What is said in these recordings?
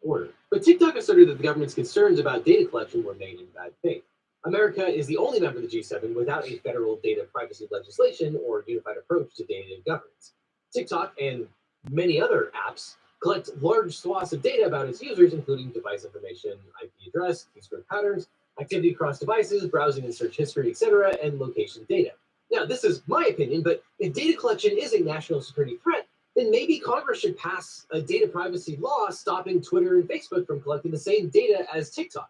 Order. But TikTok asserted that the government's concerns about data collection were made in bad faith. America is the only member of the G7 without a federal data privacy legislation or unified approach to data governance. TikTok and many other apps collect large swaths of data about its users, including device information, IP address, keystroke patterns, activity across devices, browsing and search history, etc., and location data. Now, this is my opinion, but if data collection is a national security threat, then maybe Congress should pass a data privacy law stopping Twitter and Facebook from collecting the same data as TikTok.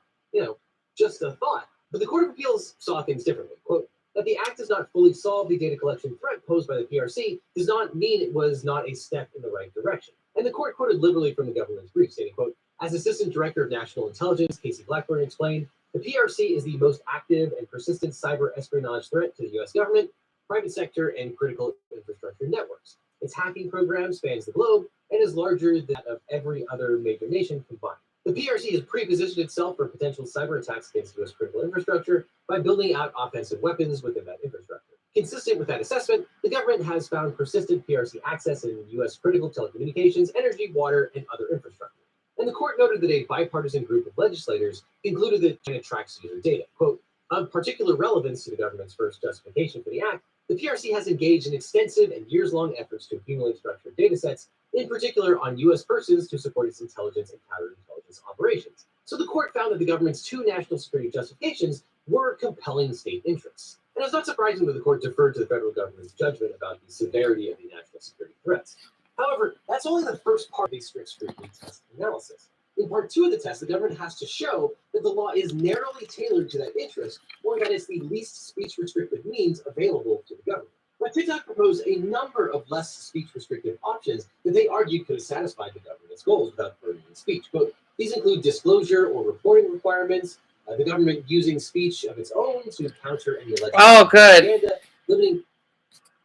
Just a thought. But the Court of Appeals saw things differently. Quote, that the act does not fully solve the data collection threat posed by the PRC does not mean it was not a step in the right direction. And the court quoted liberally from the government's brief, stating, quote, as Assistant Director of National Intelligence, Casey Blackburn explained, the PRC is the most active and persistent cyber espionage threat to the US government, private sector, and critical infrastructure networks. Its hacking program spans the globe and is larger than that of every other major nation combined. The PRC has pre-positioned itself for potential cyber attacks against U.S. critical infrastructure by building out offensive weapons within that infrastructure. Consistent with that assessment, the government has found persistent PRC access in U.S. critical telecommunications, energy, water, and other infrastructure. And the court noted that a bipartisan group of legislators concluded that China tracks user data. Quote, of particular relevance to the government's first justification for the act, the PRC has engaged in extensive and years-long efforts to accumulate structured data sets, in particular on U.S. persons to support its intelligence and counterintelligence operations. So the court found that the government's two national security justifications were compelling state interests. And it's not surprising that the court deferred to the federal government's judgment about the severity of the national security threats. However, that's only the first part of the strict scrutiny test analysis. In part two of the test, the government has to show that the law is narrowly tailored to that interest, or that it's the least speech restrictive means available to the government. But TikTok proposed a number of less speech restrictive options that they argued could have satisfied the government's goals without burdening speech. Quote, these include disclosure or reporting requirements, the government using speech of its own to counter any alleged propaganda, limiting.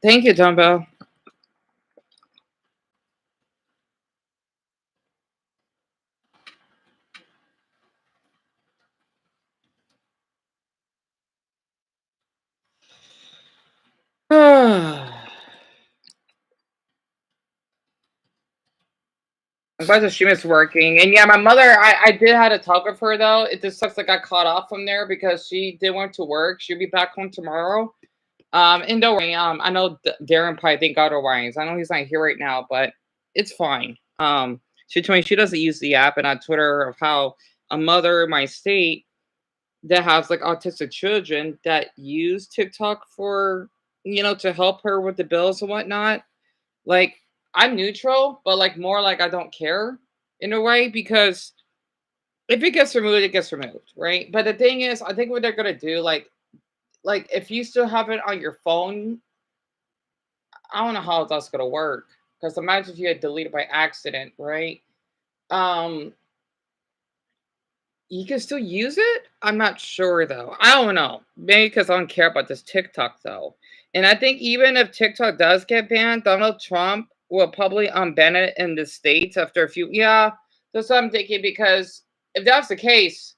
Thank you, Dumbo. I'm glad the stream is working. And yeah, my mother, I did have to talk with her though. It just sucks I got caught off from there because she did want to work. She'll be back home tomorrow. And don't worry, I know Darren probably think otherwise. I know he's not here right now, but it's fine. She told me she doesn't use the app, and on Twitter of how a mother in my state that has like autistic children that use TikTok for, to help her with the bills and whatnot. Like, I'm neutral, but like more like I don't care in a way, because if it gets removed, it gets removed, right? But the thing is, I think what they're gonna do, like if you still have it on your phone, I don't know how that's gonna work. Because imagine if you had deleted by accident, right? You can still use it? I'm not sure though. I don't know. Maybe because I don't care about this TikTok though. And I think even if TikTok does get banned, Donald Trump will probably unban it in the States after a few. Yeah, that's what I'm thinking, because if that's the case,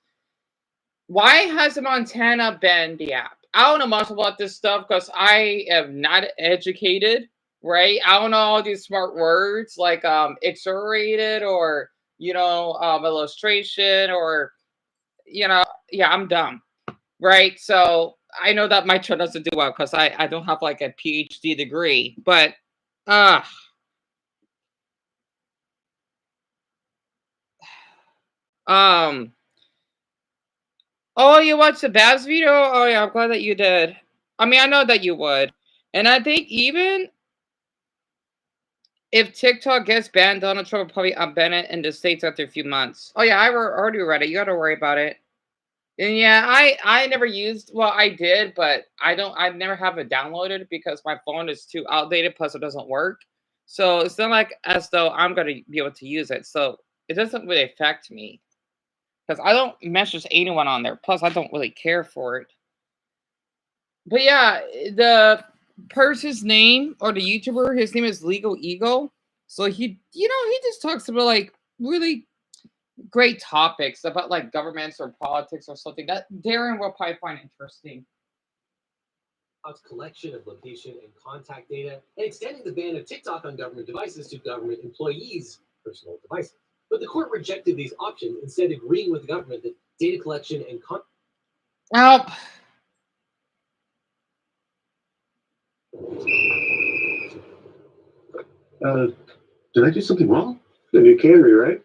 why has Montana banned the app? I don't know much about this stuff because I am not educated, right? I don't know all these smart words like accelerated or illustration or yeah, I'm dumb, right? So I know that my child doesn't do well because I don't have like a PhD degree, but oh, you watched the Babs video? Oh yeah, I'm glad that you did. I mean, I know that you would, and I think even if TikTok gets banned, Donald Trump will probably unban it in the States after a few months. Oh yeah, I already read it. You got to worry about it. And yeah, I never used. Well, I did, but I never have it downloaded because my phone is too outdated. Plus, it doesn't work. So it's not like as though I'm gonna be able to use it. So it doesn't really affect me because I don't message anyone on there. Plus, I don't really care for it. But yeah, the person's name or the YouTuber, his name is Legal Eagle. So he just talks about like really great topics about like governments or politics or something that Darren will probably find interesting. Collection of location and contact data, and extending the ban of TikTok on government devices to government employees' personal devices. But the court rejected these options, instead agreeing with the government that data collection and Oh, Did I do something wrong? Then you can rewrite.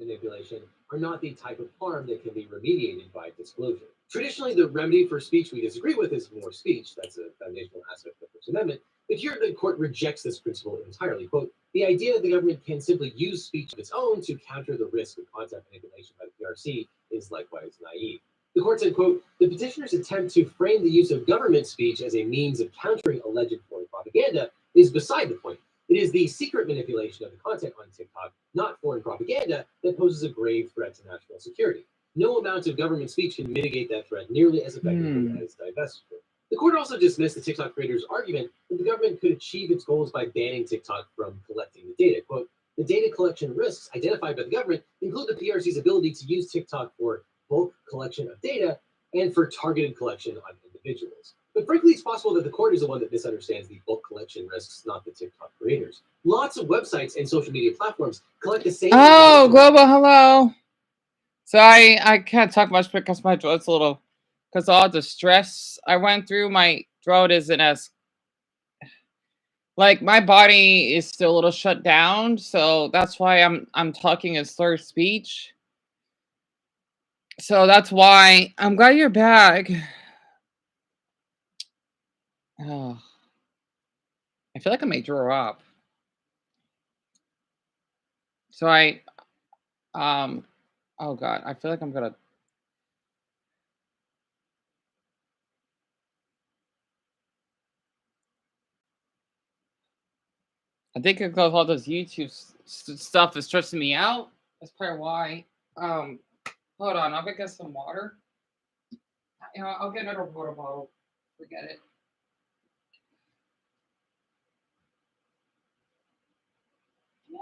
manipulation are not the type of harm that can be remediated by disclosure. Traditionally, the remedy for speech we disagree with is more speech. That's a foundational aspect of the First Amendment. But here, the court rejects this principle entirely. Quote, the idea that the government can simply use speech of its own to counter the risk of content manipulation by the PRC is likewise naive. The court said, quote, the petitioner's attempt to frame the use of government speech as a means of countering alleged foreign propaganda is beside the point. It is the secret manipulation of the content on TikTok, not foreign propaganda, that poses a grave threat to national security. No amount of government speech can mitigate that threat nearly as effectively as divestiture. The court also dismissed the TikTok creators' argument that the government could achieve its goals by banning TikTok from collecting the data. Quote, the data collection risks identified by the government include the PRC's ability to use TikTok for bulk collection of data and for targeted collection on individuals. But frankly, it's possible that the court is the one that misunderstands the bulk collection risks, not the TikTok creators. Lots of websites and social media platforms collect the same. Oh, Global, hello. So I can't talk much because my throat's a little, because all the stress I went through, my throat isn't as, like my body is still a little shut down. So that's why I'm talking in slurred speech. So that's why I'm glad you're back. Oh, I feel like I may throw up. So oh God, I feel like I'm gonna. I think because all this YouTube stuff is stressing me out. That's probably why. Hold on, I'll get some water. You know, I'll get another water bottle. Forget it. No.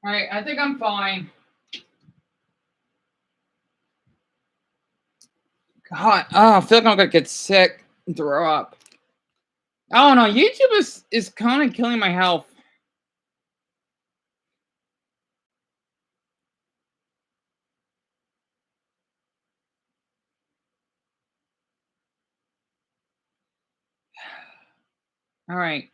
All right, I think I'm fine. God, oh, I feel like I'm gonna get sick and throw up. I don't know. YouTube is kind of killing my health. All right.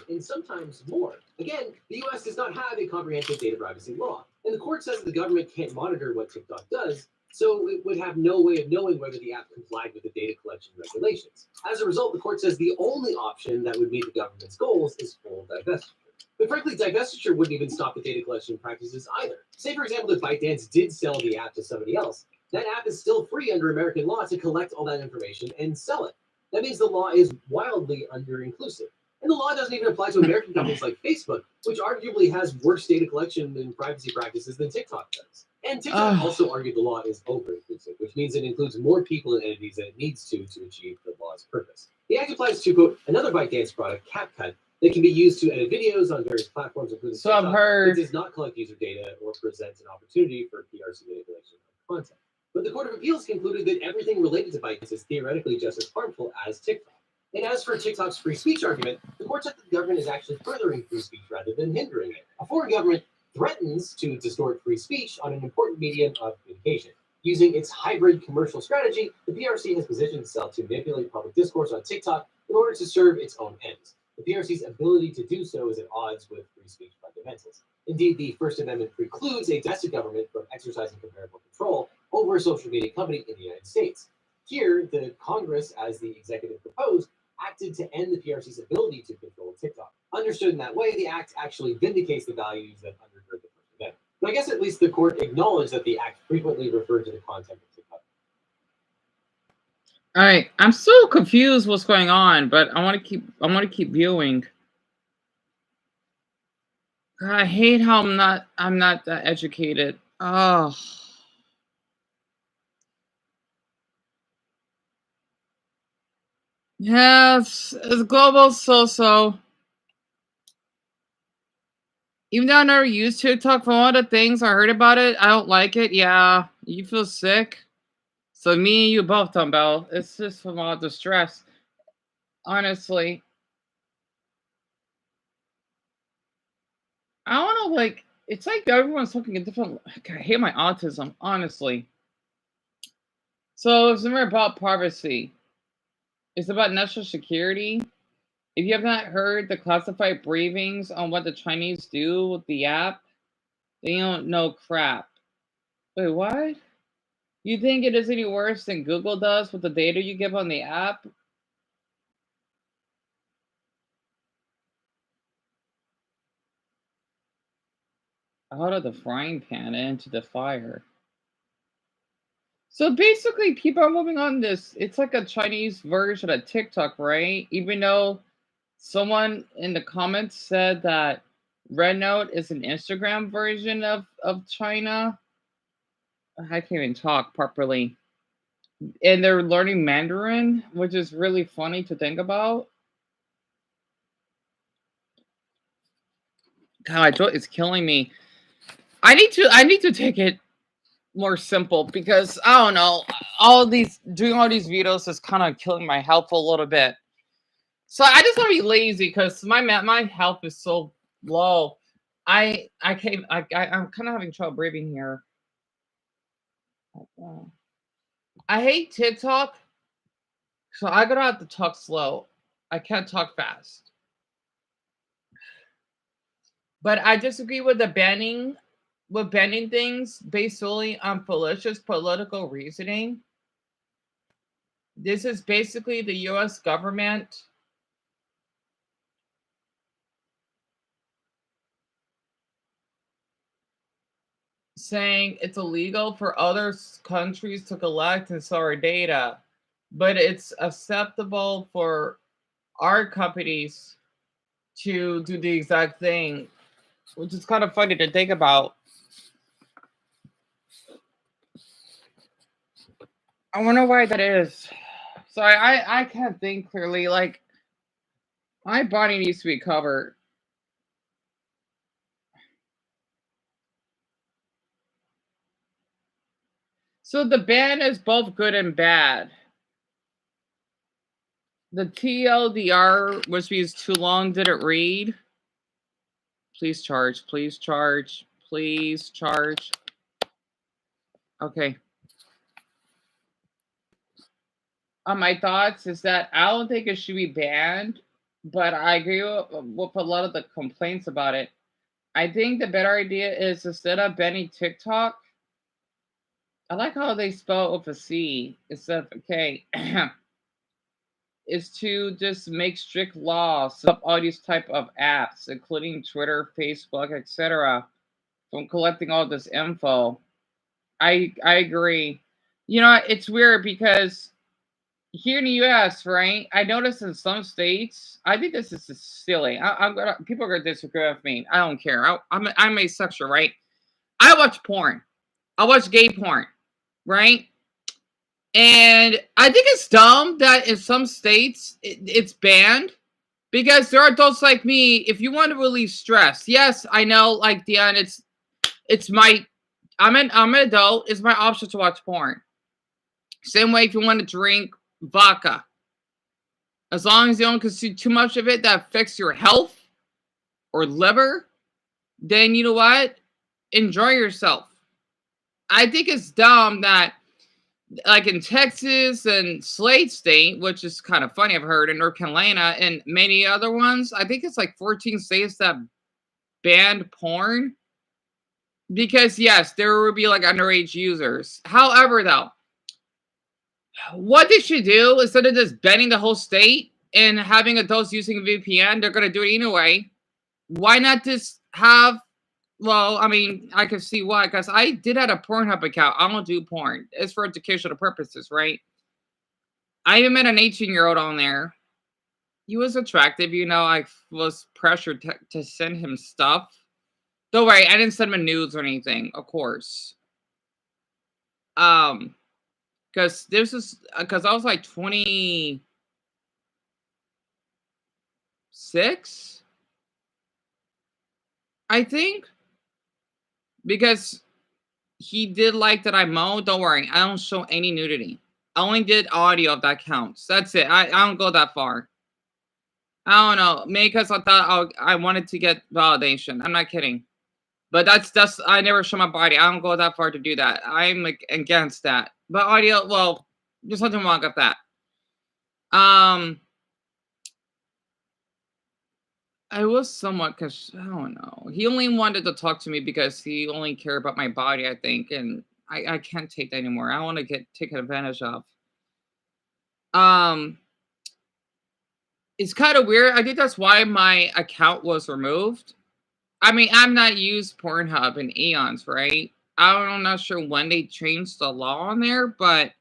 And sometimes more. Again, the US does not have a comprehensive data privacy law, and the court says the government can't monitor what TikTok does, so it would have no way of knowing whether the app complied with the data collection regulations. As a result, the court says the only option that would meet the government's goals is full divestiture. But frankly, divestiture wouldn't even stop the data collection practices either. Say, for example, if ByteDance did sell the app to somebody else, that app is still free under American law to collect all that information and sell it. That means the law is wildly under-inclusive. And the law doesn't even apply to American companies like Facebook, which arguably has worse data collection and privacy practices than TikTok does. And TikTok Ugh. also argued the law is over-inclusive, which means it includes more people and entities than it needs to achieve the law's purpose. The act applies to, quote, another ByteDance product, CapCut, that can be used to edit videos on various platforms, including So I've TikTok. heard. It does not collect user data or present an opportunity for PRC manipulation of content. But the Court of Appeals concluded that everything related to ByteDance is theoretically just as harmful as TikTok. And as for TikTok's free speech argument, the court said that the government is actually furthering free speech rather than hindering it. A foreign government threatens to distort free speech on an important medium of communication. Using its hybrid commercial strategy, the PRC has positioned itself to manipulate public discourse on TikTok in order to serve its own ends. The PRC's ability to do so is at odds with free speech fundamentals. Indeed, the First Amendment precludes a domestic government from exercising comparable control over a social media company in the United States. Here, the Congress, as the executive proposed, acted to end the PRC's ability to control TikTok. Understood in that way, the act actually vindicates the values that undergird the First Amendment. But I guess at least the court acknowledged that the act frequently referred to the content of TikTok. All right, I'm still confused what's going on, but I want to keep viewing. God, I hate how I'm not that educated. Oh. Yes, it's global so. Even though I never used TikTok, from all the things I heard about it, I don't like it. Yeah, you feel sick. So me and you both, Dumbbell. It's just from all the stress. Honestly. I don't know, like, it's like everyone's talking a different. I hate my autism, honestly. So it's never about privacy. It's about national security. If you have not heard the classified briefings on what the Chinese do with the app, they don't know crap. Wait, what? You think it is any worse than Google does with the data you give on the app? Out of the frying pan into the fire. So basically, people are moving on this. It's like a Chinese version of TikTok, right? Even though someone in the comments said that RedNote is an Instagram version of China. I can't even talk properly. And they're learning Mandarin, which is really funny to think about. God, my throat is killing me. I need to take it more simple because I don't know. Doing all these videos is kind of killing my health a little bit. So I just want to be lazy because my health is so low. I'm kind of having trouble breathing here. I hate TikTok, so I gotta have to talk slow. I can't talk fast. But I disagree with banning things based solely on malicious political reasoning. This is basically the U.S. government saying it's illegal for other countries to collect and sell our data, but it's acceptable for our companies to do the exact thing, which is kind of funny to think about. I wonder why that is. So I can't think clearly. Like, my body needs to be covered. So the ban is both good and bad. The TLDR, which means too long didn't read. Please charge, please charge, please charge. Okay. My thoughts is that I don't think it should be banned, but I agree with a lot of the complaints about it. I think the better idea is instead of banning TikTok, I like how they spell it with a C instead of a K. Is to just make strict laws of all these type of apps, including Twitter, Facebook, etc., from collecting all this info. I agree. You know, it's weird because here in the U.S., right? I noticed in some states, I think this is just silly. People are gonna disagree with me. I don't care. I'm asexual, right? I watch porn. I watch gay porn, right? And I think it's dumb that in some states it's banned because there are adults like me. If you want to relieve stress, yes, I know, like Dion, it's my I'm an adult. It's my option to watch porn. Same way if you want to drink vodka, as long as you don't consume too much of it that affects your health or liver, then you know what? Enjoy yourself. I think it's dumb that, like in Texas and Slade State, which is kind of funny, I've heard in North Carolina and many other ones, I think it's like 14 states that banned porn because, yes, there will be like underage users. However, though, what they should do instead of just banning the whole state and having adults using a VPN, they're going to do it anyway. Why not just have? Well, I mean, I can see why, because I did have a Pornhub account. I don't do porn. It's for educational purposes, right? I even met an 18-year-old on there. He was attractive, you know. I was pressured to send him stuff. Don't worry, I didn't send him nudes or anything, of course. Because this is because I was like 26, I think. Because he did like that I mowed. Don't worry, I don't show any nudity. I only did audio if that counts. That's it. I don't go that far. I don't know. Maybe because I thought I wanted to get validation. I'm not kidding. But that's I never show my body. I don't go that far to do that. I'm like against that. But audio, well, there's nothing wrong with that. I was somewhat, because I don't know. He only wanted to talk to me because he only cared about my body, I think, and I can't take that anymore. I want to get taken advantage of. It's kind of weird. I think that's why my account was removed. I mean, I'm not used Pornhub in eons, right? I'm not sure when they changed the law on there, but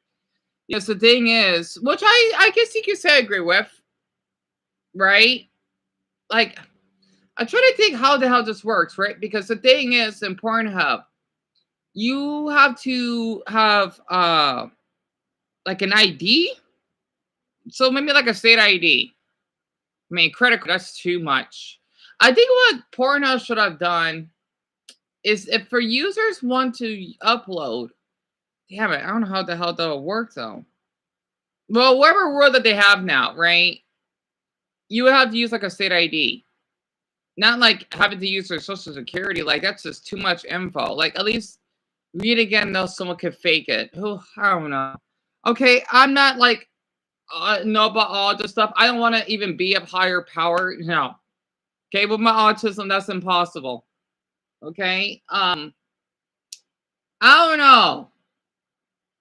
yes, the thing is, which I guess you could say I agree with, right? Like, I try to think how the hell this works, right? Because the thing is, in Pornhub, you have to have like an ID. So maybe like a state ID. I mean, credit card, that's too much. I think what Pornhub should have done is if for users want to upload, damn it, I don't know how the hell that'll work though. Well, whatever rule that they have now, right? You would have to use like a state ID. Not like having to use their social security. Like, that's just too much info. Like, at least read again, though someone could fake it. Oh, I don't know. Okay, I'm not like know about all this stuff. I don't want to even be of higher power. No. Okay, with my autism, that's impossible. Okay. I don't know.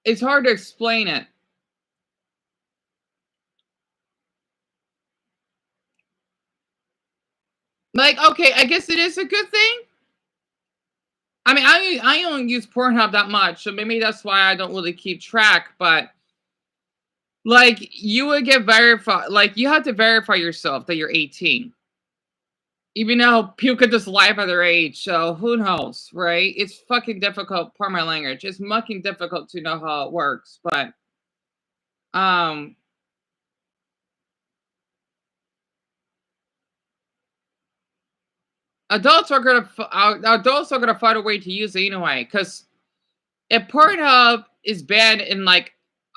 It's hard to explain it. Like, okay, I guess it is a good thing. I mean, I don't use Pornhub that much, so maybe that's why I don't really keep track. But like, you would get verified. Like, you have to verify yourself that you're 18. Even though people could just lie about their age, so who knows, right? It's fucking difficult. Pardon my language. It's mucking difficult to know how it works, but adults are gonna find a way to use it anyway. Because if Pornhub is banned in like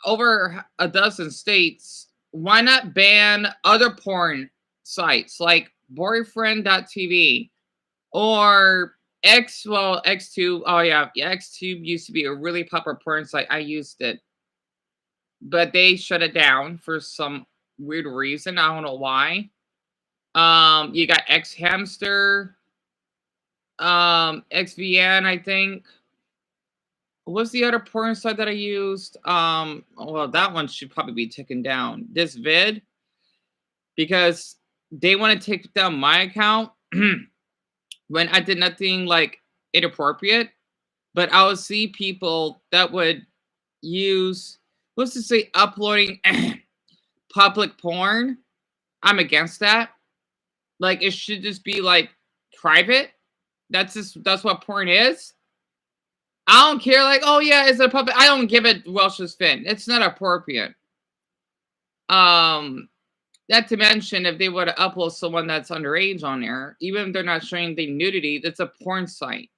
over a dozen states, why not ban other porn sites like boyfriend.tv or Xtube? Oh yeah, Xtube used to be a really popular porn site. I used it, but they shut it down for some weird reason. I don't know why. You got Xhamster, XVN, I think. What's the other porn site that I used? Well, that one should probably be taken down. This vid, because they want to take down my account when I did nothing like inappropriate. But I would see people that would use, let's just say, uploading public porn. I'm against that. Like, it should just be like private. That's what porn is. I don't care. Like, oh yeah, it's a puppet. I don't give it Welsh's fin. It's not appropriate. Not to mention, if they would upload someone that's underage on there, even if they're not showing the nudity, that's a porn site.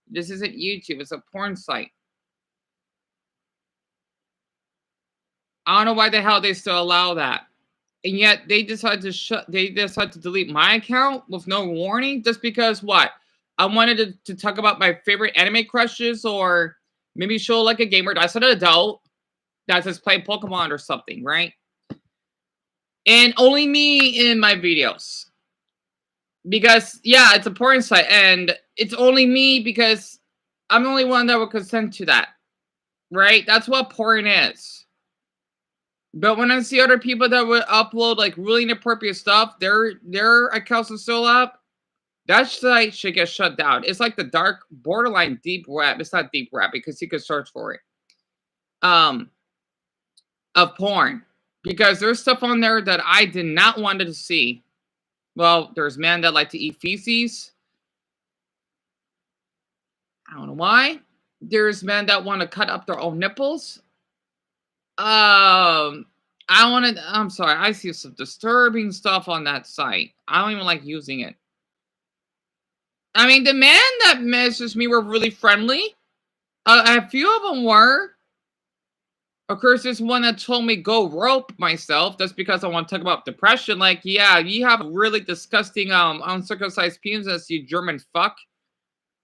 This isn't YouTube. It's a porn site. I don't know why the hell they still allow that. And yet they decide to delete my account with no warning just because what? I wanted to talk about my favorite anime crushes or maybe show like a gamer that's an adult that's just playing Pokemon or something, right? And only me in my videos. Because yeah, it's a porn site and it's only me because I'm the only one that will consent to that. Right? That's what porn is. But when I see other people that would upload like really inappropriate stuff, their accounts are still up. That site should get shut down. It's like the dark, borderline deep web. It's not deep web because you could search for it. Of porn, because there's stuff on there that I did not want to see. Well, there's men that like to eat feces. I don't know why. There's men that want to cut up their own nipples. I'm sorry, I see some disturbing stuff on that site. I don't even like using it. I mean, the men that messaged me were really friendly. A few of them were. Of course, there's one that told me go rope myself. That's because I want to talk about depression. Like, yeah, you have really disgusting uncircumcised penis, you German fuck.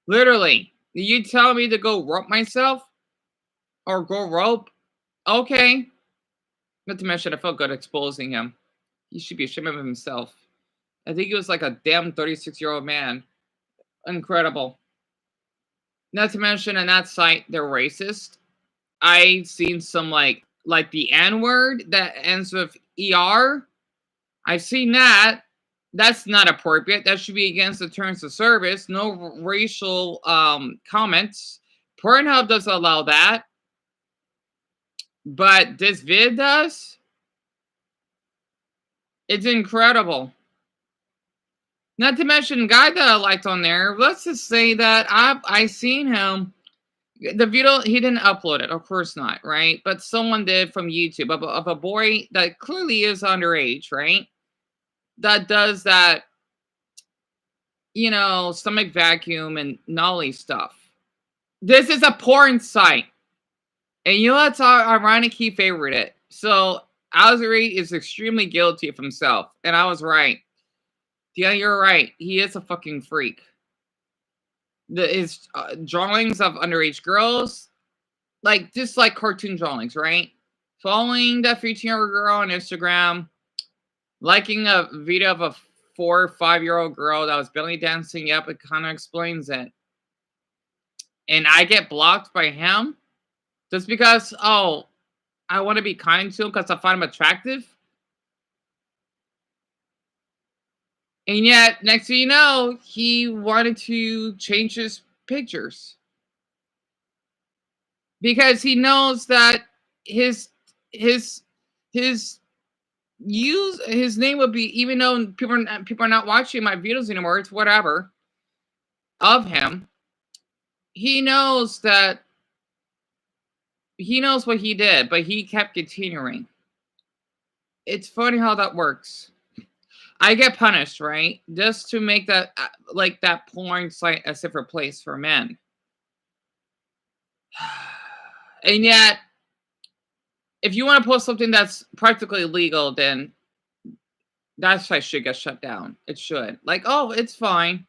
Literally, you tell me to go rope myself or go rope? Okay. Not to mention, I felt good exposing him. He should be ashamed of himself. I think he was like a damn 36-year-old man. Incredible. Not to mention, on that site, they're racist. I've seen some like the N-word that ends with ER. I've seen that. That's not appropriate. That should be against the terms of service. No racial comments. Pornhub doesn't allow that. But this vid does. It's incredible. Not to mention, guy that I liked on there. Let's just say that I seen him. The video, he didn't upload it, of course not, right? But someone did from YouTube of a boy that clearly is underage, right? That does that, you know, stomach vacuum and nolly stuff. This is a porn site. And you know what's ironic? He favored it. So Azuri is extremely guilty of himself. And I was right. Yeah, you're right. He is a fucking freak. His drawings of underage girls, like just like cartoon drawings, right? Following that 15-year-old girl on Instagram, liking a video of a 4 or 5-year-old girl that was belly dancing. Yep, it kind of explains it. And I get blocked by him just because, oh, I want to be kind to him because I find him attractive. And yet, next thing you know, he wanted to change his pictures. Because he knows that his name would be, even though people are not watching my videos anymore, it's whatever, of him. He knows what he did, but he kept continuing. It's funny how that works. I get punished, right? Just to make that, like that porn site a separate place for men. And yet, if you want to post something that's practically illegal, then that site should get shut down. It should. Like, oh, it's fine.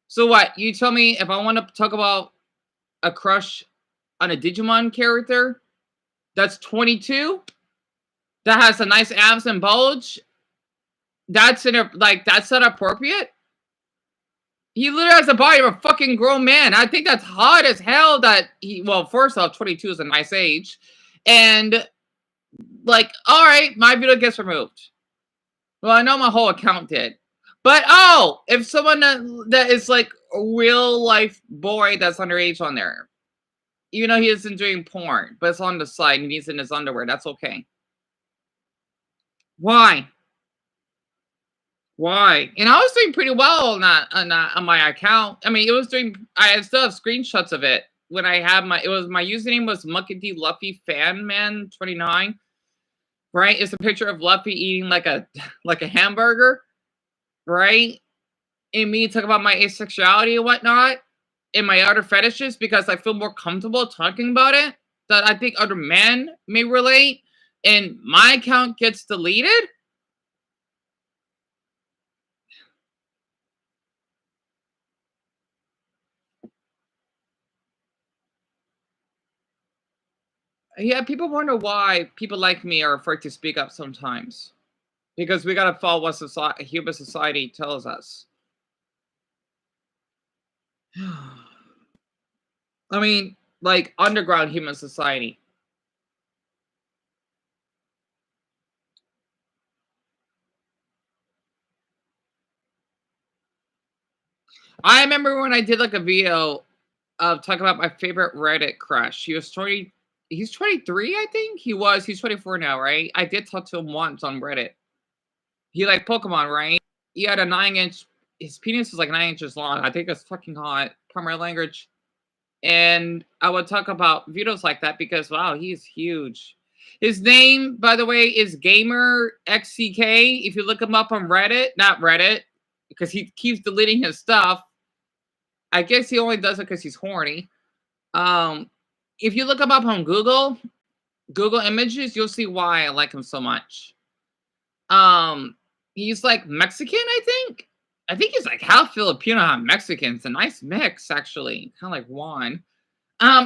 So what? You tell me if I want to talk about a crush on a Digimon character that's 22, that has a nice abs and bulge, that's not appropriate? He literally has the body of a fucking grown man. I think that's hot as hell that well, first off, 22 is a nice age. And like, all right, my video gets removed. Well, I know my whole account did. But oh, if someone that is like a real life boy that's underage on there, even though he isn't doing porn, but it's on the side and he's in his underwear, that's okay. Why? Why? And I was doing pretty well on my account. I mean, I still have screenshots of it. when I had my username was Monkey D Luffy Fan Man 29. Right? It's a picture of Luffy eating like a hamburger, right? And me talk about my asexuality and whatnot, and my other fetishes because I feel more comfortable talking about it. That I think other men may relate, and my account gets deleted. Yeah, people wonder why people like me are afraid to speak up sometimes. Because we gotta follow what human society tells us. I mean, like underground human society. I remember when I did like a video of talking about my favorite Reddit crush. He's 23, I think. He's 24 now, right? I did talk to him once on Reddit. He liked Pokemon, right? He had a 9-inch, his penis was like 9 inches long. I think it's fucking hot. Primary language. And I would talk about videos like that because, wow, he's huge. His name, by the way, is Gamer XCK. If you look him up on Reddit, not Reddit, because he keeps deleting his stuff. I guess he only does it because he's horny. If you look him up on Google Images, you'll see why I like him so much. He's like Mexican, I think. I think he's like half Filipino, half Mexican. It's a nice mix, actually. Kind of like Juan.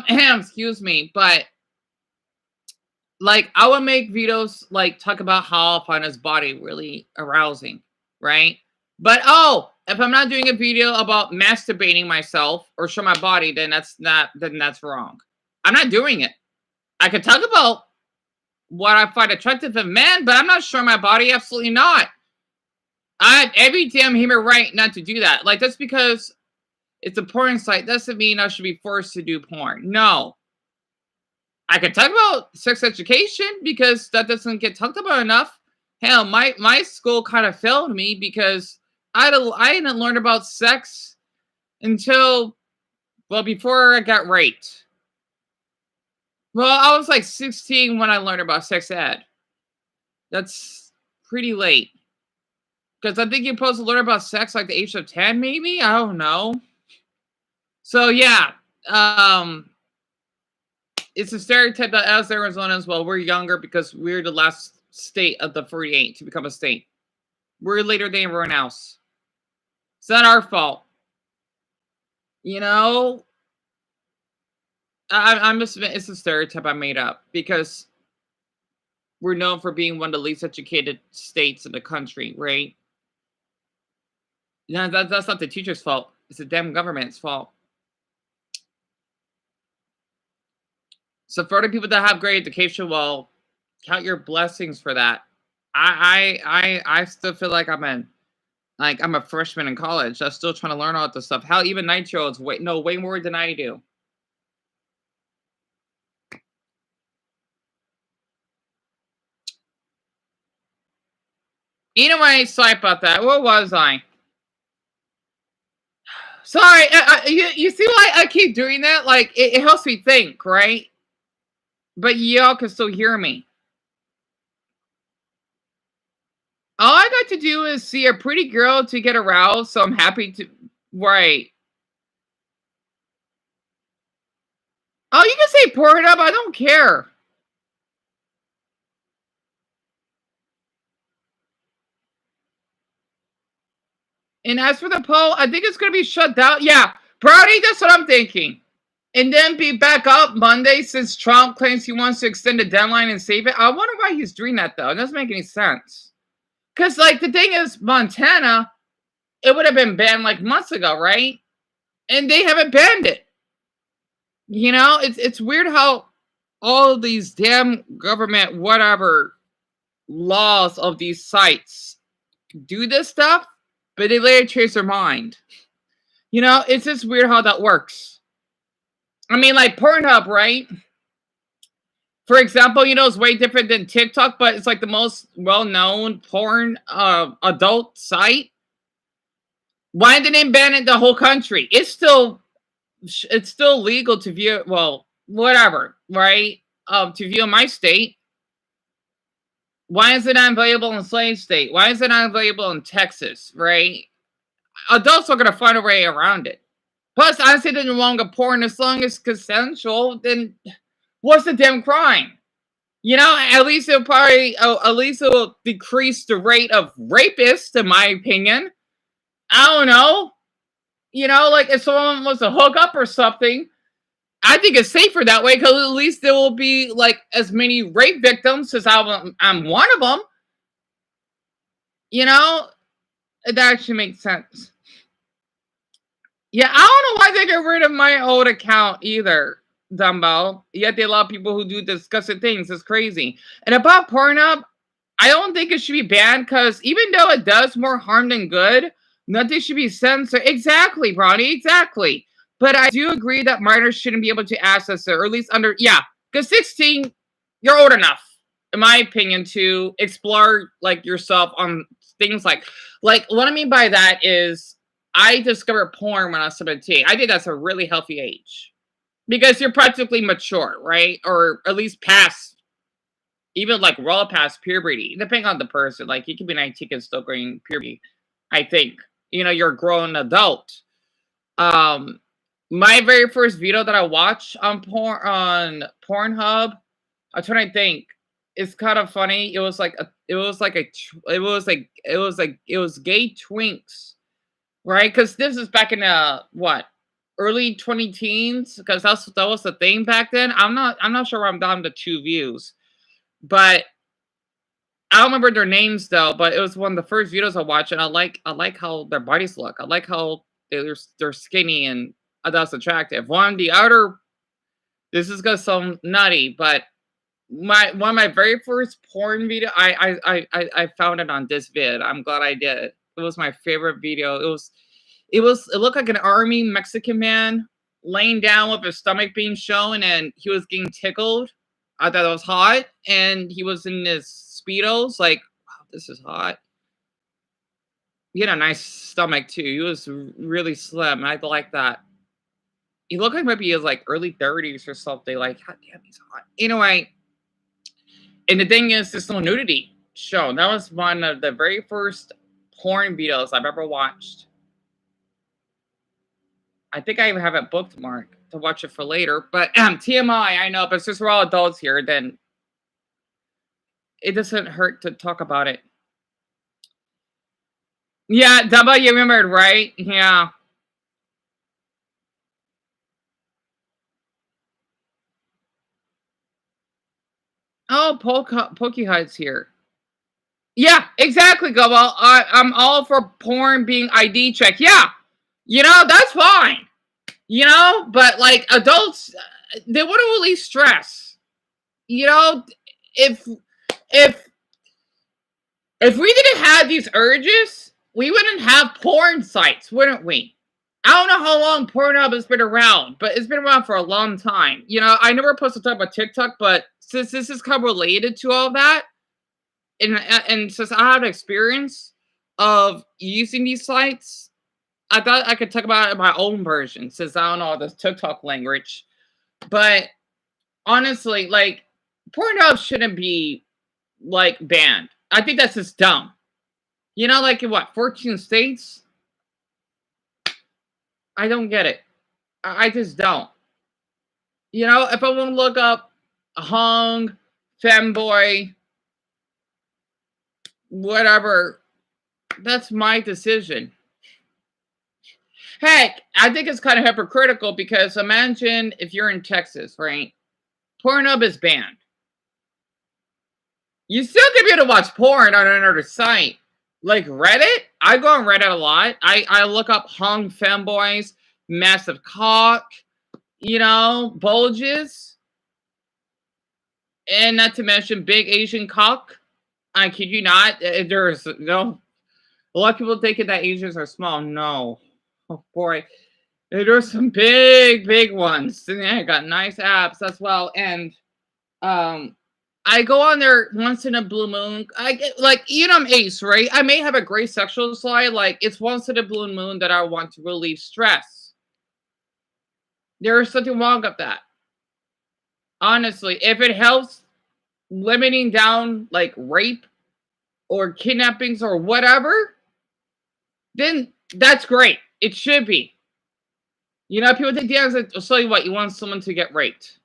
Excuse me, but like I would make videos like talk about how I find his body really arousing, right? But if I'm not doing a video about masturbating myself or show my body, then that's wrong. I'm not doing it. I could talk about what I find attractive in men, but I'm not showing my body. Absolutely not. I have every damn human right not to do that. Like, just because it's a porn site doesn't mean I should be forced to do porn. No. I could talk about sex education because that doesn't get talked about enough. Hell, my school kind of failed me because I didn't learn about sex until, well, before I got raped. Well, I was like 16 when I learned about sex ed. That's pretty late. Because I think you're supposed to learn about sex like the age of 10, maybe? I don't know. So, yeah. It's a stereotype that as Arizonans, well, we're younger because we're the last state of the 48 to become a state. We're later than everyone else. It's not our fault. You know? I'm just, it's a stereotype I made up because we're known for being one of the least educated states in the country, right? Yeah, that's not the teacher's fault. It's the damn government's fault. So for the people that have great education, well, count your blessings for that. I still feel like I'm a freshman in college. I'm still trying to learn all this stuff. Hell, even 9-year-olds know way more than I do. Anyway, sorry about that. Where was I? Sorry, you see why I keep doing that? Like, it helps me think, right? But y'all can still hear me. All I got to do is see a pretty girl to get aroused, so I'm happy to... Right. Oh, you can say Pornhub. I don't care. And as for the poll, I think it's going to be shut down. Yeah, Brody, that's what I'm thinking. And then be back up Monday since Trump claims he wants to extend the deadline and save it. I wonder why he's doing that, though. It doesn't make any sense. Because, like, the thing is, Montana, it would have been banned, like, months ago, right? And they haven't banned it. You know, it's weird how all these damn government whatever laws of these sites do this stuff, but they later change their mind. You know, it's just weird how that works. I mean, like Pornhub, right? For example, you know, it's way different than TikTok, but it's like the most well-known porn adult site. Why didn't they ban it in the whole country? It's still it's still legal to view. Well, whatever, right? To view in my state. Why is it not available in slave state? Why is it not available in Texas? Right? Adults are gonna find a way around it. Plus, I say that no longer porn as long as consensual. Then what's the damn crime? You know, at least it'll probably, at least it'll decrease the rate of rapists, in my opinion. I don't know. You know, like if someone wants to hook up or something, I think it's safer that way because at least there will be like as many rape victims as I'm one of them. You know, it actually makes sense. Yeah, I don't know why they get rid of my old account either, Dumbo. Yet there are a lot of people who do disgusting things. It's crazy. And about Pornhub, I don't think it should be banned because even though it does more harm than good, nothing should be censored. Exactly, Bronny, exactly. But I do agree that minors shouldn't be able to access it, or at least under, yeah, because 16, you're old enough, in my opinion, to explore like yourself on things like what I mean by that is I discovered porn when I was 17. I think that's a really healthy age because you're practically mature, right? Or at least past, even like well past puberty, depending on the person. Like you can be 19 and still going puberty. I think you're a grown adult. My very first video that I watched on Pornhub, I'm trying to think. It's kind of funny. It was gay twinks, right? Because this is back in early 20 teens, because that was the thing back then. I'm not sure where I'm down to 2 views, but I don't remember their names though. But it was one of the first videos I watched, and I like how their bodies look. I like how they're skinny and that's attractive. The other, this is gonna sound nutty, but one of my very first porn video, I found it on this vid. I'm glad I did. It was my favorite video. It looked like an army Mexican man laying down with his stomach being shown, and he was getting tickled. I thought it was hot, and he was in his Speedos, like, wow, this is hot. He had a nice stomach too. He was really slim. I like that. He looked like maybe he was like early 30s or something. Like, God damn, he's hot. Anyway, and the thing is, there's no nudity shown. That was one of the very first porn videos I've ever watched. I think I even have it bookmarked to watch it for later. But TMI, I know, but since we're all adults here, then it doesn't hurt to talk about it. Yeah, Dubba, you remembered, right? Yeah. Oh, Pokehide's here. Yeah, exactly, Gubba. I'm all for porn being ID checked. Yeah, that's fine. But like adults, they wouldn't really stress. If we didn't have these urges, we wouldn't have porn sites, wouldn't we? I don't know how long Pornhub has been around, but it's been around for a long time. I never posted to talk about TikTok, but since this is kind of related to all that, and since I have experience of using these sites, I thought I could talk about it in my own version, since I don't know the TikTok language. But honestly, like, Pornhub shouldn't be like banned. I think that's just dumb. Like in 14 states? I don't get it. I just don't. If I want to look up hung, femboy, whatever, that's my decision. Heck, I think it's kind of hypocritical because imagine if you're in Texas, right? Pornhub is banned. You still can be able to watch porn on another site. Like Reddit, I go on Reddit a lot. I look up hung femboys, massive cock, bulges. And not to mention big Asian cock. I kid you not. There's no. A lot of people thinking that Asians are small. No. Oh boy. There's some big ones. And I got nice abs as well. And I go on there once in a blue moon. I get I'm ace, right? I may have a great sexual side. Like it's once in a blue moon that I want to relieve stress. There is something wrong with that. Honestly, if it helps limiting down like rape or kidnappings or whatever, then that's great. It should be. You know, people think, yeah, I'll tell you what, you want someone to get raped.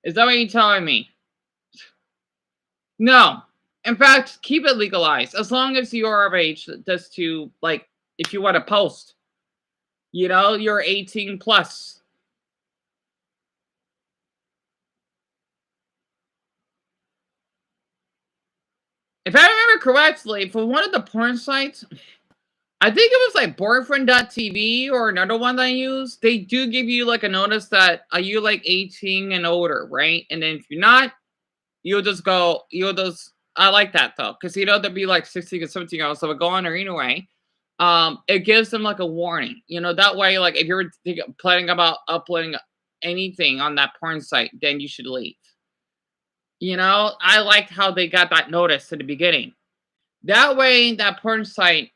Is that what you're telling me? No. In fact, keep it legalized. As long as you are of age, just to, like, if you want to post, you know, you're 18 plus. If I remember correctly, for one of the porn sites, I think it was like boyfriend.tv or another one that I use. They do give you like a notice that are you like 18 and older, right? And then if you're not, you'll just I like that though, because you know there'll be like 16 or 17 year olds that would go on there anyway. It gives them like a warning, you know, that way, like if you're planning about uploading anything on that porn site, then you should leave. You know, I liked how they got that notice in the beginning. That way, that porn site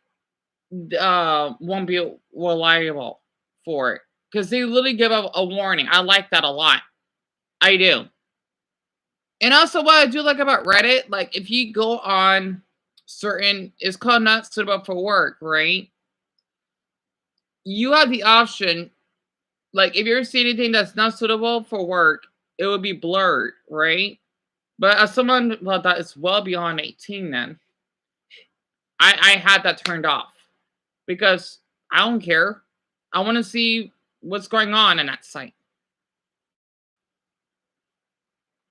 won't be reliable for it because they literally give a warning. I like that a lot. I do. And also, what I do like about Reddit, like if you go on certain, it's called not suitable for work, right? You have the option, like if you're seeing anything that's not suitable for work, it would be blurred, right? But as someone, well, that is well beyond 18 then, I had that turned off because I don't care. I want to see what's going on in that site.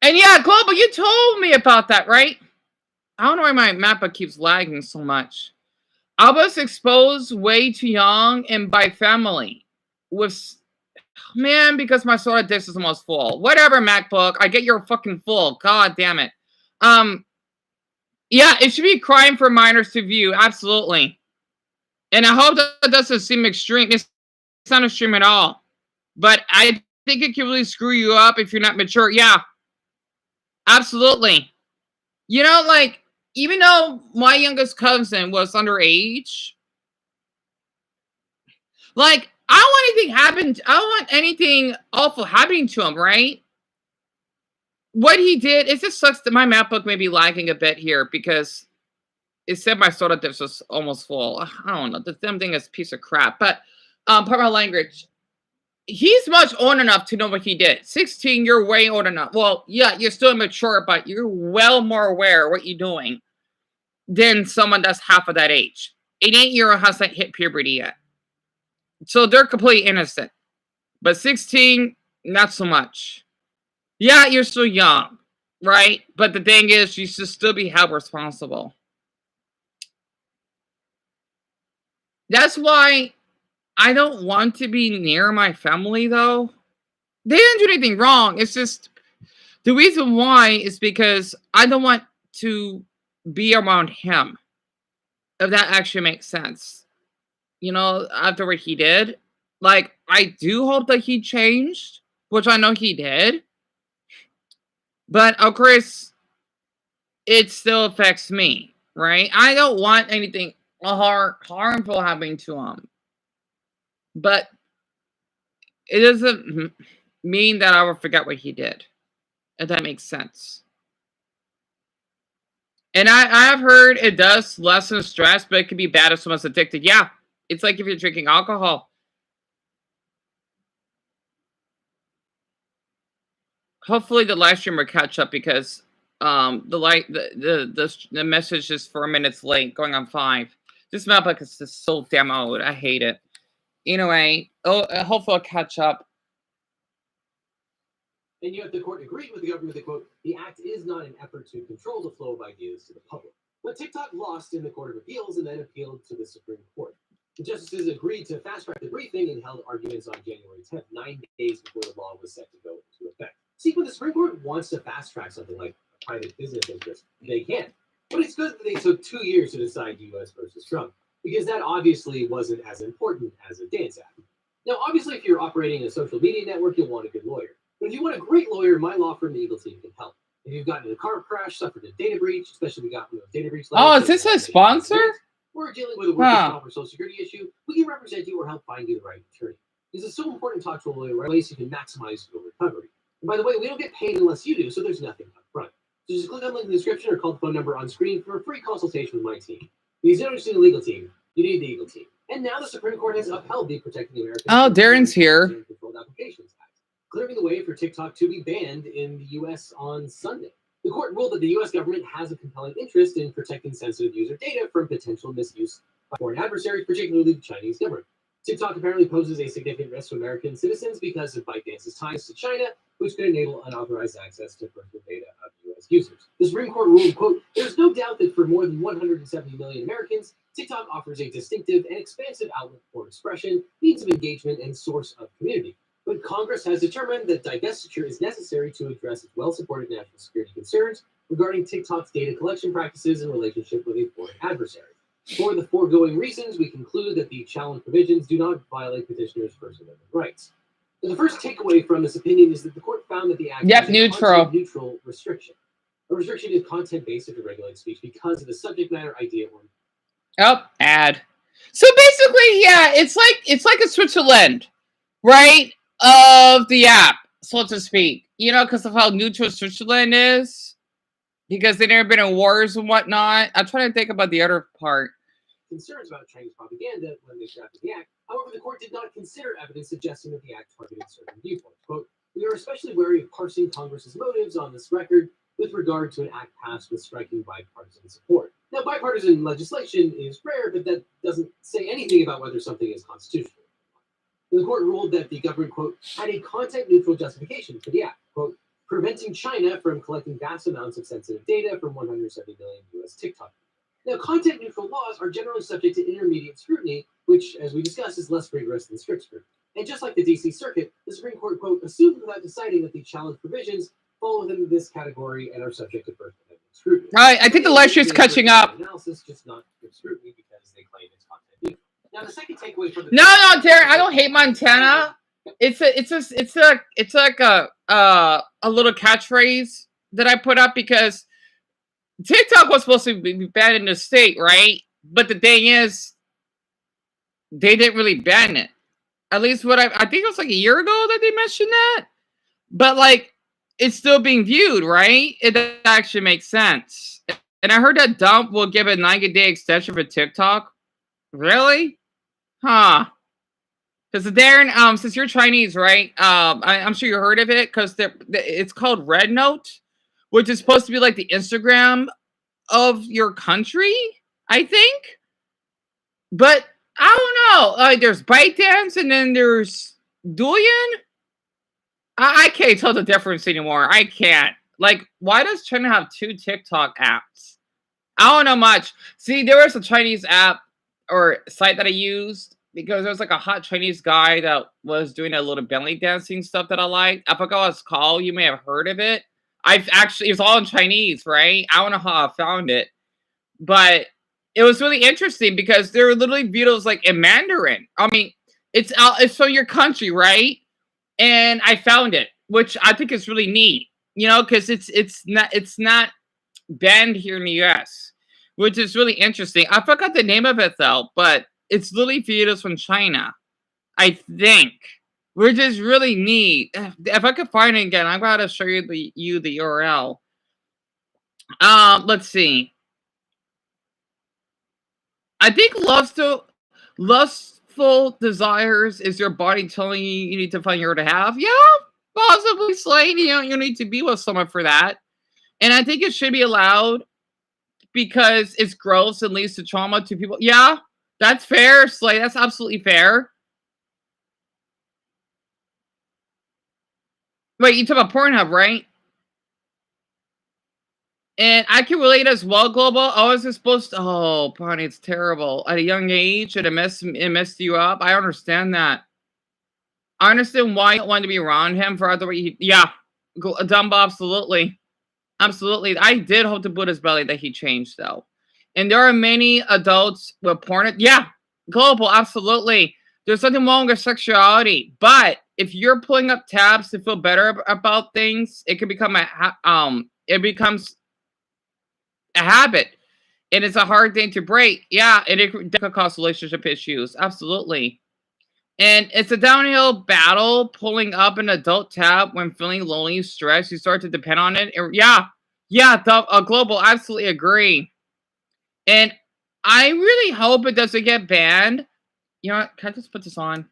And yeah, Global, you told me about that, right? I don't know why my mappa keeps lagging so much. I was exposed way too young and by family. With man, because my soda disk is almost full. Whatever, MacBook. I get your fucking full. God damn it. Yeah, it should be crime for minors to view. Absolutely. And I hope that doesn't seem extreme. It's not extreme at all. But I think it can really screw you up if you're not mature. Yeah. Absolutely. You know, like, even though my youngest cousin was underage, like, I don't want anything awful happening to him, right? What he did, it just sucks that my MacBook may be lagging a bit here because it said my soda disk was almost full. I don't know. The damn thing is a piece of crap. But, part of my language, he's much old enough to know what he did. 16, you're way old enough. Well, yeah, you're still immature, but you're well more aware of what you're doing than someone that's half of that age. An 8-year-old hasn't hit puberty yet. So they're completely innocent. But 16, not so much. Yeah, you're still young, right? But the thing is, you should still be held responsible. That's why I don't want to be near my family, though. They didn't do anything wrong. It's just the reason why is because I don't want to be around him. If that actually makes sense. You know, after what he did. Like, I do hope that he changed, which I know he did. But, of course, it still affects me, right? I don't want anything harmful happening to him. But it doesn't mean that I will forget what he did. If that makes sense. And I have heard it does lessen stress, but it can be bad if someone's addicted. Yeah, it's like if you're drinking alcohol. Hopefully the live stream will catch up because the message is 4 minutes late, going on 5. This MacBook is just so damn old. I hate it. Anyway, hopefully I'll catch up. And yet the court agreed with the government that, quote, the act is not an effort to control the flow of ideas to the public. But TikTok lost in the Court of Appeals and then appealed to the Supreme Court. The justices agreed to fast-track the briefing and held arguments on January 10th, 9 days before the law was set to go into effect. See, when the Supreme Court wants to fast-track something like a private business interest, they can. But it's good that they took 2 years to decide U.S. versus Trump, because that obviously wasn't as important as a dance app. Now, obviously, if you're operating a social media network, you'll want a good lawyer. But if you want a great lawyer, my law firm, the Eagle Team, can help. If you've gotten in a car crash, suffered a data breach, especially if we got data breach. Oh, is this a sponsor? Or dealing with a workers' comp or social security issue, we can represent you or help find you the right attorney. This is so important to talk to a place you can maximize your recovery. And by the way, we don't get paid unless you do, so there's nothing up front. So just click on the link in the description or call the phone number on screen for a free consultation with my team. Because you don't just need a legal team, you need the Eagle team. And now the Supreme Court has upheld the Protecting Americans. Oh, Darren's here. Controlled Applications Act, clearing the way for TikTok to be banned in the U.S. on Sunday. The court ruled that the U.S. government has a compelling interest in protecting sensitive user data from potential misuse by foreign adversaries, particularly the Chinese government. TikTok apparently poses a significant risk to American citizens because of ByteDance's ties to China, which could enable unauthorized access to personal data of U.S. users. The Supreme Court ruled, quote, "There's no doubt that for more than 170 million Americans, TikTok offers a distinctive and expansive outlet for expression, means of engagement, and source of community. But Congress has determined that divestiture is necessary to address its well-supported national security concerns regarding TikTok's data collection practices in relationship with a foreign adversary. For the foregoing reasons, we conclude that the challenge provisions do not violate petitioners' First Amendment rights." So the first takeaway from this opinion is that the court found that the act is a content-neutral restriction. A restriction is content-based if it regulates speech because of the subject matter, idea, or ad. So basically, yeah, it's like a Switzerland, right? Of the app, so to speak. You know, because of how neutral Switzerland is. Because they've never been in wars and whatnot. I'm trying to think about the other part. Concerns about Chinese propaganda when they drafted the act. However, the court did not consider evidence suggesting that the act targeted certain viewpoints. Quote, "We are especially wary of parsing Congress's motives on this record with regard to an act passed with striking bipartisan support." Now, bipartisan legislation is rare, but that doesn't say anything about whether something is constitutional. The court ruled that the government, quote, "had a content-neutral justification for the act," quote, "preventing China from collecting vast amounts of sensitive data from 170 million U.S. TikTok." Now, content-neutral laws are generally subject to intermediate scrutiny, which, as we discussed, is less rigorous than strict scrutiny. And just like the D.C. Circuit, the Supreme Court, quote, "assumed without deciding that the challenge provisions fall within this category and are subject to First Amendment scrutiny." I think the lecture's catching up. Analysis, just not strict scrutiny because they claim it's content-neutral. Now, the second takeaway from the No, Darren, I don't hate Montana. It's like a little catchphrase that I put up because TikTok was supposed to be banned in the state, right? But the thing is, they didn't really ban it. At least what I think it was like a year ago that they mentioned that. But like, it's still being viewed, right? It actually makes sense. And I heard that Dump will give a 90-day extension for TikTok. Really? Huh. Because Darren, since you're Chinese, right? I'm sure you heard of it because it's called Red Note, which is supposed to be like the Instagram of your country, I think. But I don't know. Like, there's ByteDance and then there's Douyin. I can't tell the difference anymore. I can't. Like, why does China have two TikTok apps? I don't know much. See, there was a Chinese app or site that I used because there was like a hot Chinese guy that was doing a little belly dancing stuff that I liked. I forgot what it's called. You may have heard of it. It was all in Chinese, right? I don't know how I found it. But it was really interesting because there were literally videos like in Mandarin. I mean, it's from your country, right? And I found it, which I think is really neat, you know, because it's not banned here in the US, which is really interesting. I forgot the name of it though, but it's literally videos from China, I think, which is really neat. If I could find it again, I'm going to show you the URL. Let's see. I think lustful desires is your body telling you need to find your to have. Yeah, possibly, Slay. You know, you need to be with someone for that. And I think it should be allowed because it's gross and leads to trauma to people. Yeah, that's fair, Slay. That's absolutely fair. Wait, you talk about Pornhub, right? And I can relate as well, Global. I was supposed to... Oh, Bonnie, it's terrible. At a young age, it messed you up. I understand that. I understand why you don't want to be around him for other way. Yeah, Dumbo, absolutely. Absolutely. I did hope to put his belly that he changed, though. And there are many adults with porn. Yeah, Global, absolutely. There's nothing wrong with sexuality. But if you're pulling up tabs to feel better about things, it can become it becomes a habit, and it's a hard thing to break. Yeah, and it could cause relationship issues. Absolutely. And it's a downhill battle pulling up an adult tab when feeling lonely, stressed. You start to depend on it. Yeah, global, absolutely agree. And I really hope it doesn't get banned. You know what? Can I just put this on?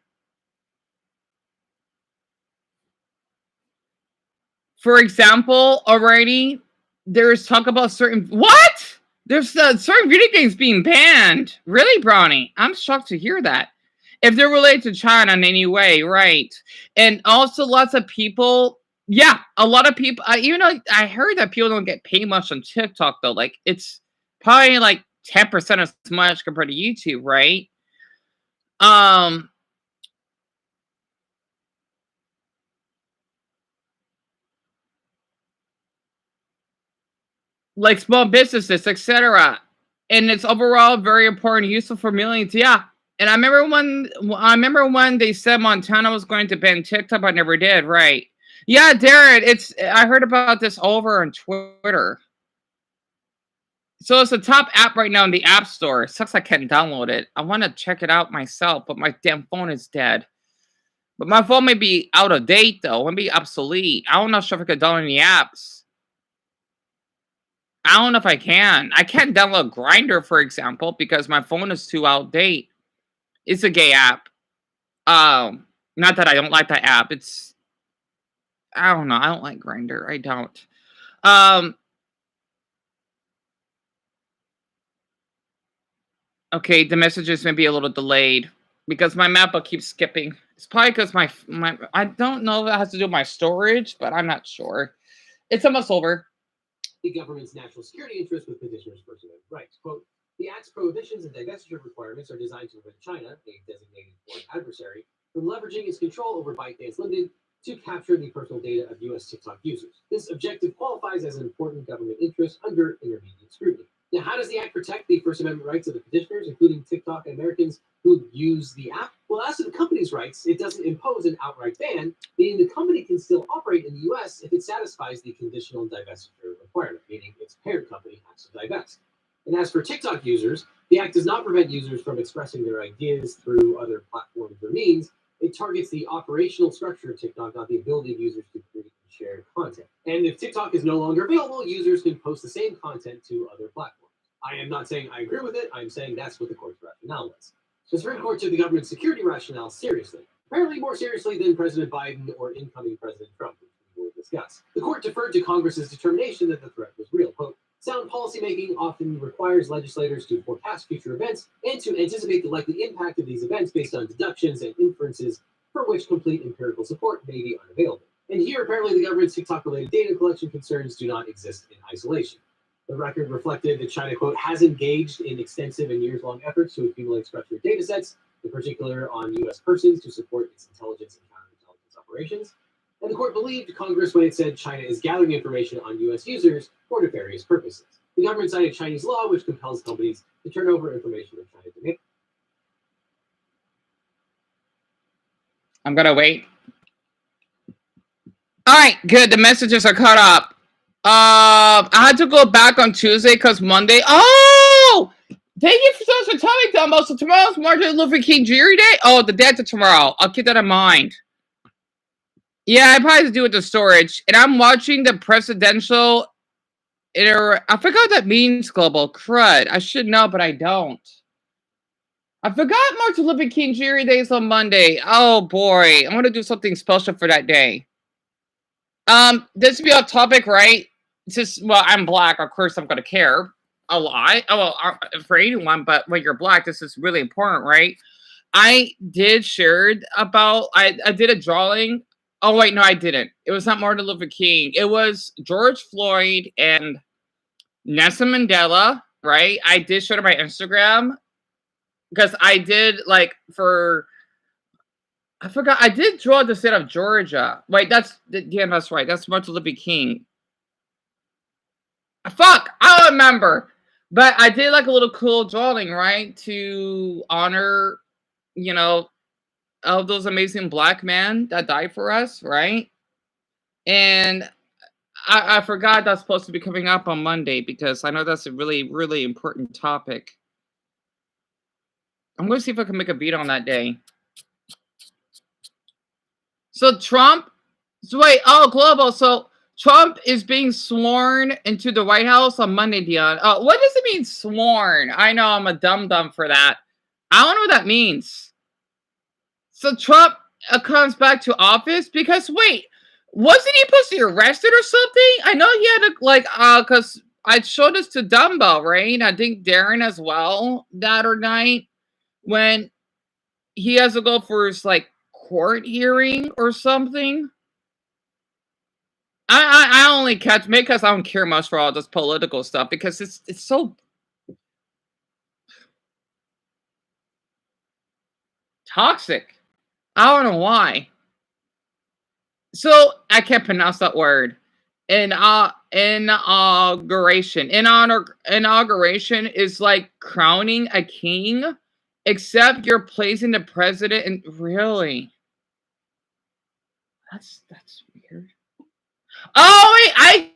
For example, already there's talk about certain what? There's certain video games being banned. Really, Brownie? I'm shocked to hear that. If they're related to China in any way, right? And also, lots of people. Yeah, a lot of people. Even though I heard that people don't get paid much on TikTok, though, like it's probably like 10% as much compared to YouTube, right? Like small businesses, etc. And it's overall very important, useful for millions. Yeah. And I remember when they said Montana was going to ban TikTok, but never did, right? Yeah, Darren, I heard about this over on Twitter. So it's the top app right now in the App Store. It sucks I can't download it. I want to check it out myself, but my damn phone is dead. But my phone may be out of date though. It may be obsolete. I'm not sure if I could download any apps. I don't know if I can. I can't download Grindr, for example, because my phone is too outdated. It's a gay app. Not that I don't like that app. I don't know. I don't like Grindr. I don't. Okay, the messages may be a little delayed because my MacBook keeps skipping. It's probably because my I don't know if it has to do with my storage, but I'm not sure. It's almost over. The government's national security interests with petitioners' First Amendment rights. Quote, the Act's prohibitions and divestiture requirements are designed to prevent China, a designated foreign adversary, from leveraging its control over ByteDance Limited to capture the personal data of U.S. TikTok users. This objective qualifies as an important government interest under intermediate scrutiny. Now, how does the Act protect the First Amendment rights of the petitioners, including TikTok and Americans who use the app? Well, as to the company's rights, it doesn't impose an outright ban, meaning the company can still operate in the U.S. if it satisfies the conditional divestiture requirement, meaning its parent company has to divest. And as for TikTok users, the Act does not prevent users from expressing their ideas through other platforms or means. It targets the operational structure of TikTok, not the ability of users to create and share content. And if TikTok is no longer available, users can post the same content to other platforms. I am not saying I agree with it. I'm saying that's what the court's rationale was. The Supreme Court took the government's security rationale seriously, apparently more seriously than President Biden or incoming President Trump, which we will discuss. The court deferred to Congress's determination that the threat was real. Quote, sound policymaking often requires legislators to forecast future events and to anticipate the likely impact of these events based on deductions and inferences for which complete empirical support may be unavailable. And here, apparently, the government's TikTok-related data collection concerns do not exist in isolation. The record reflected that China, quote, has engaged in extensive and years-long efforts to accumulate structured data sets, in particular on U.S. persons, to support its intelligence and counterintelligence operations. And the court believed Congress when it said China is gathering information on U.S. users for nefarious purposes. The government cited Chinese law, which compels companies to turn over information of China to make. I'm going to wait. All right, good. The messages are caught up. I had to go back on Tuesday because Monday. Oh, thank you so much for telling me, Dumbo. So tomorrow's Martin Luther King Jr. Day. Oh, the day after tomorrow. I'll keep that in mind. Yeah, I probably have to do with the storage. And I'm watching the presidential. I forgot what that means. Global crud. I should know, but I don't. I forgot Martin Luther King Jr. Day is on Monday. Oh boy, I'm gonna do something special for that day. This would be off topic, right? Just well, I'm black. Of course, I'm gonna care a lot. Oh well, for anyone, but when you're black, this is really important, right? I did share about. I did a drawing. Oh wait, no, I didn't. It was not Martin Luther King. It was George Floyd and Nelson Mandela, right? I did show it on my Instagram because I did like for. I forgot. I did draw the state of Georgia. Wait, that's right. That's Martin Luther King. Fuck, I don't remember. But I did like a little cool drawing, right, to honor, you know, all those amazing black men that died for us, right? And I forgot that's supposed to be coming up on Monday because I know that's a really, really important topic. I'm going to see if I can make a beat on that day. So Trump, so wait, oh, global. So Trump is being sworn into the White House on Monday, Dion. What does it mean, sworn? I know I'm a dum-dum for that. I don't know what that means. So Trump comes back to office because, wait, wasn't he supposed to be arrested or something? I know he had to, because I showed this to Dumbo, right? I think Darren as well, that or night, when he has to go for his, court hearing or something. I only catch me because I don't care much for all this political stuff because it's so toxic. I don't know why. So I can't pronounce that word. Inauguration. Inauguration is like crowning a king, except you're placing the president in. Really? That's weird. Oh wait, I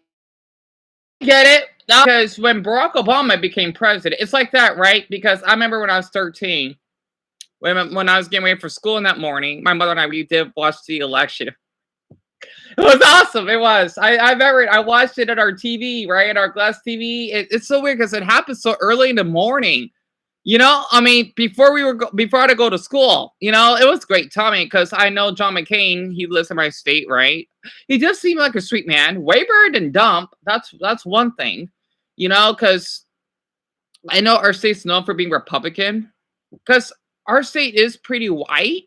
get it. Because when Barack Obama became president, it's like that, right? Because I remember when I was 13, when I was getting ready for school in that morning, my mother and we did watch the election. It was awesome. It was. I remember it. I watched it at our TV, right? At our glass TV. It's so weird because it happened so early in the morning. You know, I mean, before I had to go to school, you know, it was great timing because I know John McCain. He lives in my state, right? He just seemed like a sweet man, way better than Dump. That's one thing, you know, because I know our state's known for being Republican, because our state is pretty white,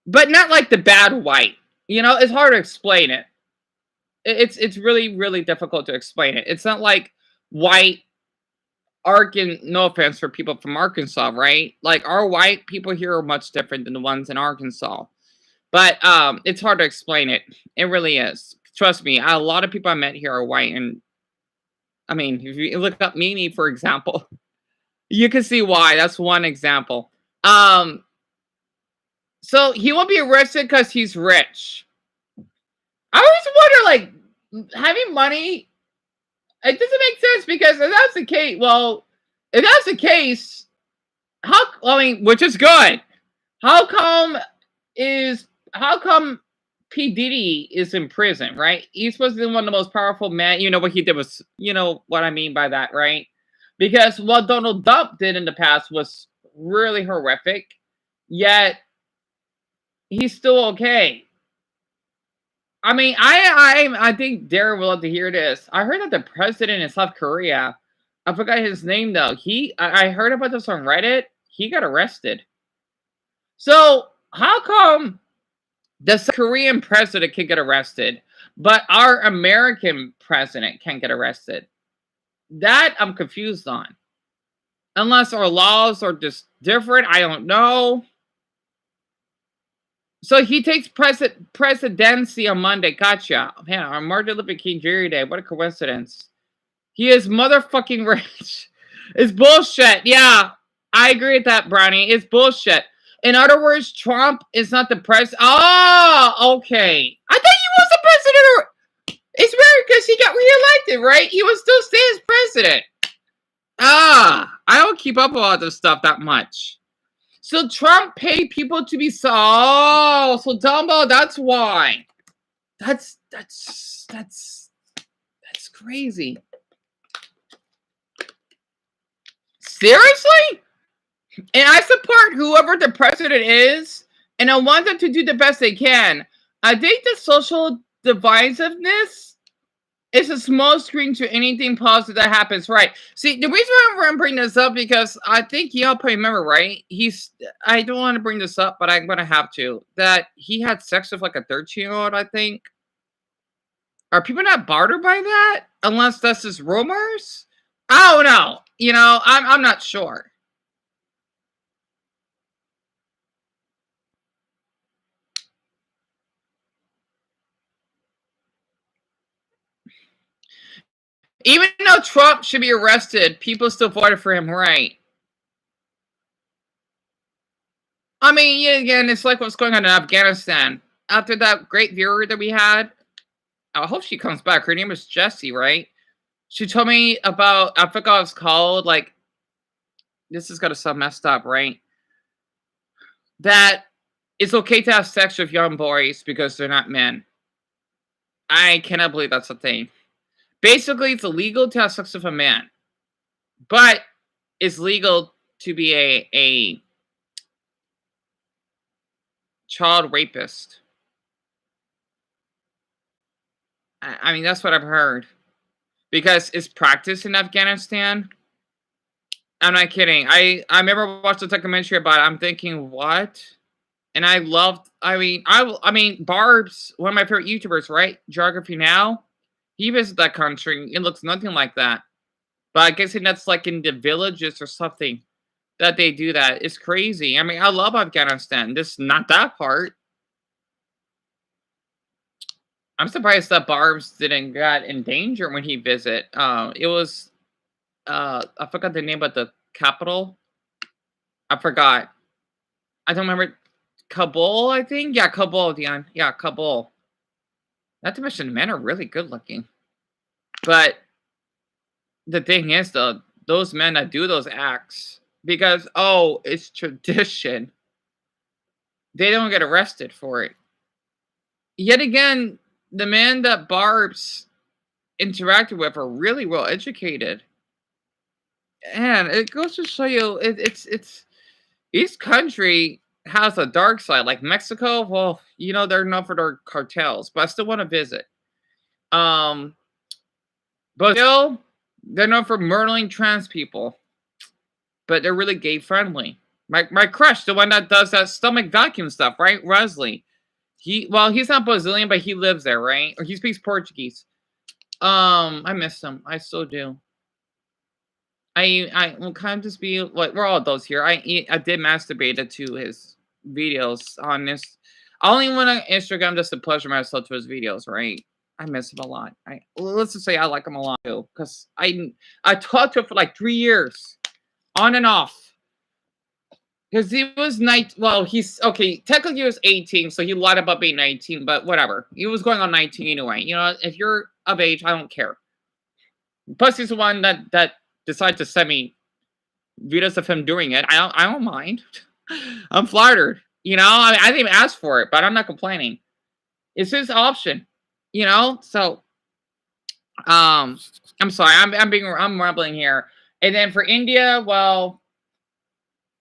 but not like the bad white. You know, it's hard to explain it. It's really, really difficult to explain it. It's not like white no offense for people from Arkansas, right? Like our white people here are much different than the ones in Arkansas. But it's hard to explain it. It really is. Trust me, a lot of people I met here are white. And I mean, if you look up Mimi, for example, you can see why. That's one example. So he won't be arrested because he's rich. I always wonder, like, having money, it doesn't make sense because if that's the case, well, if that's the case, which is good. How come P. Diddy is in prison, right? He's supposed to be one of the most powerful men. You know what he did was, you know what I mean by that, right? Because what Donald Trump did in the past was really horrific, yet he's still okay. I mean, I think Darren will love to hear this. I heard that the president in South Korea, I forgot his name though. I heard about this on Reddit. He got arrested. So how come the South Korean president can get arrested, but our American president can't get arrested? That I'm confused on. Unless our laws are just different, I don't know. So he takes presidency on Monday. Gotcha. Man, on Martin Luther King Jr. Day. What a coincidence. He is motherfucking rich. It's bullshit. Yeah, I agree with that, Brownie. It's bullshit. In other words, Trump is not the president. Oh, okay. I thought he was the president. It's weird because he got reelected, right? He will still stay as president. I don't keep up with all this stuff that much. So Trump paid people to be so Dumbo, that's why. That's crazy. Seriously? And I support whoever the president is, and I want them to do the best they can. I think the social divisiveness is a small screen to anything positive that happens, right? See, the reason why I'm bringing this up, because I think y'all probably remember, right? I don't want to bring this up, but I'm going to have to. That he had sex with like a 13-year-old, I think. Are people not bothered by that? Unless that's just rumors? I don't know. You know, I'm not sure. Even though Trump should be arrested, people still voted for him, right? I mean, yeah, again, it's like what's going on in Afghanistan. After that great viewer that we had, I hope she comes back. Her name is Jessie, right? She told me about, I forgot what it's called, like, this is going to sound messed up, right? That it's okay to have sex with young boys because they're not men. I cannot believe that's a thing. Basically, it's illegal to have sex with a man, but it's legal to be a child rapist. I mean, that's what I've heard. Because it's practiced in Afghanistan. I'm not kidding. I remember watching a documentary about it. I'm thinking, what? And I loved, I mean, Barb's one of my favorite YouTubers, right? Geography Now. He visited that country. It looks nothing like that. But I guess that's like in the villages or something that they do that. It's crazy. I mean, I love Afghanistan. Just not that part. I'm surprised that Barb's didn't get in danger when he visited. It was, I forgot the name of the capital. I forgot. I don't remember. Kabul, I think? Yeah, Kabul, Dion. Yeah, Kabul. Not to mention, the men are really good looking. But the thing is, though, those men that do those acts, because, oh, it's tradition, they don't get arrested for it. Yet again, the men that Barb's interacted with are really well educated. And it goes to show you, it's each country has a dark side. Like Mexico, well, you know, they're known for their cartels, but I still want to visit. Brazil, they're known for murdering trans people, but they're really gay friendly. My crush, the one that does that stomach vacuum stuff, right? Wesley. He's not Brazilian, but he lives there, right? Or he speaks Portuguese. I miss him. I still do. I will kind of just be like, we're all adults here. I did masturbate to his videos on this. I only went on Instagram just to pleasure myself to his videos, right? I miss him a lot. Let's just say I like him a lot too, because I talked to him for like 3 years, on and off. Because he was he's okay. Technically, he was 18, so he lied about being 19, but whatever. He was going on 19 anyway. You know, if you're of age, I don't care. Plus, he's the one that decided to send me videos of him doing it. I don't mind. I'm flattered. You know, I didn't even ask for it, but I'm not complaining. It's his option. You know, so I'm sorry. I'm rambling here. And then for India, well,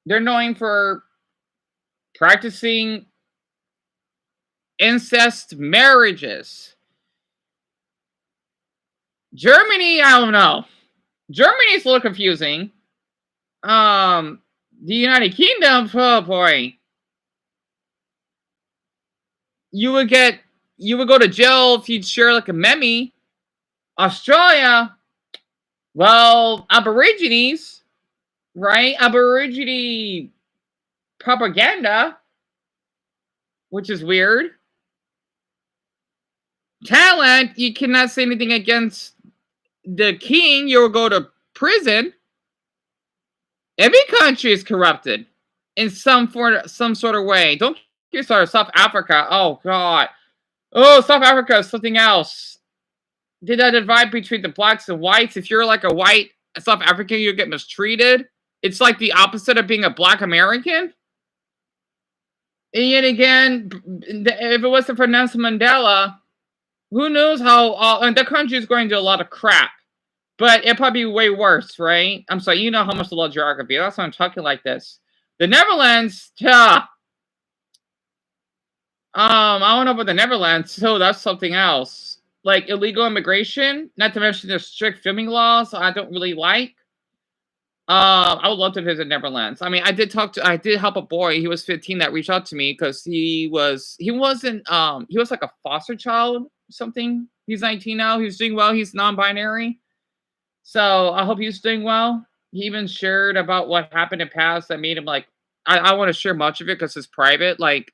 they're known for practicing incest marriages. Germany, I don't know. Germany's a little confusing. The United Kingdom, oh boy. You would go to jail if you'd share like a meme. Australia, well, Aborigines, right? Aborigine propaganda, which is weird. Thailand, you cannot say anything against the king. You'll go to prison. Every country is corrupted in some sort of way. Don't get started. South Africa. Oh God. Oh, South Africa is something else. Did that divide between the blacks and whites? If you're like a white South African, you get mistreated. It's like the opposite of being a black American. And yet again, if it wasn't for Nelson Mandela, who knows how? And the country is going to do a lot of crap. But it'll probably be way worse, right? I'm sorry, you know how much I love geography. That's why I'm talking like this. The Netherlands, I don't know about the Netherlands, so that's something else. Like illegal immigration, not to mention the strict filming laws I don't really like. I would love to visit Netherlands. I mean, I did help a boy. He was 15 that reached out to me because he was like a foster child or something. He's 19 now. He's doing well. He's non-binary. So I hope he's doing well. He even shared about what happened in the past that made him like, I want to share much of it because it's private. Like,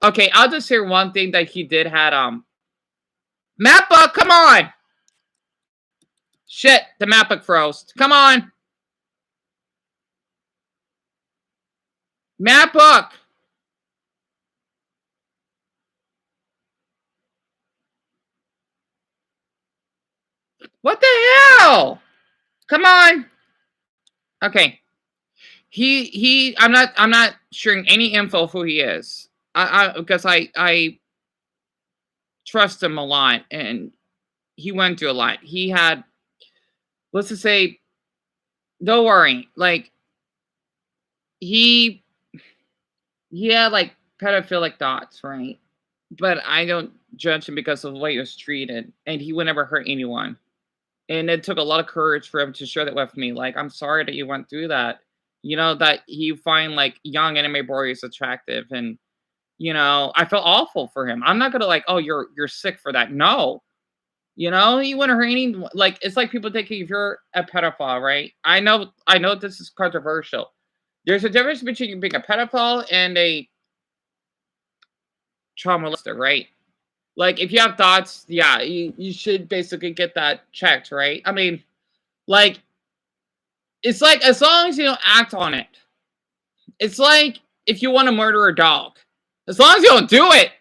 okay, I'll just share one thing that he did had, MacBook, come on. Shit, the MacBook froze. Come on. MacBook. What the hell? Come on. Okay. I'm not sharing any info of who he is. Because I trust him a lot, and he went through a lot. He had, let's just say, don't worry, like he he had like pedophilic thoughts, right? But I don't judge him because of the way he was treated, and he would never hurt anyone. And it took a lot of courage for him to share that with me. Like, I'm sorry that you went through that. You know, that you find like young anime boys attractive, and I felt awful for him. I'm not gonna like, oh, you're sick for that. No, you wouldn't hurt any. Like, it's like people thinking if you're a pedophile, right? I know this is controversial. There's a difference between being a pedophile and a trauma molester, right? Like, if you have thoughts, yeah, you should basically get that checked, right? I mean, like, it's like as long as you don't act on it. It's like if you want to murder a dog. As long as you don't do it,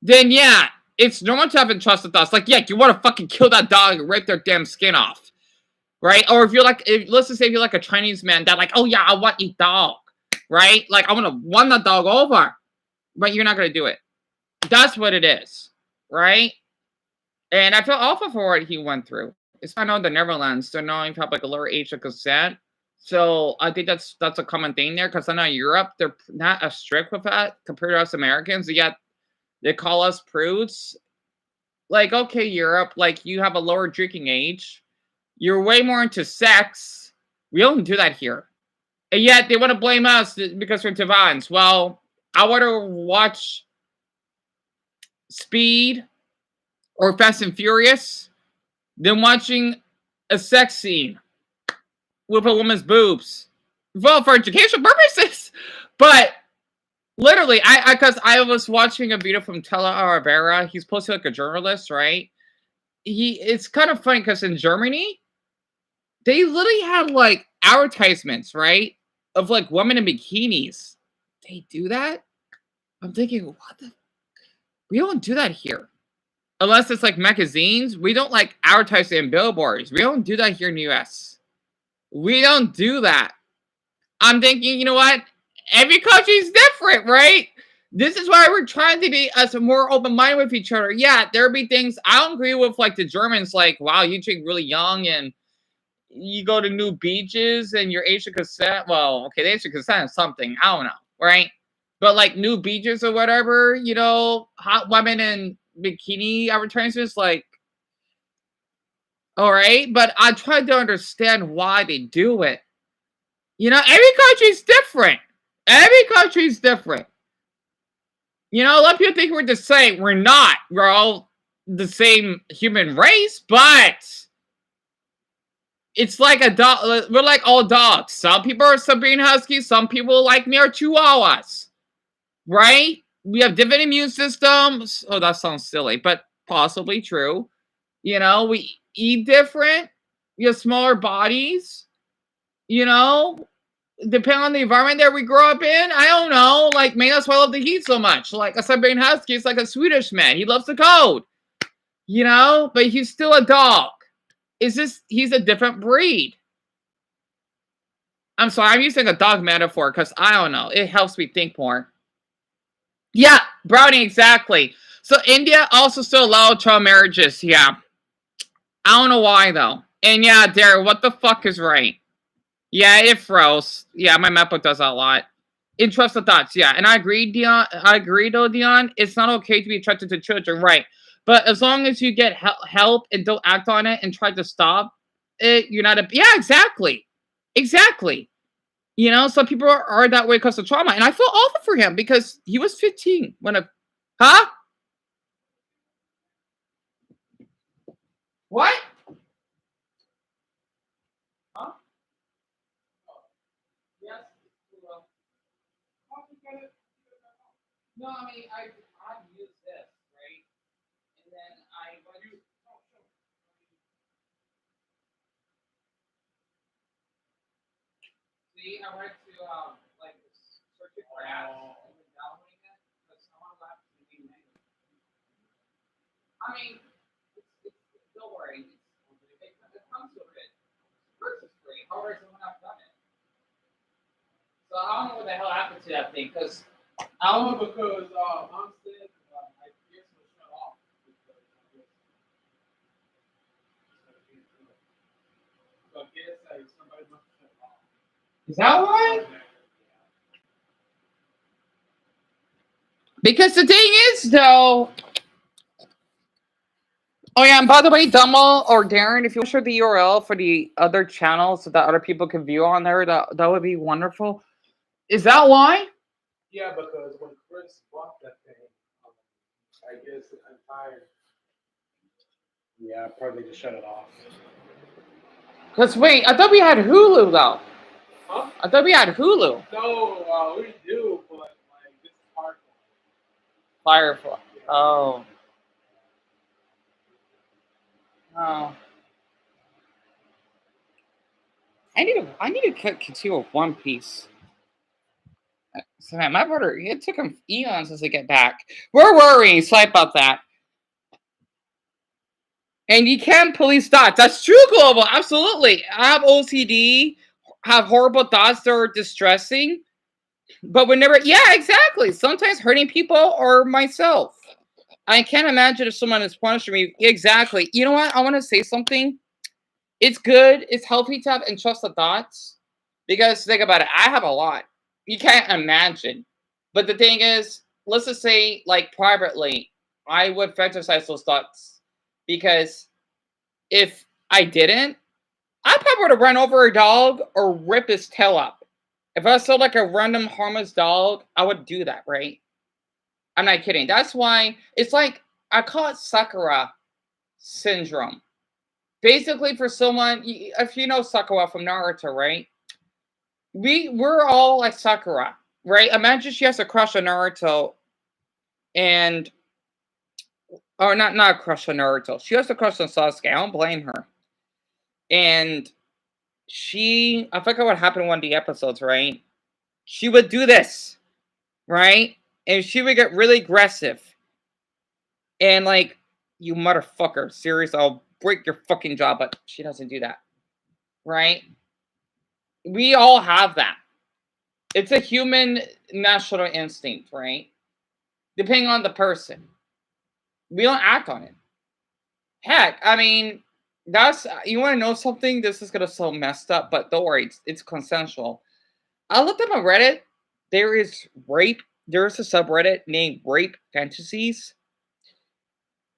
then yeah, it's normal to have intrusive thoughts. Like, yeah, you want to fucking kill that dog and rip their damn skin off, right? Or if you're like, let's just say if you're like a Chinese man that like, oh yeah, I want to eat dog, right? Like, I want to run the dog over, but you're not gonna do it. That's what it is, right? And I feel awful for what he went through. It's I know the Netherlands, they're not even have like a lower age of consent. So I think that's a common thing there because I know Europe, they're not as strict with that compared to us Americans. Yet they call us prudes. Like, okay, Europe, like you have a lower drinking age. You're way more into sex. We don't do that here. And yet they want to blame us because we're divines. Well, I want to watch Speed or Fast and Furious than watching a sex scene with a woman's boobs. Well, for educational purposes. But literally, because I was watching a video from Tela Rivera. He's posted like a journalist, right? It's kind of funny because in Germany, they literally had like advertisements, right? Of like women in bikinis. They do that? I'm thinking, what the? We don't do that here. Unless it's like magazines. We don't like advertise in billboards. We don't do that here in the US. We don't do that. I'm thinking, you know what? Every country is different, right? This is why we're trying to be us more open-minded with each other. Yeah, there'll be things I don't agree with, like the Germans, like, wow, you drink really young and you go to new beaches and your age of consent. Well, okay, the age of consent is something. I don't know, right? But like new beaches or whatever, hot women in bikini advertisements, like, all right. But I try to understand why they do it. Every country's different. Every country's different. A lot of people think we're the same. We're not. We're all the same human race, but it's like a dog. We're like all dogs. Some people are Siberian Huskies. Some people like me are Chihuahuas. Right? We have different immune systems. Oh, that sounds silly, but possibly true. We eat different. We have smaller bodies. Depending on the environment that we grow up in, I don't know. Like, maybe that's why I love the heat so much. Like, a Siberian Husky is like a Swedish man. He loves the cold. But he's still a dog. He's a different breed. I'm sorry, I'm using a dog metaphor because I don't know. It helps me think more. Yeah, Brownie, exactly. So India also still allowed child marriages. Yeah. I don't know why, though. And yeah, Derek, what the fuck is right? Yeah, it froze. Yeah, my MacBook does that a lot. Interesting thoughts, yeah. And I agree, Dion. I agree, though, Dion. It's not okay to be attracted to children, right? But as long as you get help and don't act on it and try to stop it, you're not a... Yeah, exactly. Exactly. Some people are that way because of trauma. And I feel awful for him because he was 15 when a... Huh? What? Huh? Yes. No, I mean, I've used this, right? And then I went to... See, I went to, like, circuit graph and then downloading it because someone left the main menu. I mean, don't worry. It comes with it. First, it's free. However, someone else done it. So I don't know what the hell happened to that thing because How because mom said I guess was shut off. So I guess somebody must have shut it off. Is that why? Because the thing is, though. Oh yeah, and by the way, Dumbo or Darren, if you want to share the URL for the other channel so that other people can view on there, that would be wonderful. Is that why? Yeah, because when Chris bought that thing, I guess I'm tired. Yeah, probably just shut it off. Because wait, I thought we had Hulu though. Huh? I thought we had Hulu. No, we do, but like this is hard. Firefly. Oh. Oh. I need to continue with One Piece. So man, my brother, it took him eons to get back. We're worrying, sorry about that. And you can't police thoughts. That's true, Global. Absolutely. I have OCD, have horrible thoughts that are distressing. But whenever, yeah, exactly. Sometimes hurting people or myself. I can't imagine if someone is punishing me. Exactly. You know what? I want to say something. It's good. It's healthy to have intrusive thoughts. Because think about it. I have a lot. You can't imagine. But the thing is, let's just say, like, privately, I would fantasize those thoughts. Because if I didn't, I probably would have run over a dog or rip his tail up. If I saw like a random harmless dog, I would do that, right? I'm not kidding. That's why it's like, I call it Sakura syndrome. Basically, for someone, if you know Sakura from Naruto, right? We're all like Sakura, right? Imagine she has a crush on Naruto, and or not a crush on Naruto. She has a crush on Sasuke. I don't blame her. And I forgot what happened in one of the episodes, right? She would do this, right? And she would get really aggressive. And like, you motherfucker, serious, I'll break your fucking jaw, but she doesn't do that. Right? We all have that. It's a human natural instinct, right? Depending on the person. We don't act on it. Heck, I mean, you want to know something? This is gonna sound messed up, but don't worry, it's consensual. I looked up on Reddit. There is rape. There's a subreddit named Rape Fantasies.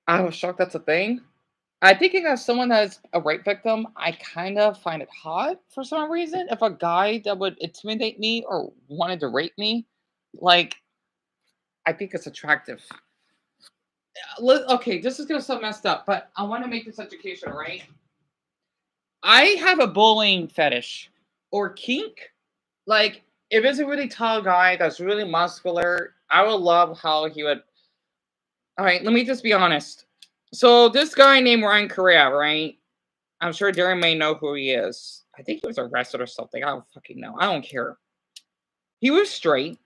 I was shocked that's a thing. I think as someone that's a rape victim, I kind of find it hot for some reason. If a guy that would intimidate me or wanted to rape me, like, I think it's attractive. Okay, this is gonna sound messed up, but I want to make this education, right? I have a bullying fetish or kink. Like, if it's a really tall guy that's really muscular, I would love how he would. All right, let me just be honest. So this guy named Ryan Correa, right? I'm sure Darren may know who he is. I think he was arrested or something. I don't fucking know. I don't care. He was straight,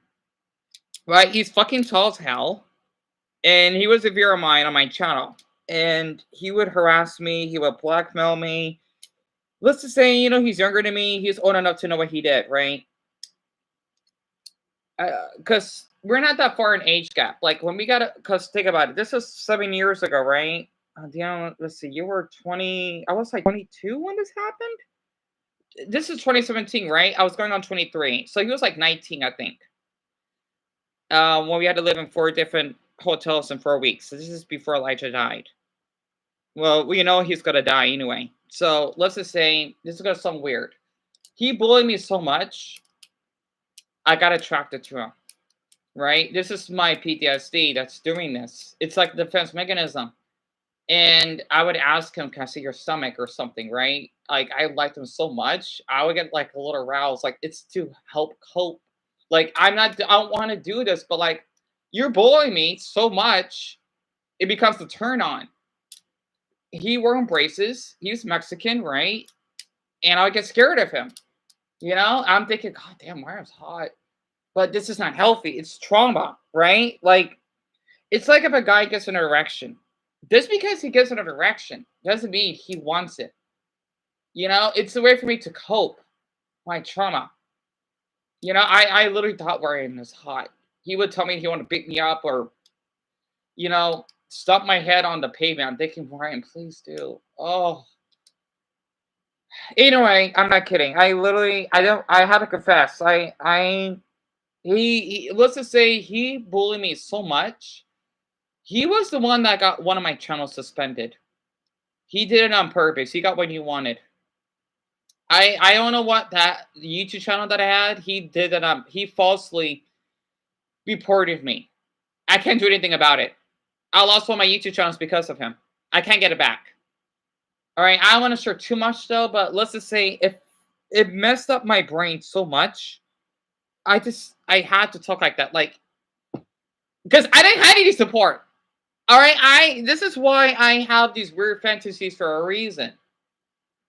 right? He's fucking tall as hell. And he was a viewer of mine on my channel. And he would harass me. He would blackmail me. Let's just say, he's younger than me. He's old enough to know what he did, right? Because we're not that far in age gap. Like, when we got because think about it. This was 7 years ago, right? Let's see. You were 20. I was like 22 when this happened. This is 2017, right? I was going on 23. So he was like 19, I think. When we had to live in 4 different hotels in 4 weeks. So this is before Elijah died. Well, we know he's going to die anyway. So let's just say, this is going to sound weird. He bullied me so much, I got attracted to him. Right? This is my PTSD that's doing this. It's like the defense mechanism. And I would ask him, can I see your stomach or something, right? Like, I liked him so much. I would get like a little aroused. Like, it's to help cope. Like, I don't want to do this, but like, you're bullying me so much, it becomes the turn on. He wore braces. He's Mexican, right? And I would get scared of him. I'm thinking, God damn, Mario's hot. But this is not healthy. It's trauma, right? Like, it's like if a guy gets an erection. Just because he gets an erection doesn't mean he wants it. It's a way for me to cope my trauma. I literally thought Ryan was hot. he would tell me he wanted to beat me up or, stomp my head on the pavement. I'm thinking, Ryan, please do. Oh. Anyway, I'm not kidding. I had to confess. Let's just say he bullied me so much. He was the one that got one of my channels suspended. He did it on purpose. He got what he wanted. I don't know what that YouTube channel that I had. He did that. He falsely reported me. I can't do anything about it. I lost one of my YouTube channels because of him. I can't get it back. All right. I don't want to share too much though, but let's just say if it messed up my brain so much, I had to talk like that, like because I didn't have any support. All right. This is why I have these weird fantasies for a reason,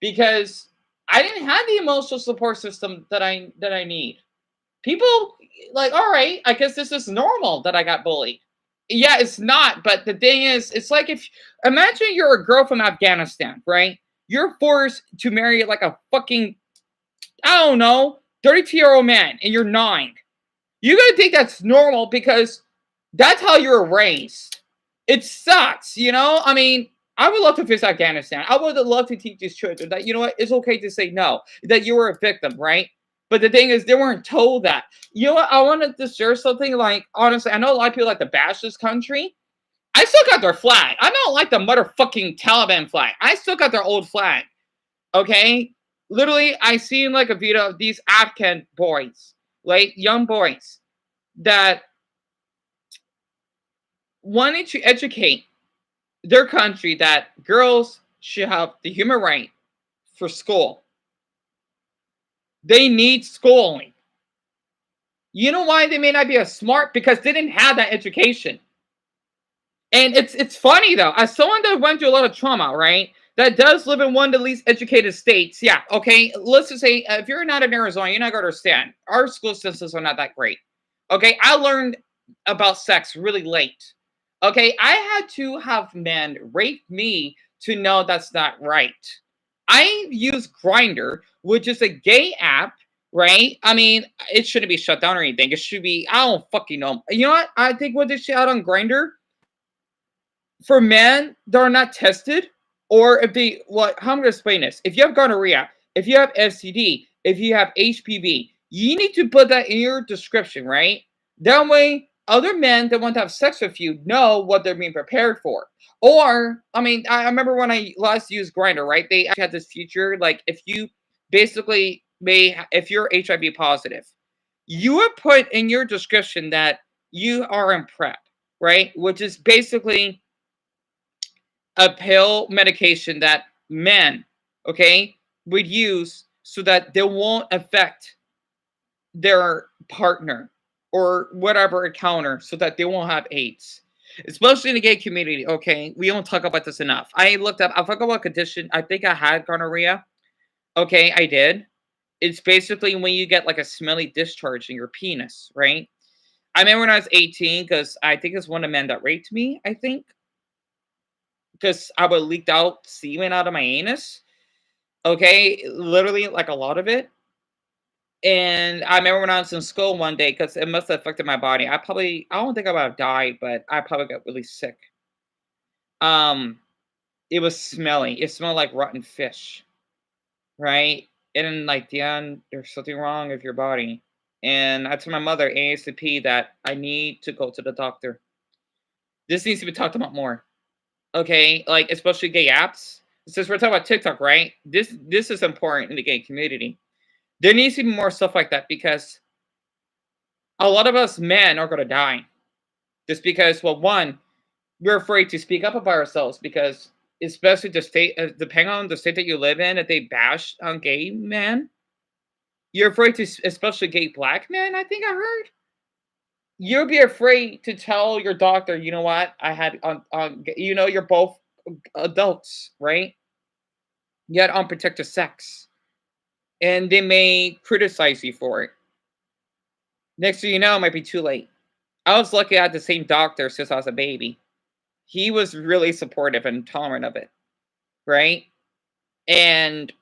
because I didn't have the emotional support system that I need. People like, all right, I guess this is normal that I got bullied. Yeah, it's not. But the thing is, it's like if imagine you're a girl from Afghanistan, right? You're forced to marry like a fucking, I don't know, 32-year-old man, and you're 9. You're gonna think that's normal because that's how you're raised. It sucks, I mean, I would love to fix Afghanistan. I would love to teach these children that, you know what, it's okay to say no, that you were a victim, right? But the thing is, they weren't told that. You know what? I wanted to share something. Like, honestly, I know a lot of people like to bash this country. I still got their flag. I don't like the motherfucking Taliban flag. I still got their old flag. Okay? Literally, I seen like a video of these Afghan boys, like young boys, that wanted to educate their country that girls should have the human right for school. They need schooling. You know why they may not be as smart? Because they didn't have that education. And it's funny though, as someone that went through a lot of trauma, right? That does live in one of the least educated states. Yeah, okay. Let's just say if you're not in Arizona, you're not going to understand. Our school systems are not that great. Okay, I learned about sex really late. Okay, I had to have men rape me to know that's not right. I use Grindr, which is a gay app, right? I mean, it shouldn't be shut down or anything. It should be, I don't fucking know. You know what? I think what they should out on Grindr for men that are not tested, or if they, what, how am I going to explain this? If you have gonorrhea, if you have STD, if you have HPV, you need to put that in your description, right? That way, other men that want to have sex with you know what they're being prepared for. Or, I mean, I remember when I last used Grindr, right? They actually had this feature, like if you basically if you're HIV positive, you would put in your description that you are in PrEP, right? Which is basically a pill medication that men, okay, would use so that they won't affect their partner or whatever encounter, so that they won't have AIDS. Especially in the gay community, okay? We don't talk about this enough. I forgot what condition. I think I had gonorrhea. Okay, I did. It's basically when you get like a smelly discharge in your penis, right? I remember when I was 18, because I think it's one of the men that raped me, I think. Because I would leaked out semen out of my anus. Okay, literally like a lot of it. And I remember when I was in school one day, because it must have affected my body. I don't think I would have died, but I probably got really sick. It was smelly. It smelled like rotten fish, right? And then like, Dion, there's something wrong with your body. And I told my mother ASAP that I need to go to the doctor. This needs to be talked about more. Okay, like especially gay apps. Since we're talking about TikTok, right? This is important in the gay community. There needs to be more stuff like that, because a lot of us men are gonna die. Just because, well, one, we're afraid to speak up about ourselves, because especially the state, depending on the state that you live in, if they bash on gay men, you're afraid to, especially gay black men. I think I heard you'll be afraid to tell your doctor, you know what, I had you're both adults, right? Yet unprotected sex, and they may criticize you for it. Next thing you know, it might be too late. I was lucky I had the same doctor since I was a baby. He was really supportive and tolerant of it, right? And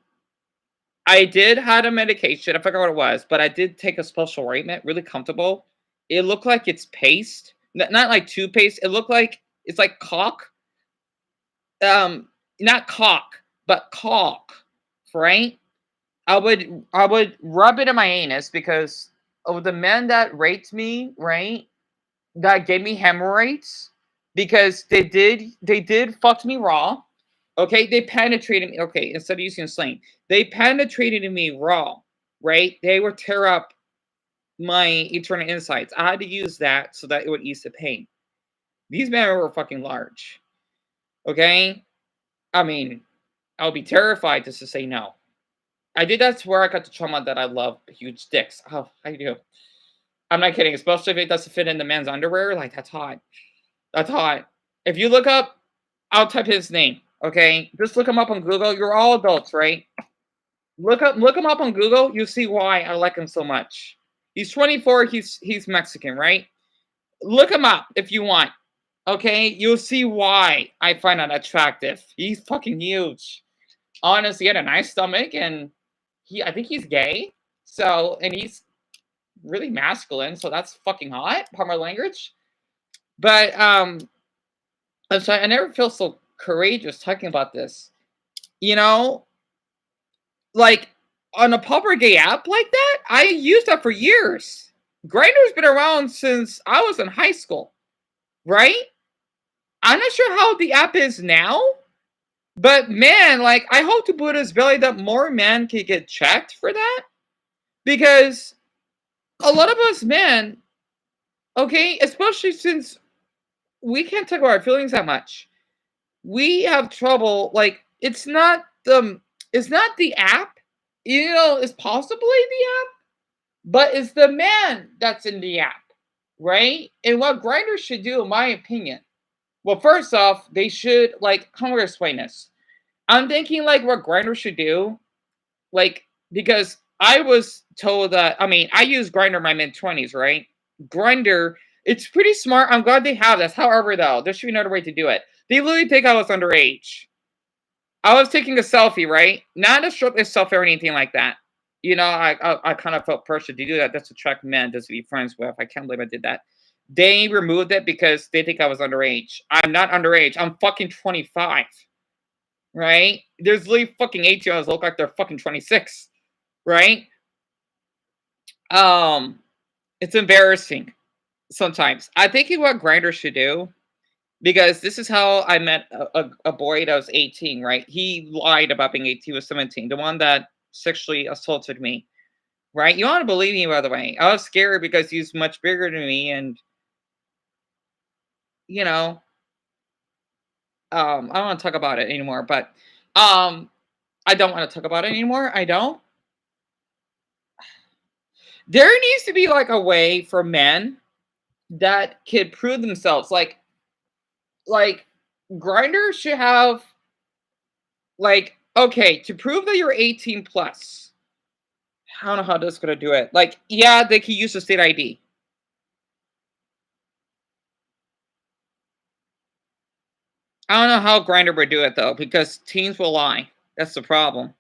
I did have a medication. I forgot what it was, but I did take a special ointment, really comfortable. it looked like it's paste, not like toothpaste. It looked like it's like caulk. Not caulk, but caulk, right? I would rub it in my anus because of the men that raped me, right? That gave me hemorrhoids because they did fuck me raw. Okay, they penetrated me. Okay, instead of using slang, they penetrated me raw, right? They would tear up my eternal insides. I had to use that so that it would ease the pain. These men were fucking large. Okay, I mean, I would be terrified just to say no. I did that's where I got the trauma that I love huge dicks. Oh, I do. I'm not kidding, especially if it doesn't fit in the man's underwear. Like that's hot. That's hot. If you look up, I'll type his name. Okay, just look him up on Google. You're all adults, right? Look him up on Google. You see why I like him so much. He's 24. He's Mexican, right? Look him up if you want. Okay, you'll see why I find that attractive. He's fucking huge. Honestly, he had a nice stomach, and I think he's gay. So, and he's really masculine, so that's fucking hot. Part of my language. But I'm sorry, I never feel so courageous talking about this. You know, like on a proper gay app like that, I used that for years. Grindr's been around since I was in high school, right? I'm not sure how the app is now, but man, like I hope to Buddha's belly that more men can get checked for that because a lot of us men, okay, especially since we can't talk about our feelings that much, we have trouble. Like it's not the app, it's possibly the app, but it's the man that's in the app, right? And what Grindr should do, in my opinion, well, first off, they should how am I gonna explain this? I'm thinking like what Grindr should do, because I was told that I used Grindr in my mid-20s, right? Grindr, it's pretty smart. I'm glad they have this. However, though, there should be another way to do it. They literally think I was underage. I was taking a selfie, right? Not a shirtless selfie or anything like that. I kind of felt pressure to do that. That's to attract men just to be friends with. I can't believe I did that. They removed it because they think I was underage. I'm not underage. I'm fucking 25. Right? There's literally fucking 18-year-olds look like they're fucking 26. Right? It's embarrassing sometimes. I think what Grindr should do, because this is how I met a boy that was 18, right? He lied about being 18, he was 17. The one that sexually assaulted me, right? You want to believe me, by the way. I was scared because he's much bigger than me, and I don't want to talk about it anymore, but I don't want to talk about it anymore. I don't. There needs to be a way for men that could prove themselves. Like Grindr should have okay, to prove that you're 18 plus. I don't know how this is gonna do it. Yeah, they could use a state ID. I don't know how Grindr would do it though, because teens will lie. That's the problem.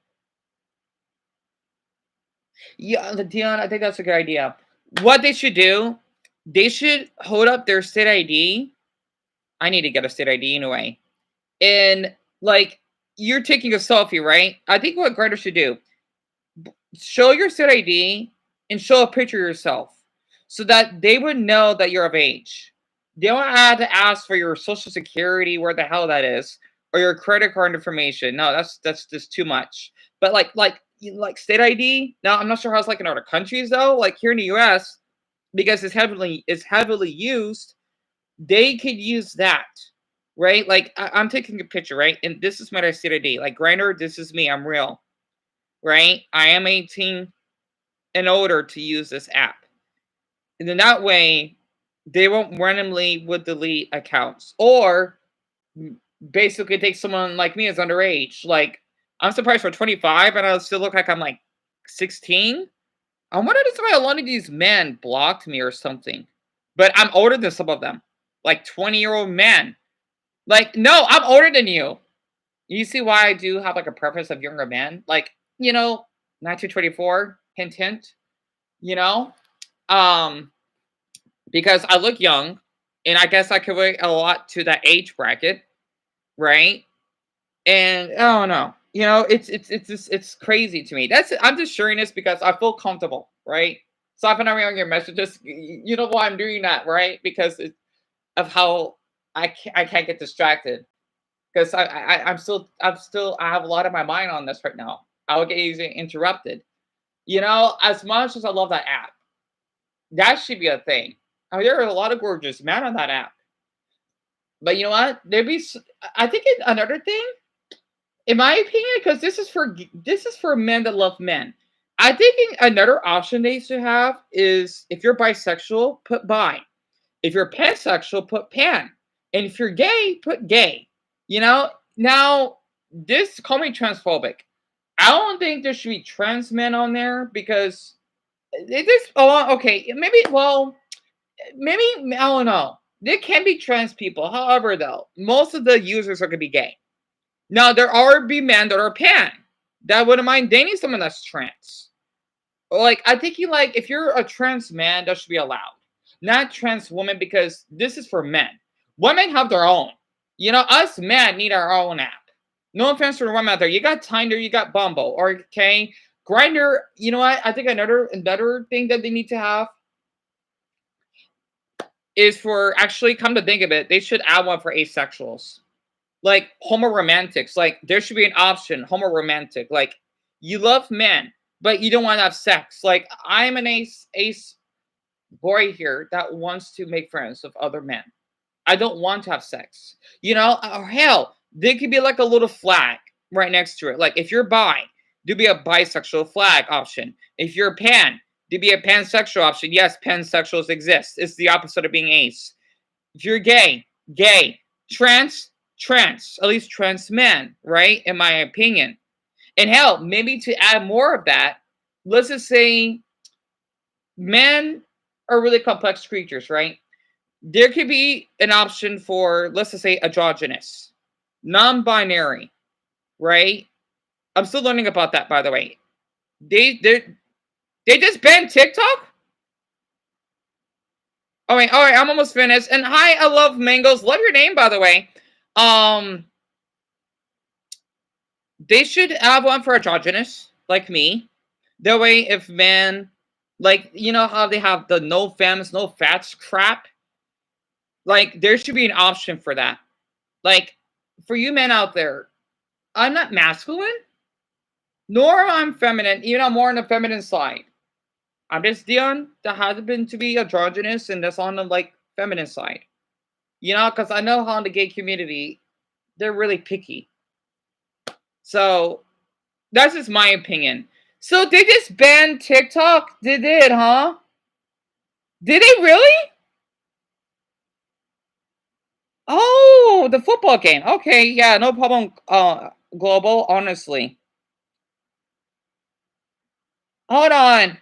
Yeah, Dion, I think that's a good idea. What they should do, they should hold up their state ID. I need to get a state ID anyway. And you're taking a selfie, right? I think what Grindr should do, show your state ID and show a picture of yourself so that they would know that you're of age. They don't have to ask for your social security, where the hell that is, or your credit card information. No, that's just too much. But state ID. Now I'm not sure how it's in other countries though. Like here in the US, because it's heavily used, they could use that, right? I'm taking a picture, right? And this is my state ID. Grindr, this is me. I'm real, right? I am 18 and older to use this app. And then that way, they won't randomly would delete accounts or basically take someone like me as underage. I'm surprised for 25 and I'll still look like I'm 16. I wonder if why a lot of these men blocked me or something. But I'm older than some of them. 20-year-old men. No, I'm older than you. You see why I do have a preference of younger men? 1924, hint, hint. because I look young, and I guess I could relate a lot to that age bracket, right? And I don't know, it's crazy to me. I'm just sharing this because I feel comfortable, right? So if I'm not reading your messages, you know why I'm doing that, right? Because of how I can't get distracted because I have a lot of my mind on this right now. I will get easily interrupted. As much as I love that app, that should be a thing. I mean, there are a lot of gorgeous men on that app. But you know what? I think another thing, in my opinion, because this is for men that love men. I think another option they should have is if you're bisexual, put bi. If you're pansexual, put pan. And if you're gay, put gay. Now this call me transphobic. I don't think there should be trans men on there because it just okay, maybe I don't know. There can be trans people. However, though, most of the users are gonna be gay. Now there are be men that are pan that wouldn't mind dating someone that's trans. Like I think if you're a trans man, that should be allowed. Not trans woman because this is for men. Women have their own. Us men need our own app. No offense to the women out there. You got Tinder, you got Bumble, or okay, Grinder. You know what? I think another thing that they need to have is for actually come to think of it, they should add one for asexuals. Like homoromantics. Like there should be an option, homoromantic. Like you love men, but you don't want to have sex. Like I'm an ace boy here that wants to make friends with other men. I don't want to have sex. Or hell, there could be like a little flag right next to it. Like if you're bi, there'd be a bisexual flag option. If you're pan, there'd be a pansexual option. Yes, pansexuals exist. It's the opposite of being ace. If you're gay, gay. Trans, at least trans men, right? In my opinion. And hell, maybe to add more of that, let's just say men are really complex creatures, right? There could be an option for, let's just say, androgynous, non-binary, right? I'm still learning about that, by the way. They just banned TikTok? All right, I'm almost finished. And hi, I love mangoes. Love your name, by the way. They should have one for androgynous, like me. That way, if men, like, how they have the no femmes, no fats crap? Like, there should be an option for that. Like, for you men out there, I'm not masculine, nor am I feminine. Even I'm more on the feminine side. I'm just Dion that has been to be androgynous and that's on the, like, feminine side. Because I know how in the gay community, they're really picky. So, that's just my opinion. So, they just banned TikTok? They did, huh? Did they really? Oh, the football game. Okay, yeah, no problem, Global, honestly. Hold on.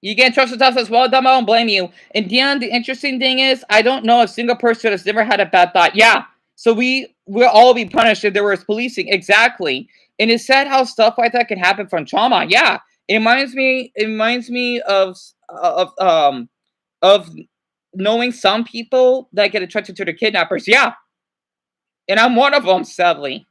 You get trusted us as well, Dumbo. I don't blame you. And Dion, the interesting thing is, I don't know a single person that's never had a bad thought. Yeah, so we'll all be punished if there was policing. Exactly. And it's sad how stuff like that can happen from trauma. Yeah, it reminds me of knowing some people that get attracted to the kidnappers. Yeah, and I'm one of them, sadly.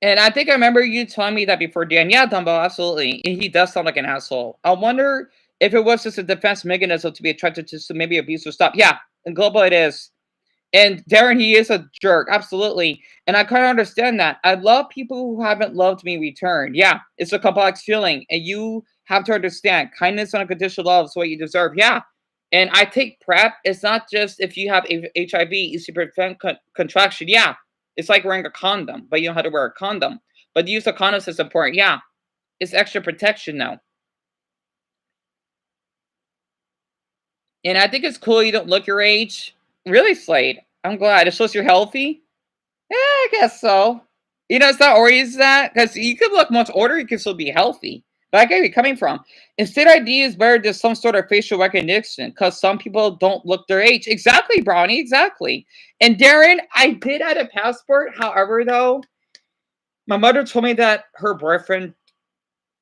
And I think I remember you telling me that before, Dan. Yeah, Dumbo, absolutely. He does sound like an asshole. I wonder if it was just a defense mechanism to be attracted to some maybe abuse or stuff. Yeah, in global it is. And Darren, he is a jerk, absolutely. And I kind of understand that. I love people who haven't loved me return. Yeah, it's a complex feeling. And you have to understand, kindness and unconditional love is what you deserve. Yeah. And I take PrEP. It's not just if you have HIV, it's to prevent contraction. Yeah. It's like wearing a condom, but you know how to wear a condom. But the use of condoms is important. Yeah. It's extra protection now. And I think it's cool you don't look your age. Really, Slade. I'm glad. It shows you're healthy. Yeah, I guess so. It's not always that. Because you could look much older, you can still be healthy. But I get where you're coming from. Instead, ID is better than some sort of facial recognition. Because some people don't look their age. Exactly, Brownie. Exactly. And Darren, I did add a passport. However, though, my mother told me that her boyfriend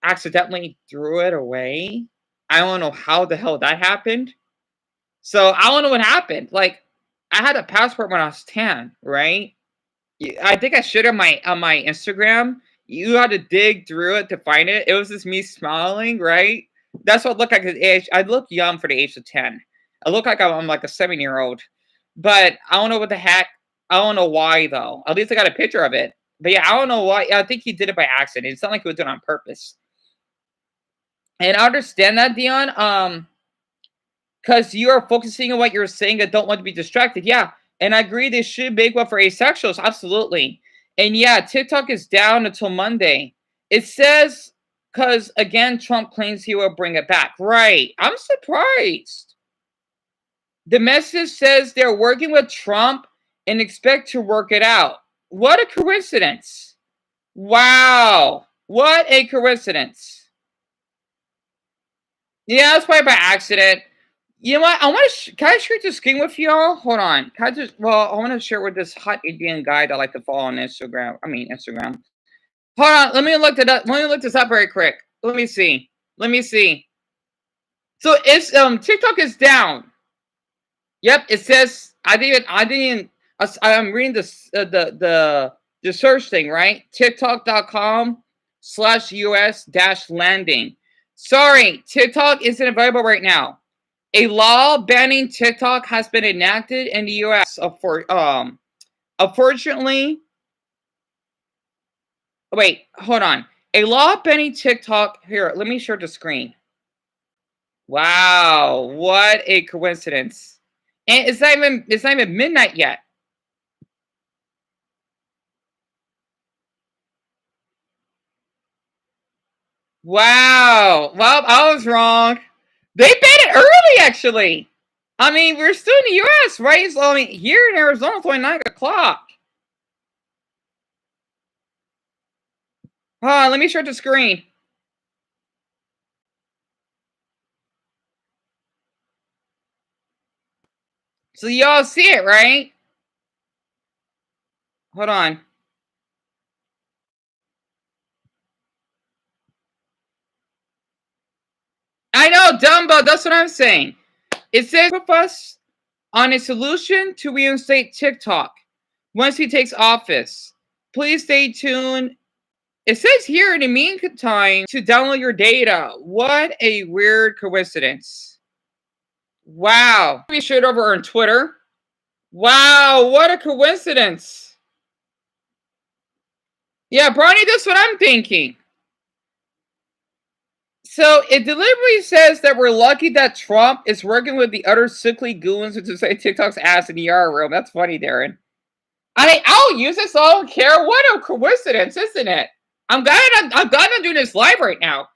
accidentally threw it away. I don't know how the hell that happened. So I don't know what happened. Like, I had a passport when I was 10, right? I think I shared on my Instagram. You had to dig through it to find it. It was just me smiling, right? That's what I look like at the age. I look young for the age of 10. I look like I'm like a 7-year-old. But I don't know what the heck. I don't know why though. At least I got a picture of it. But yeah, I don't know why. I think he did it by accident. It's not like he was doing it on purpose. And I understand that, Dion. Because you are focusing on what you're saying and don't want to be distracted. Yeah. And I agree they should make one for asexuals. Absolutely. And yeah, TikTok is down until Monday. It says, because again, Trump claims he will bring it back. Right. I'm surprised. The message says they're working with Trump and expect to work it out. What a coincidence. Wow. What a coincidence. Yeah, that's probably by accident. You know what? I want to. Can I share this screen with y'all? Hold on. Can I just? Well, I want to share with this hot Indian guy that I like to follow on Instagram. Instagram. Hold on. Let me look it up. Let me look this up very quick. Let me see. So it's TikTok is down. Yep. It says I didn't. I'm reading this the search thing, right? TikTok.com/US-landing. Sorry, TikTok isn't available right now. A law banning TikTok has been enacted in the U.S. Unfortunately, wait, hold on. A law banning TikTok. Here, let me share the screen. Wow, what a coincidence! And it's not even midnight yet. Wow. Well, I was wrong. They banned it early, actually. I mean, we're still in the U.S., right? So, I mean, here in Arizona, it's only 9 o'clock. Hold on, let me share the screen. So y'all see it, right? Hold on. I know, Dumbo, that's what I'm saying. It says with us on a solution to reinstate TikTok once he takes office. Please stay tuned. It says here in the meantime to download your data. What a weird coincidence. Wow. Let me share it over on Twitter. Wow, what a coincidence. Yeah, Bronny, that's what I'm thinking. So it deliberately says that we're lucky that Trump is working with the other sickly goons to say TikTok's ass in the ER room. That's funny, Darren. I mean, I'll use this. I don't care. What a coincidence, isn't it? I'm glad I'm doing this live right now.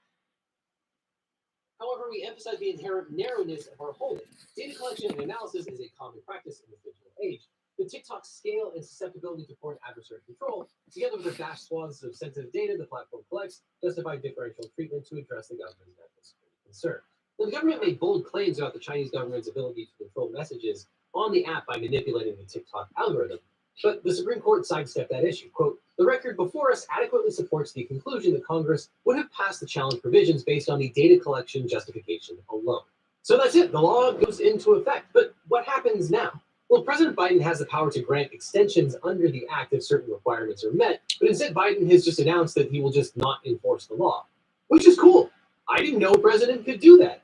However, we emphasize the inherent narrowness of our holding. Data collection and analysis is a common practice in the digital age. The TikTok scale and susceptibility to foreign adversary control, together with the vast swaths of sensitive data the platform collects, justify differential treatment to address the government's national security concern. Now, the government made bold claims about the Chinese government's ability to control messages on the app by manipulating the TikTok algorithm. But the Supreme Court sidestepped that issue. Quote, the record before us adequately supports the conclusion that Congress would have passed the challenge provisions based on the data collection justification alone. So that's it. The law goes into effect. But what happens now? Well, President Biden has the power to grant extensions under the act if certain requirements are met, but instead Biden has just announced that he will just not enforce the law, which is cool. I didn't know a president could do that,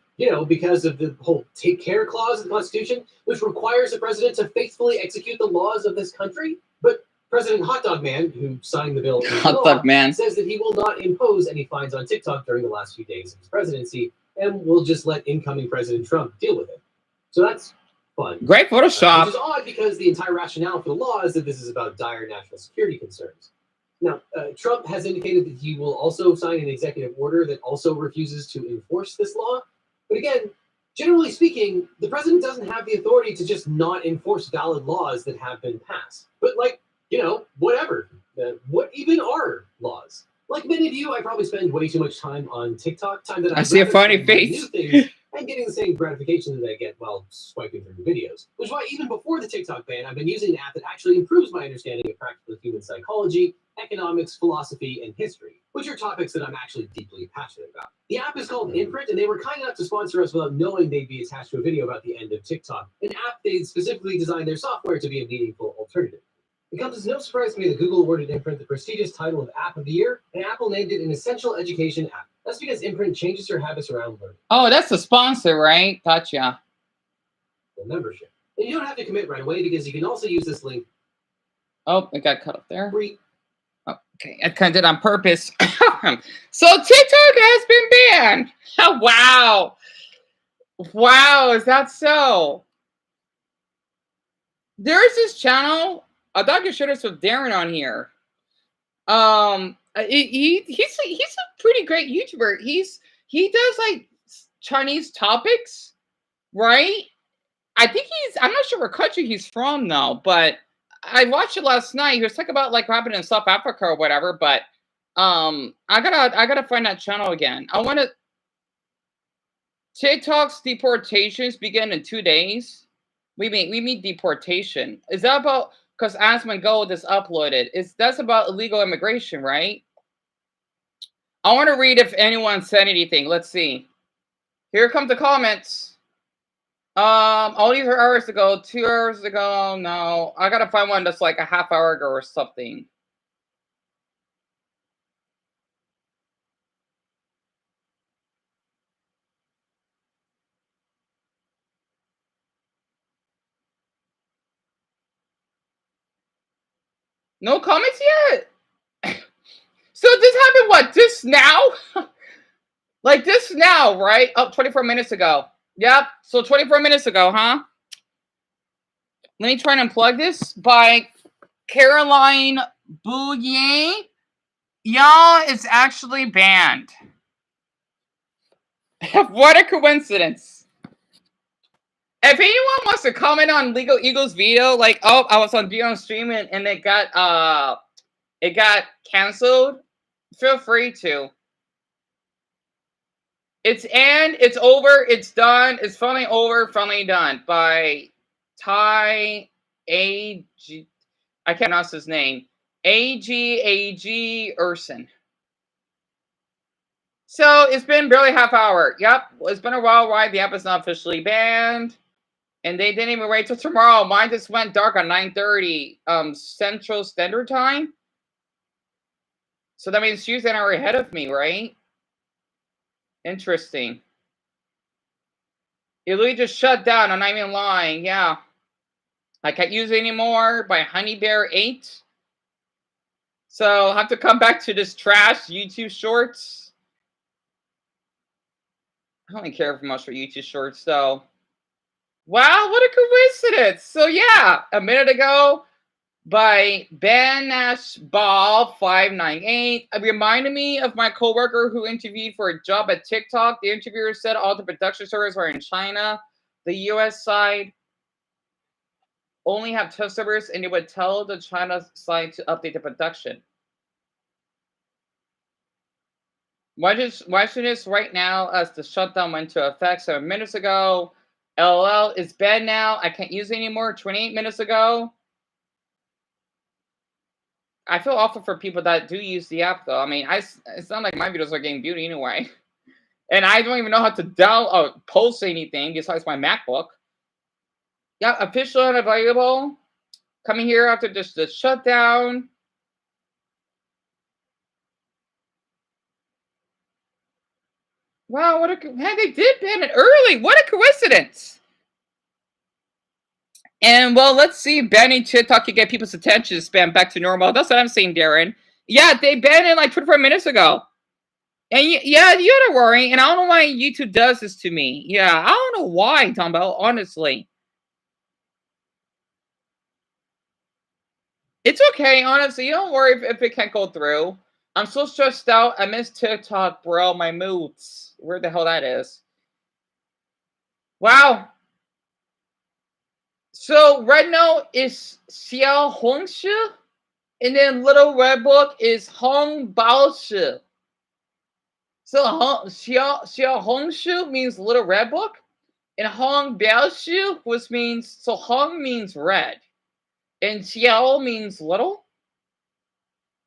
because of the whole take care clause of the Constitution, which requires the president to faithfully execute the laws of this country. But President Hot Dog Man, who signed the bill, says that he will not impose any fines on TikTok during the last few days of his presidency and will just let incoming President Trump deal with it. So that's fun. Great Photoshop. Which is odd because the entire rationale for the law is that this is about dire national security concerns. Now, Trump has indicated that he will also sign an executive order that also refuses to enforce this law. But again, generally speaking, the president doesn't have the authority to just not enforce valid laws that have been passed. But whatever. What even are laws? Like many of you, I probably spend way too much time on TikTok. Time that I see a funny face. New things and getting the same gratification that I get while swiping through videos. Which is why even before the TikTok ban, I've been using an app that actually improves my understanding of practical human psychology, economics, philosophy, and history, which are topics that I'm actually deeply passionate about. The app is called Imprint, and they were kind enough to sponsor us without knowing they'd be attached to a video about the end of TikTok, an app they specifically designed their software to be a meaningful alternative. It comes as no surprise to me that Google awarded Imprint the prestigious title of App of the Year, and Apple named it an essential education app. That's because Imprint changes your habits around learning. Oh, that's the sponsor, right? Gotcha. The membership. And you don't have to commit right away because you can also use this link. Oh, it got cut off there. Free. Oh, okay, I kind of did on purpose. So TikTok has been banned. Oh, wow. Wow, is that so? There's this channel. I thought you showed us with Darren on here. He's a pretty great YouTuber. He does like Chinese topics, right? I think I'm not sure what country he's from though, but I watched it last night. He was talking about like what happened in South Africa or whatever, but I gotta find that channel again. I want to. TikTok's deportations begin in 2 days. We mean deportation. Is that about? Because Asmon Gold is uploaded. That's about illegal immigration, right? I want to read if anyone said anything. Let's see. Here come the comments. All these are hours ago, 2 hours ago. No, I gotta find one that's like a half hour ago or something. No comments yet? So this happened, what, this now? Like this now, right? Oh, 24 minutes ago. Yep, so 24 minutes ago, huh? Let me try and unplug this by Caroline Bouillet. Y'all, it's actually banned. What a coincidence. If anyone wants to comment on Legal Eagles video, like, oh, I was on video stream and it got canceled, feel free to. It's over, it's done, it's finally over, finally done by Ty A.G. I can't pronounce his name. A.G. Urson. So it's been barely half hour. Yep, it's been a while, right? The app is not officially banned. And they didn't even wait till tomorrow. Mine just went dark on 9:30 Central Standard Time. So that means she's an hour ahead of me, right? Interesting. It literally just shut down. I'm not even lying. Yeah. I can't use it anymore by Honeybear8. So I'll have to come back to this trash YouTube Shorts. I don't really care much for YouTube Shorts, though. Wow, what a coincidence. So yeah, a minute ago by Ben Nash Ball 598. It reminded me of my coworker who interviewed for a job at TikTok. The interviewer said all the production servers are in China. The US side only have test servers, and it would tell the China side to update the production. Watching this right now as the shutdown went into effect 7 minutes ago. LOL is banned now. I can't use it anymore. 28 minutes ago. I feel awful for people that do use the app, though. I mean, it's not like my videos are getting viewed anyway. And I don't even know how to post anything besides my MacBook. Yeah, official and available. Coming here after just the shutdown. Wow, man, they did ban it early. What a coincidence. And, well, let's see. Banning TikTok can get people's attention to spam back to normal. That's what I'm saying, Darren. Yeah, they banned it like 24 minutes ago. And, yeah, you gotta worry. And I don't know why YouTube does this to me. Yeah, I don't know why, Dumbo, honestly. It's okay, honestly. You don't worry if it can't go through. I'm so stressed out. I miss TikTok, bro. My moods. Where the hell that is. Wow. So Red Note is Xiao Hongshi. And then Little Red Book is Hong Baoshi. So Hongshu means little red book, and Hong Biaoshu, which means so Hong means red, and Xiao means little.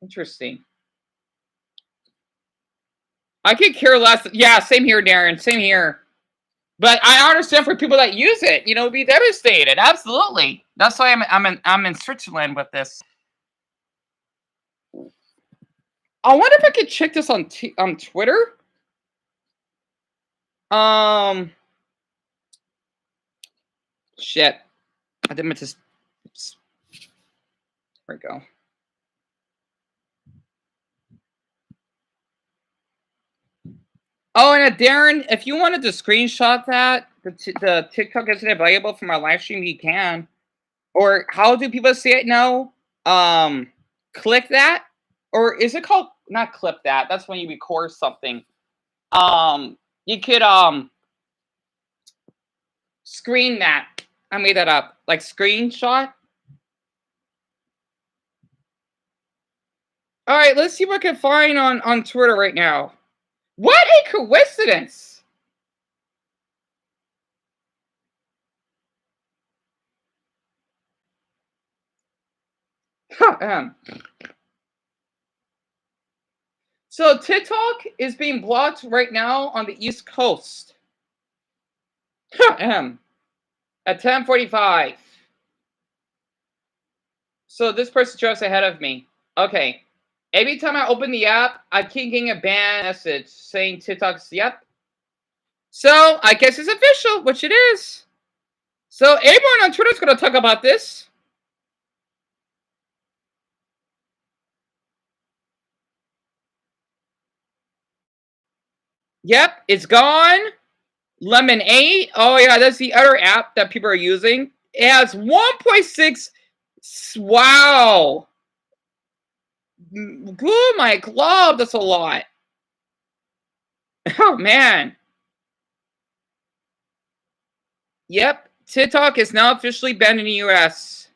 Interesting. I could care less. Yeah, same here, Darren. Same here. But I understand for people that use it, you know, be devastated. Absolutely. That's why I'm in Switzerland with this. I wonder if I could check this on Twitter. Shit. I didn't meant to. There we go. Oh, and Darren, if you wanted to screenshot that, the TikTok isn't available for my live stream, you can. Or how do people say it now? Click that, or is it called not clip that? That's when you record something. You could screen that. I made that up, like screenshot. All right, let's see what I can find on Twitter right now. What a coincidence! So TikTok is being blocked right now on the East Coast. At 10:45. So this person just ahead of me. Okay. Every time I open the app, I keep getting a ban message saying TikTok's yep. So I guess it's official, which it is. So everyone on Twitter is going to talk about this. Yep, it's gone. Lemonade. Oh yeah, that's the other app that people are using. It has 1.6. Wow. Good, my club. That's a lot. Oh man. Yep, TikTok is now officially banned in the US.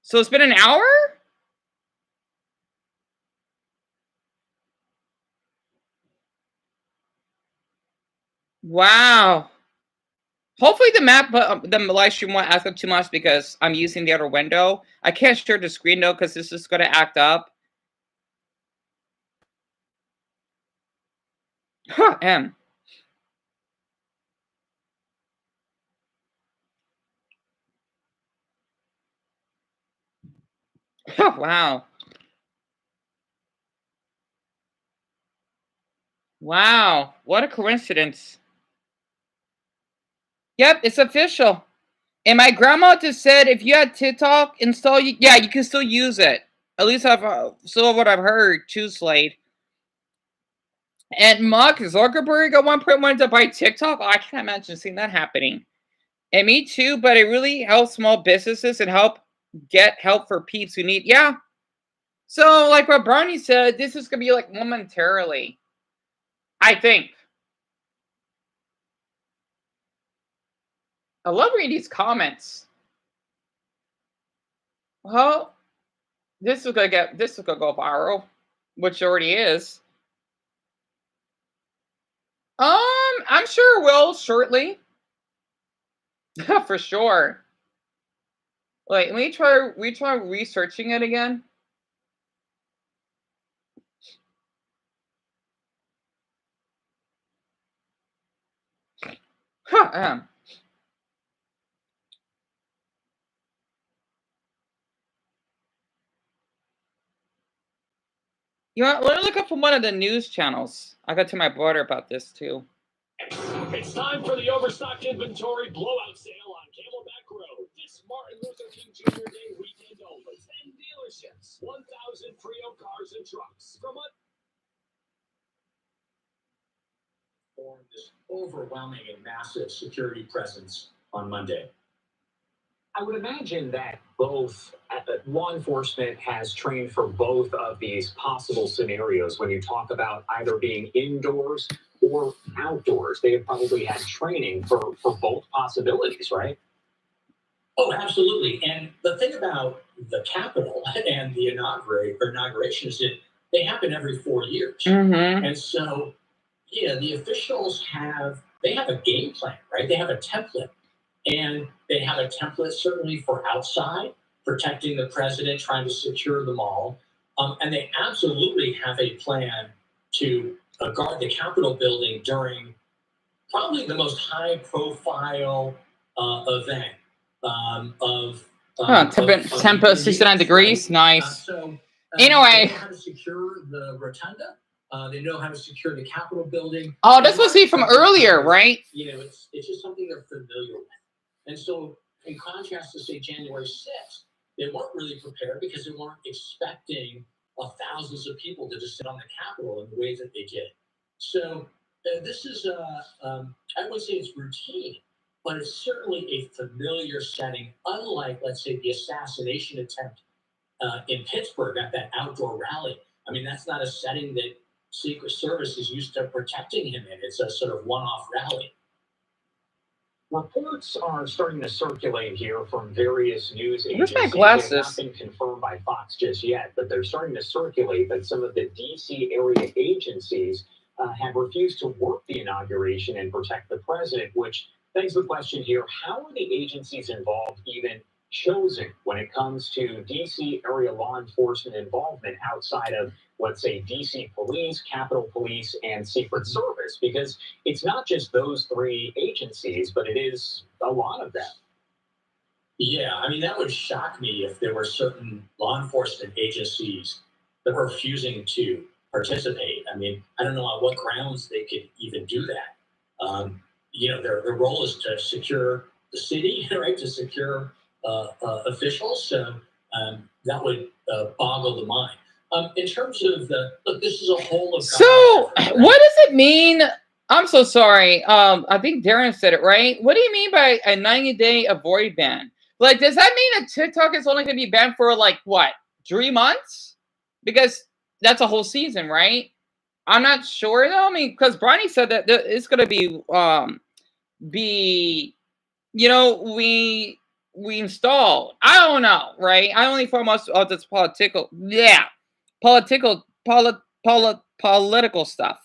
So it's been an hour? Wow. Hopefully the live stream won't ask up too much because I'm using the other window. I can't share the screen though because this is going to act up. M. Wow. Wow. What a coincidence. Yep, it's official. And my grandma just said if you had TikTok installed, yeah, you can still use it. At least I've still what I've heard. Too Slade. And Mark Zuckerberg at one point wanted to buy TikTok. Oh, I can't imagine seeing that happening. And me too, but it really helps small businesses and get help for peeps who need. Yeah. So, like what Barney said, this is gonna be like momentarily. I think. I love reading these comments. Well, this is gonna go viral, which already is. I'm sure it will shortly. For sure. Wait, let me try researching it again. You know, let me look up from one of the news channels. I got to my brother about this too. It's time for the overstocked inventory blowout sale on Camelback Road. This Martin Luther King Jr. Day weekend only. 10 dealerships, 1,000 pre-owned cars and trucks. From this overwhelming and massive security presence on Monday. I would imagine that both law enforcement has trained for both of these possible scenarios when you talk about either being indoors or outdoors. They have probably had training for both possibilities, right? Oh, absolutely. And the thing about the Capitol and the inauguration is that they happen every 4 years. Mm-hmm. And so, yeah, the officials have a game plan, right? They have a template. And they have a template certainly for outside, protecting the president, trying to secure the mall. And they absolutely have a plan to guard the Capitol building during probably the most high-profile event Tempa 69 degrees. Right? Nice. They Anyway. know how to secure the rotunda. They know how to secure the Capitol building. Oh, this was he from earlier, right? You know, it's just something they're familiar with. And so, in contrast to, say, January 6th, they weren't really prepared because they weren't expecting thousands of people to just sit on the Capitol in the way that they did. So, this is, I wouldn't say it's routine, but it's certainly a familiar setting, unlike, let's say, the assassination attempt in Pittsburgh at that outdoor rally. I mean, that's not a setting that Secret Service is used to protecting him in. It's a sort of one-off rally. Reports are starting to circulate here from various news agencies. Where's my glasses? They have not been confirmed by Fox just yet, but they're starting to circulate that some of the D.C. area agencies have refused to work the inauguration and protect the president, which begs the question here, how are the agencies involved even chosen when it comes to D.C. area law enforcement involvement outside of, let's say, D.C. Police, Capitol Police, and Secret Service? Because it's not just those three agencies, but it is a lot of them. Yeah, I mean, that would shock me if there were certain law enforcement agencies that were refusing to participate. I mean, I don't know on what grounds they could even do that. You know, their role is to secure the city, right, to secure officials. So that would boggle the mind. In terms of look, this is a whole of. So, what does it mean? I'm so sorry. I think Darren said it right. What do you mean by a 90-day avoid ban? Like, does that mean that TikTok is only going to be banned for like what, 3 months? Because that's a whole season, right? I'm not sure though. I mean, because Bronny said that it's going to be, you know, we installed. I don't know, right? I only follow most of this political stuff.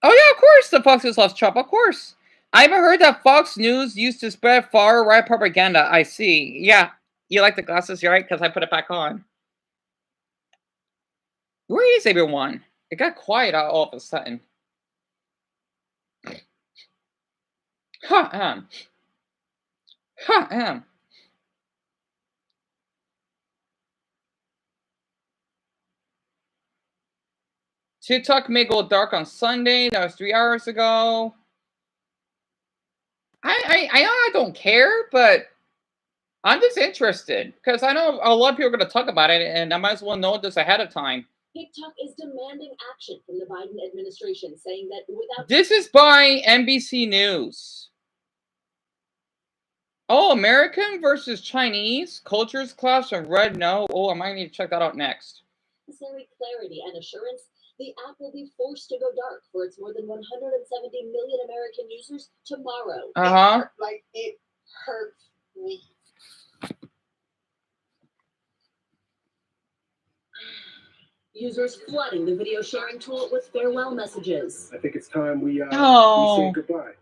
Oh yeah, of course the Fox News loves Trump. Of course. I haven't heard that Fox News used to spread far right propaganda. I see. Yeah, you like the glasses, right? Because I put it back on. Where is everyone? It got quiet all of a sudden. TikTok may go dark on Sunday. That was 3 hours ago. I don't care, but I'm just interested because I know a lot of people are going to talk about it, and I might as well know this ahead of time. TikTok is demanding action from the Biden administration, saying that without. This is by NBC News. Oh, American versus Chinese cultures clash and red no. Oh, I might need to check that out next. Necessary clarity and assurance. The app will be forced to go dark for its more than 170 million American users tomorrow. Like, it hurts me. Users flooding the video sharing tool with farewell messages. I think it's time we say goodbye.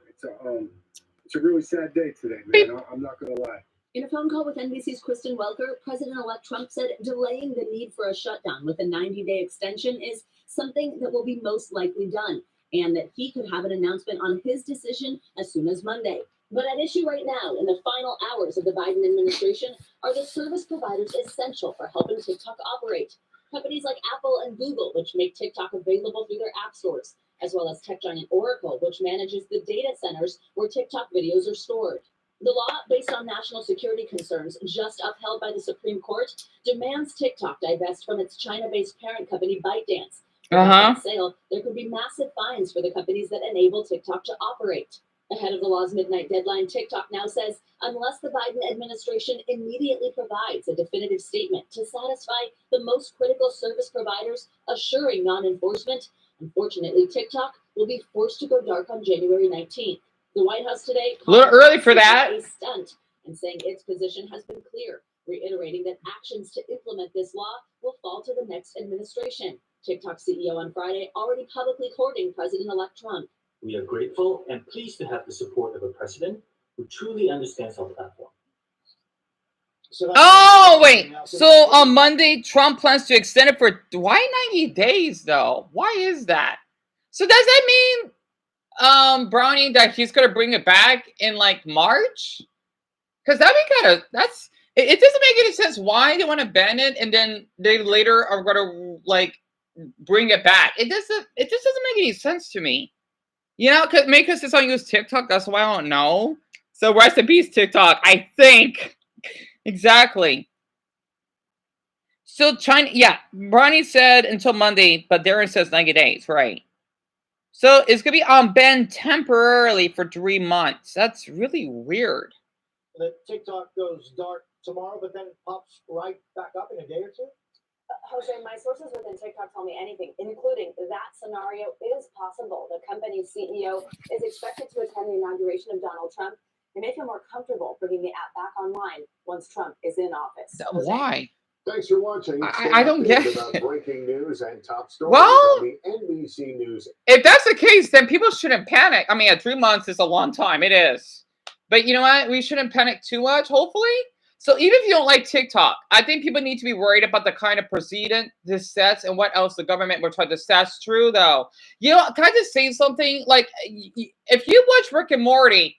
It's a really sad day today, man. I'm not gonna lie. In a phone call with NBC's Kristen Welker, President-elect Trump said delaying the need for a shutdown with a 90-day extension is something that will be most likely done, and that he could have an announcement on his decision as soon as Monday. But at issue right now, in the final hours of the Biden administration, are the service providers essential for helping TikTok operate. Companies like Apple and Google, which make TikTok available through their app stores, as well as tech giant Oracle, which manages the data centers where TikTok videos are stored. The law, based on national security concerns just upheld by the Supreme Court, demands TikTok divest from its China-based parent company ByteDance. Without sale, there could be massive fines for the companies that enable TikTok to operate. Ahead of the law's midnight deadline, TikTok now says unless the Biden administration immediately provides a definitive statement to satisfy the most critical service providers assuring non-enforcement, unfortunately, TikTok will be forced to go dark on January 19th. The White House today a little early for that. A stunt and saying its position has been clear. reiterating that actions to implement this law will fall to the next administration. TikTok CEO on Friday already publicly courting President-elect Trump. We are grateful and pleased to have the support of a president who truly understands our platform. Oh, wait. So on Monday, Trump plans to extend it for why 90 days though? Why is that? So does that mean Brownie that he's gonna bring it back in like March? Because that'd be kind of it doesn't make any sense why they want to ban it and then they later are gonna like bring it back. It just doesn't make any sense to me. You know, because it's on use TikTok, that's why I don't know. So rest in peace, TikTok, I think. Exactly. So China, yeah, Ronnie said until Monday, but Darren says 90 days, right? So it's gonna be banned temporarily for 3 months. That's really weird. The TikTok goes dark tomorrow, but then pops right back up in a day or two. Jose, my sources within TikTok tell me anything, including that scenario is possible. The company's CEO is expected to attend the inauguration of Donald Trump and make him more comfortable bringing the app back online once Trump is in office. Jose? Why? Thanks for watching. I don't get it. About breaking news and top stories Well, on the NBC News. If that's the case, then people shouldn't panic. I mean, 3 months is a long time. It is. But you know what? We shouldn't panic too much, hopefully. So even if you don't like TikTok, I think people need to be worried about the kind of precedent this sets and what else the government will try to set. That's true, though. You know, can I just say something? Like, if you watch Rick and Morty,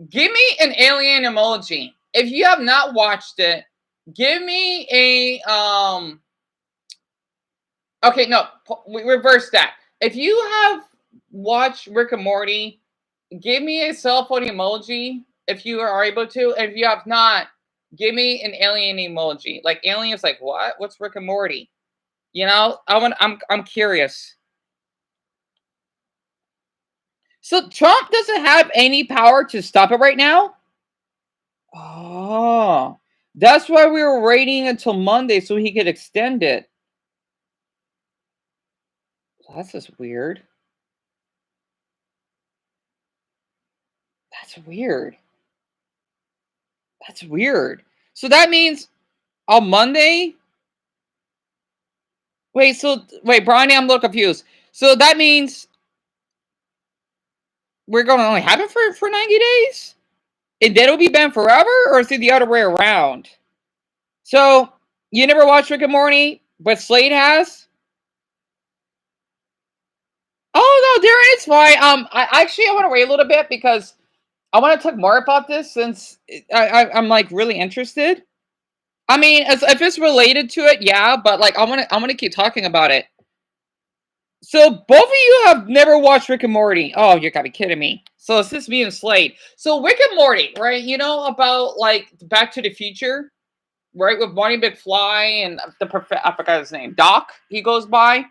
give me an alien emoji. If you have not watched it, give me a okay, no, we reverse that. If you have watched Rick and Morty, give me a cell phone emoji if you are able to. If you have not, give me an alien emoji. Like aliens, like what? What's Rick and Morty? You know, I'm curious. So Trump doesn't have any power to stop it right now? Oh, that's why we were waiting until Monday so he could extend it. That's just weird. That's weird. That's weird. So that means on Monday? Wait, Brian, I'm a little confused. So that means we're going to only have it for 90 days? And then it'll be banned forever? Or is it the other way around? So, you never watched Rick and Morty, but Slade has? Oh, no, Darren, it's fine. I want to wait a little bit because I want to talk more about this since I'm like really interested. I mean, if it's related to it, yeah, but like I want to keep talking about it. So both of you have never watched Rick and Morty. Oh, you gotta be kidding me. So it's just me and Slade. So Rick and Morty, right? You know about like Back to the Future, right? With Marty McFly and I forgot his name, Doc. He goes by.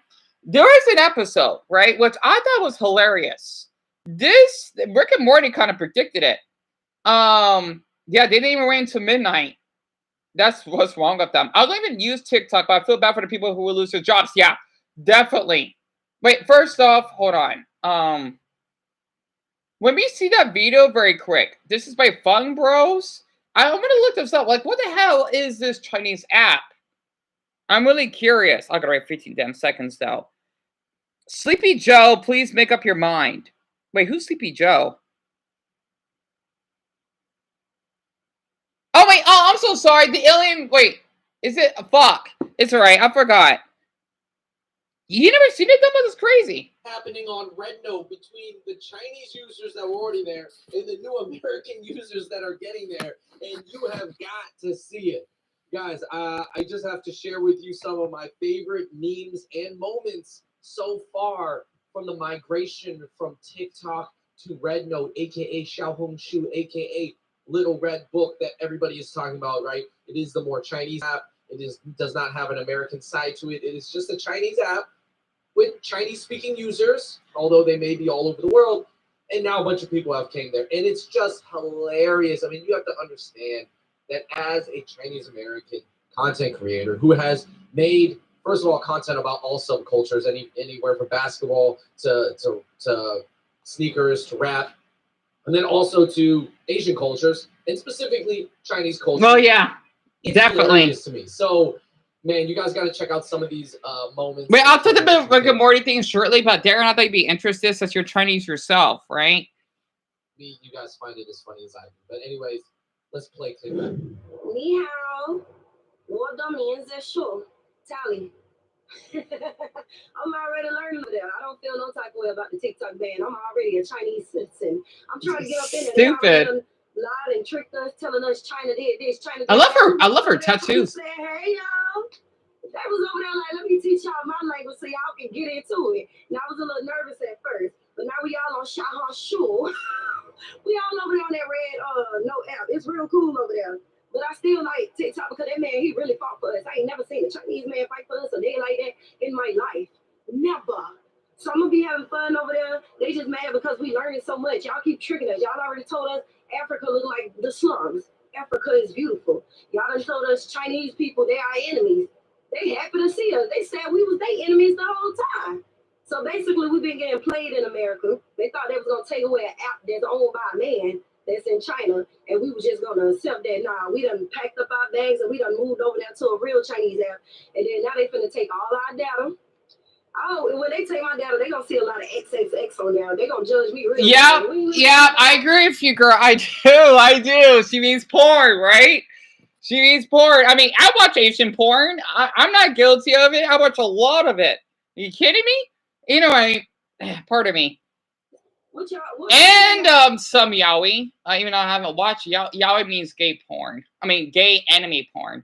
There is an episode, right, which I thought was hilarious. This Rick and Morty kind of predicted it. Yeah, they didn't even wait until midnight. That's what's wrong with them. I don't even use TikTok, but I feel bad for the people who will lose their jobs. Yeah, definitely. Wait, first off, hold on. When we see that video very quick, this is by Fun Bros. I'm gonna look this up. Like, what the hell is this Chinese app? I'm really curious. I gotta wait 15 damn seconds though. Sleepy Joe, please make up your mind. Wait, who's Sleepy Joe? Oh wait, oh, I'm so sorry. The alien. Wait, is it? Fuck. It's alright. I forgot. You never seen it? That was crazy. Happening on Red Note between the Chinese users that were already there and the new American users that are getting there, and you have got to see it. Guys, I just have to share with you some of my favorite memes and moments so far from the migration from TikTok to Red Note, aka Xiaohongshu, aka Little Red Book that everybody is talking about, right? It is the more Chinese app. It does not have an American side to it. It is just a Chinese app with Chinese-speaking users, although they may be all over the world. And now a bunch of people have came there. And it's just hilarious. I mean, you have to understand that as a Chinese-American content creator who has made, first of all, content about all subcultures, anywhere from basketball to sneakers to rap, and then also to Asian cultures, and specifically Chinese culture. Well, yeah. It's Definitely. hilarious to me. So, man, you guys got to check out some of these moments. Wait, I'll talk about Rick and Morty thing shortly, but Darren, I thought you'd be interested since you're Chinese yourself, right? You guys find it as funny as I do. But anyways, let's play TikTok. Ni hao, wo means that sure. Tally. I'm already learning that. I don't feel no type of way about the TikTok ban. I'm already a Chinese citizen. I'm trying to get up in there. Stupid. Lied and tricked us, telling us China did this, China did I love her. that. I love her tattoos. Said, hey y'all. They was over there like, let me teach y'all my language so y'all can get into it. And I was a little nervous at first, but now we all on Shahan Shul. We all over there on that red no app. It's real cool over there. But I still like TikTok because that man, he really fought for us. I ain't never seen a Chinese man fight for us a day like that in my life. Never. So I'm gonna be having fun over there. They just mad because we learning so much. Y'all keep tricking us. Y'all already told us Africa look like the slums. Africa is beautiful. Y'all done told us Chinese people, they are enemies. They happy to see us. They said we was their enemies the whole time. So basically, we've been getting played in America. They thought they was gonna take away an app that's owned by a man that's in China, and we was just gonna accept that. Nah, we done packed up our bags and we done moved over there to a real Chinese app. And then now they finna take all our data. Oh, and when they take my data, they gonna see a lot of XXX on there. They gonna judge me really. Yeah, I agree with you, girl. I do. She means porn, right? She means porn. I mean, I watch Asian porn. I'm not guilty of it. I watch a lot of it. Are you kidding me? Anyway, pardon me. And some yaoi. Even though I haven't watched yaoi means gay porn. I mean, gay anime porn.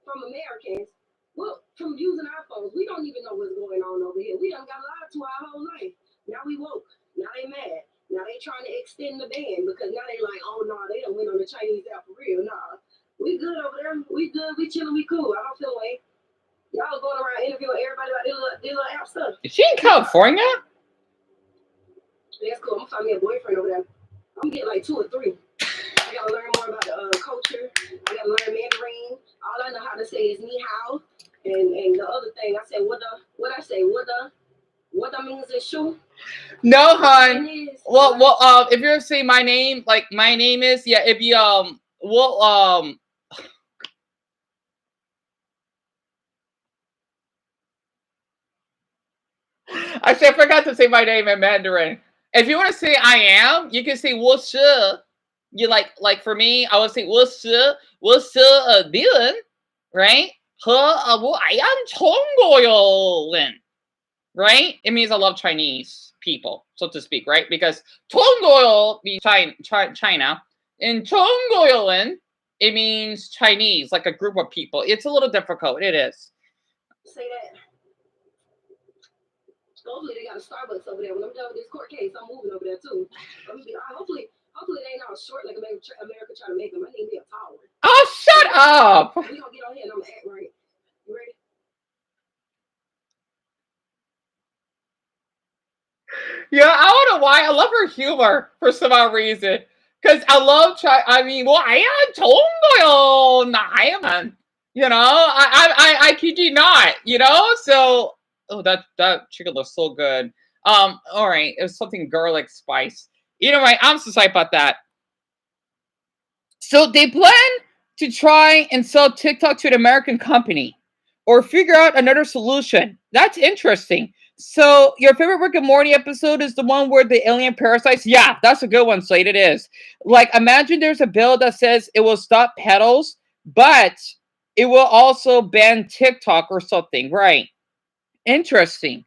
From Americans. Well, from using our phones, we don't even know what's going on over here. We done got lied to our whole life. Now we woke. Now they mad. Now they trying to extend the ban because now they like, oh no, they done went on the Chinese app for real. Nah, we good over there. We good. We chilling. We cool. I don't feel like y'all going around interviewing everybody about their little app stuff. Is she in California? That's cool. I'm gonna find me a boyfriend over there. I'm gonna get like 2 or 3. I gotta learn more about the culture. I gotta learn Mandarin. All I know how to say is ni hao. And the other thing, I said, what that means is sure. No, hon. Well, if you're gonna say my name, like my name is, yeah, if you I forgot to say my name in Mandarin. If you want to say I am, you can say 我是. You like for me, I would say 我是Dylan, right? 和我 I am 中国人, right? It means I love Chinese people, so to speak, right? Because 中国means China, and 中国人 it means Chinese, like a group of people. It's a little difficult. It is. Say that. Hopefully they got a Starbucks over there. When I'm done with this court case, I'm moving over there too. Hopefully they ain't all short like America trying to make them. I need me a tower. Oh, shut up! We gonna get on here and I'm gonna act right. You ready? Yeah, I don't know why. I love her humor for some odd reason. Because I love I mean, well, I am 中国人, you know, I kid you not, you know. So, oh, that chicken looks so good. All right, it was something garlic spice. Either way, I'm so excited about that. So they plan to try and sell TikTok to an American company or figure out another solution. That's interesting. So your favorite Rick and Morty episode is the one where the alien parasites? Yeah, that's a good one, Slade. It is. Like, imagine there's a bill that says it will stop pedals, but it will also ban TikTok or something. Right. Interesting.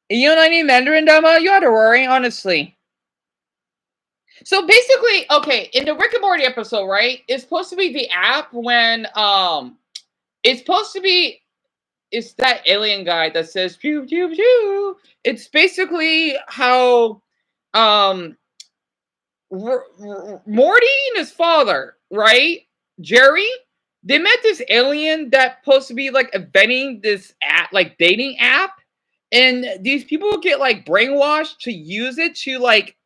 You don't know any Mandarin, Dama? You ought to worry, honestly. So basically, okay, in the Rick and Morty episode, right, it's supposed to be the app when, it's supposed to be, it's that alien guy that says, pew, pew, pew. It's basically how, Morty and his father, right, Jerry, they met this alien that's supposed to be, like, inventing this app, like, dating app, and these people get, like, brainwashed to use it to, like,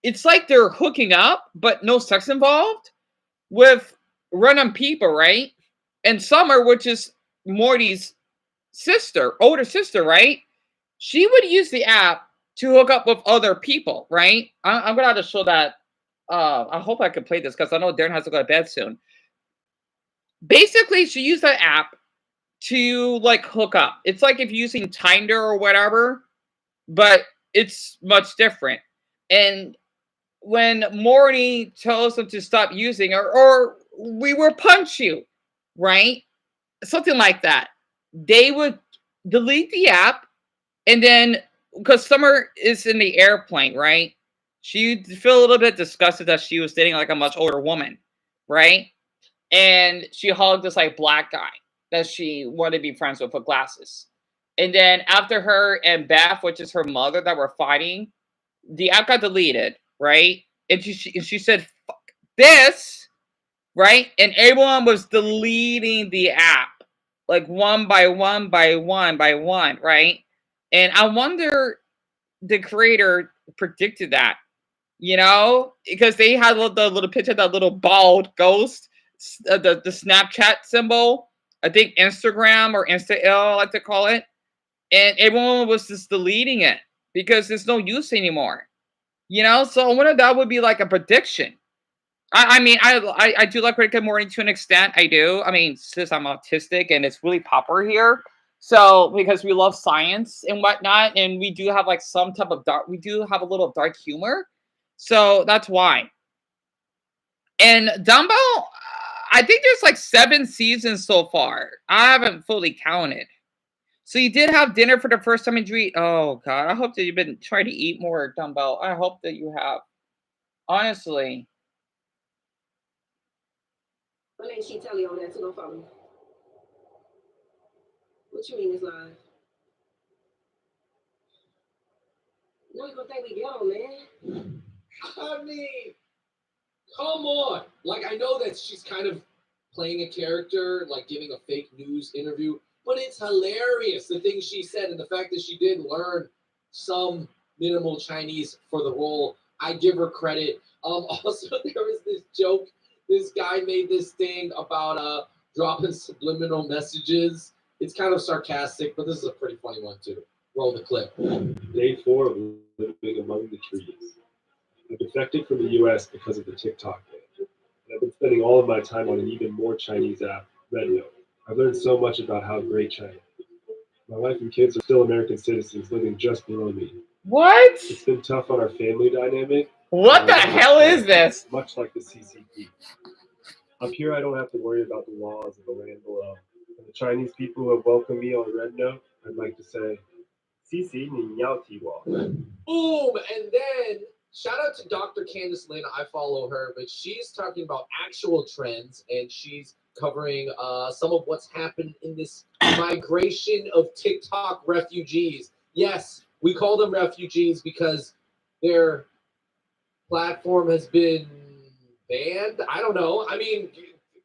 it's like they're hooking up, but no sex involved, with random people, right? And Summer, which is Morty's sister, older sister, right? She would use the app to hook up with other people, right? I'm going to have to show that. I hope I can play this because I know Darren has to go to bed soon. Basically, she used the app to like hook up. It's like if you're using Tinder or whatever, but it's much different. And when Morty tells them to stop using or we will punch you, right? Something like that. They would delete the app and then because Summer is in the airplane, right? She feel a little bit disgusted that she was dating like a much older woman, right? And she hugged this like black guy that she wanted to be friends with glasses. And then after her and Beth, which is her mother, that were fighting, the app got deleted, right? And she said, "Fuck this," right? And everyone was deleting the app, like one by one by one by one, right? And I wonder the creator predicted that, because they had the little picture of that little bald ghost, the Snapchat symbol, I think Instagram or Insta-L, I like to call it, and everyone was just deleting it because there's no use anymore. So I wonder that would be like a prediction. I mean, I do like Rick and Morty to an extent. I do. I mean, since I'm autistic and it's really popular here, so because we love science and whatnot, and we do have like some type of dark, we do have a little dark humor, so that's why. And Dumbo, I think there's like 7 seasons so far. I haven't fully counted. So you did have dinner for the first time in Dream. Oh God, I hope that you've been trying to eat more, Dumbo. I hope that you have. Honestly. What ain't she tell you on that to go follow me? What you mean it's live? No, you gonna think we ghetto, man. I mean, come on. Like, I know that she's kind of playing a character, like giving a fake news interview, but it's hilarious, the things she said, and the fact that she did learn some minimal Chinese for the role. I give her credit. Also, there was this joke. This guy made this thing about dropping subliminal messages. It's kind of sarcastic, but this is a pretty funny one, too. Roll the clip. Day 4 of living among the trees. I defected from the US because of the TikTok ban. And I've been spending all of my time on an even more Chinese app, RedNote. I've learned so much about how great China is. My wife and kids are still American citizens living just below me. What? It's been tough on our family dynamic. What the hell is this? Much like the CCP. Up here, I don't have to worry about the laws of the land below. And the Chinese people who have welcomed me on RedNote, I'd like to say, CC, ni yao ti wo. Boom! And then, shout out to Dr. Candace Lin. I follow her, but she's talking about actual trends, and she's covering some of what's happened in this migration of TikTok refugees. Yes, we call them refugees because their platform has been banned. I don't know. I mean,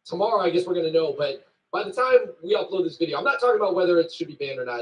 tomorrow I guess we're going to know, but by the time we upload this video, I'm not talking about whether it should be banned or not.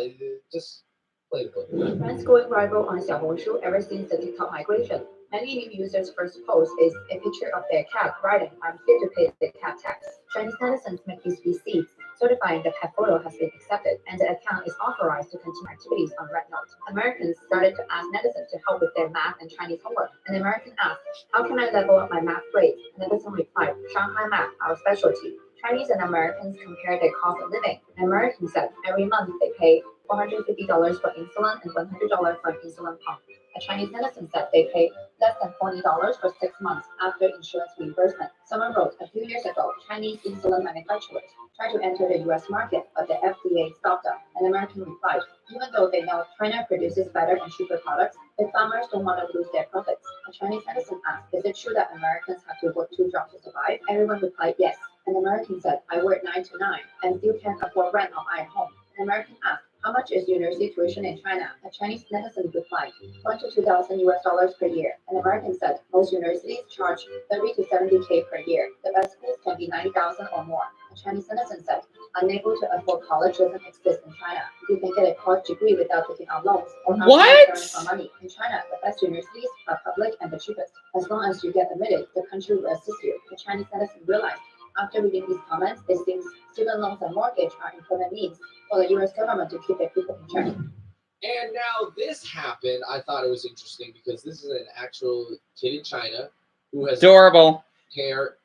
Just play the clip. Trends going viral on Xiaohongshu ever since the TikTok migration. Many new users' first post is a picture of their cat writing, "I'm here to pay the cat tax." Chinese netizens make use receipts certifying the pet photo has been accepted and the account is authorized to continue activities on RedNote. Americans started to ask netizens to help with their math and Chinese homework. An American asked, "How can I level up my math grades?" A netizen replied, "Shanghai math, our specialty." Chinese and Americans compare their cost of living. An American said every month they pay $450 for insulin and $100 for an insulin pump. A Chinese netizen said they pay less than $40 for 6 months after insurance reimbursement. Someone wrote, a few years ago, Chinese insulin manufacturers tried to enter the US market, but the FDA stopped them. An American replied, even though they know China produces better and cheaper products, the farmers don't want to lose their profits. A Chinese netizen asked, is it true that Americans have to work 2 jobs to survive? Everyone replied, yes. An American said, I work 9 to 9 and still can't afford rent on my home. An American asked, how much is university tuition in China? A Chinese netizen replied, $1,000 to $2,000 per year. An American said, most universities charge $30 to $70K per year. The best schools can be $90,000 or more. A Chinese citizen said, unable to afford college doesn't exist in China. You can get a college degree without taking out loans or asking for money. In China, the best universities are public and the cheapest. As long as you get admitted, the country will assist you. The Chinese citizen realized, after reading these comments, it seems student loans and mortgage are important means for the US government to keep their people in check. And now this happened. I thought it was interesting because this is an actual kid in China who has adorable hair.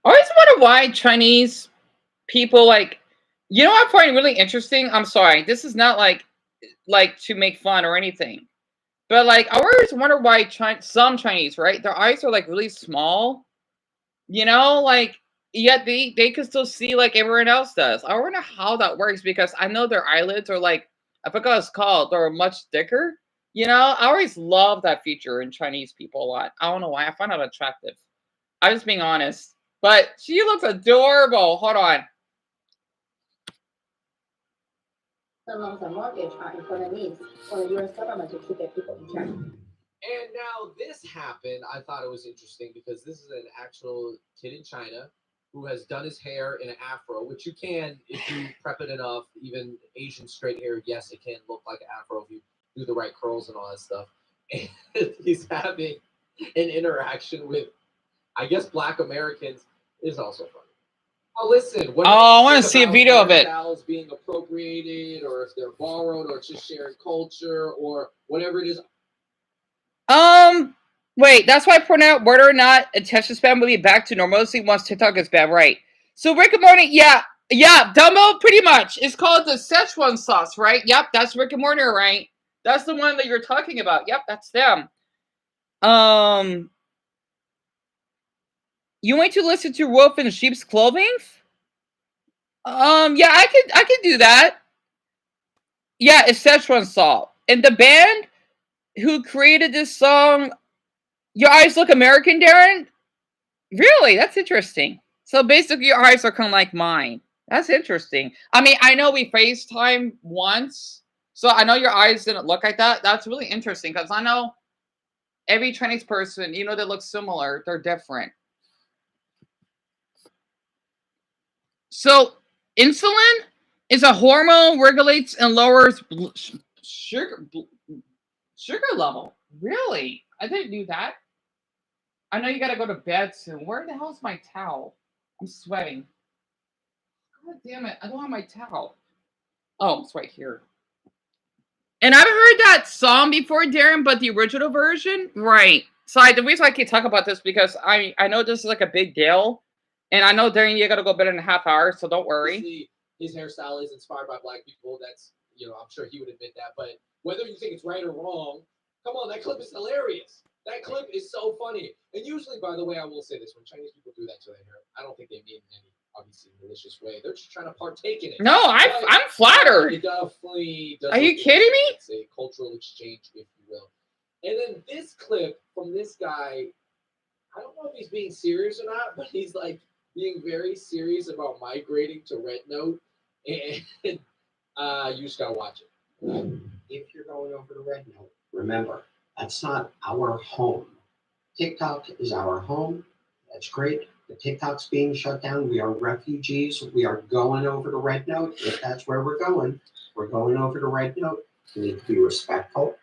I always wonder why Chinese people like, you know what I find really interesting? I'm sorry, this is not like to make fun or anything. But like I always wonder why some Chinese, right? Their eyes are like really small, you know, like yet they can still see like everyone else does. I wonder how that works because I know their eyelids are like I forgot what it's called, they're much thicker. You know, I always love that feature in Chinese people a lot. I don't know why. I find it attractive. I'm just being honest. But she looks adorable. Hold on. Home loans and mortgage are important needs for the U.S. government to keep their people in check. And now this happened. I thought it was interesting because this is an actual kid in China who has done his hair in an afro, which you can if you prep it enough. Even Asian straight hair, yes, it can look like an afro if you do the right curls and all that stuff. And he's having an interaction with, I guess, Black Americans. Is also funny. Oh, listen. I want to see a video of it. Hairstyles being appropriated, or if they're borrowed, or just sharing culture, or whatever it is. Wait, that's why I point out whether or not attention span will be back to normalcy once TikTok is bad, right? So Rick and Morty, yeah, Dumbo, pretty much. It's called the Szechuan sauce, right? Yep, that's Rick and Morty, right? That's the one that you're talking about. Yep, that's them. You want to listen to Wolf in Sheep's Clothing? Yeah, I could do that. Yeah, it's Szechuan salt. And the band who created this song, Your Eyes Look American, Darren? Really? That's interesting. So basically your eyes are kind of like mine. That's interesting. I mean, I know we FaceTime once, so I know your eyes didn't look like that. That's really interesting because I know every Chinese person, you know, they look similar. They're different. So insulin is a hormone regulates and lowers sugar level. Really? I didn't do that. I know you gotta go to bed soon. Where the hell's my towel? I'm sweating. God damn it. I don't have my towel. Oh, it's right here. And I've heard that song before, Darren, but the original version? Right. So the reason I can talk about this because I know this is like a big deal. And I know, Darren, you gotta go bed in a half hour, so don't worry. His hairstyle is inspired by Black people. That's, you know, I'm sure he would admit that. But whether you think it's right or wrong, come on, that clip is hilarious. That clip is so funny. And usually, by the way, I will say this, when Chinese people do that to their hair, I don't think they mean it in any, obviously, malicious way. They're just trying to partake in it. No, I'm flattered. It definitely does. Are you kidding me? It's a cultural exchange, if you will. And then this clip from this guy, I don't know if he's being serious or not, but he's like being very serious about migrating to Red Note. And you just gotta watch it. If you're going over to Red Note, remember, that's not our home. TikTok is our home. That's great. The TikTok's being shut down. We are refugees. We are going over to Red Note. If that's where we're going over to Red Note. We need to be respectful.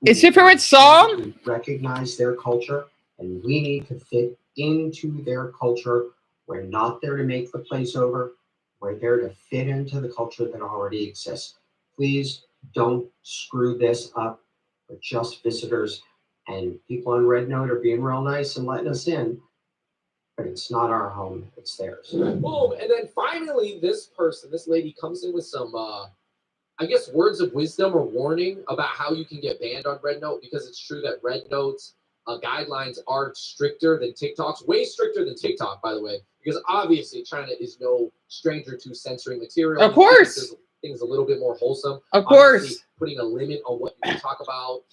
It's your favorite song? Recognize their culture, and we need to fit into their culture. We're not there to make the place over. We're there to fit into the culture that already exists. Please don't screw this up. We're just visitors, and people on Red Note are being real nice and letting us in, but it's not our home, it's theirs. Boom, and then finally this lady comes in with some, I guess, words of wisdom or warning about how you can get banned on Red Note, because it's true that Red Note's guidelines are stricter than TikTok's, way stricter than TikTok, by the way, because obviously China is no stranger to censoring material. Of course. Things a little bit more wholesome. Of course. Obviously, putting a limit on what you can talk about,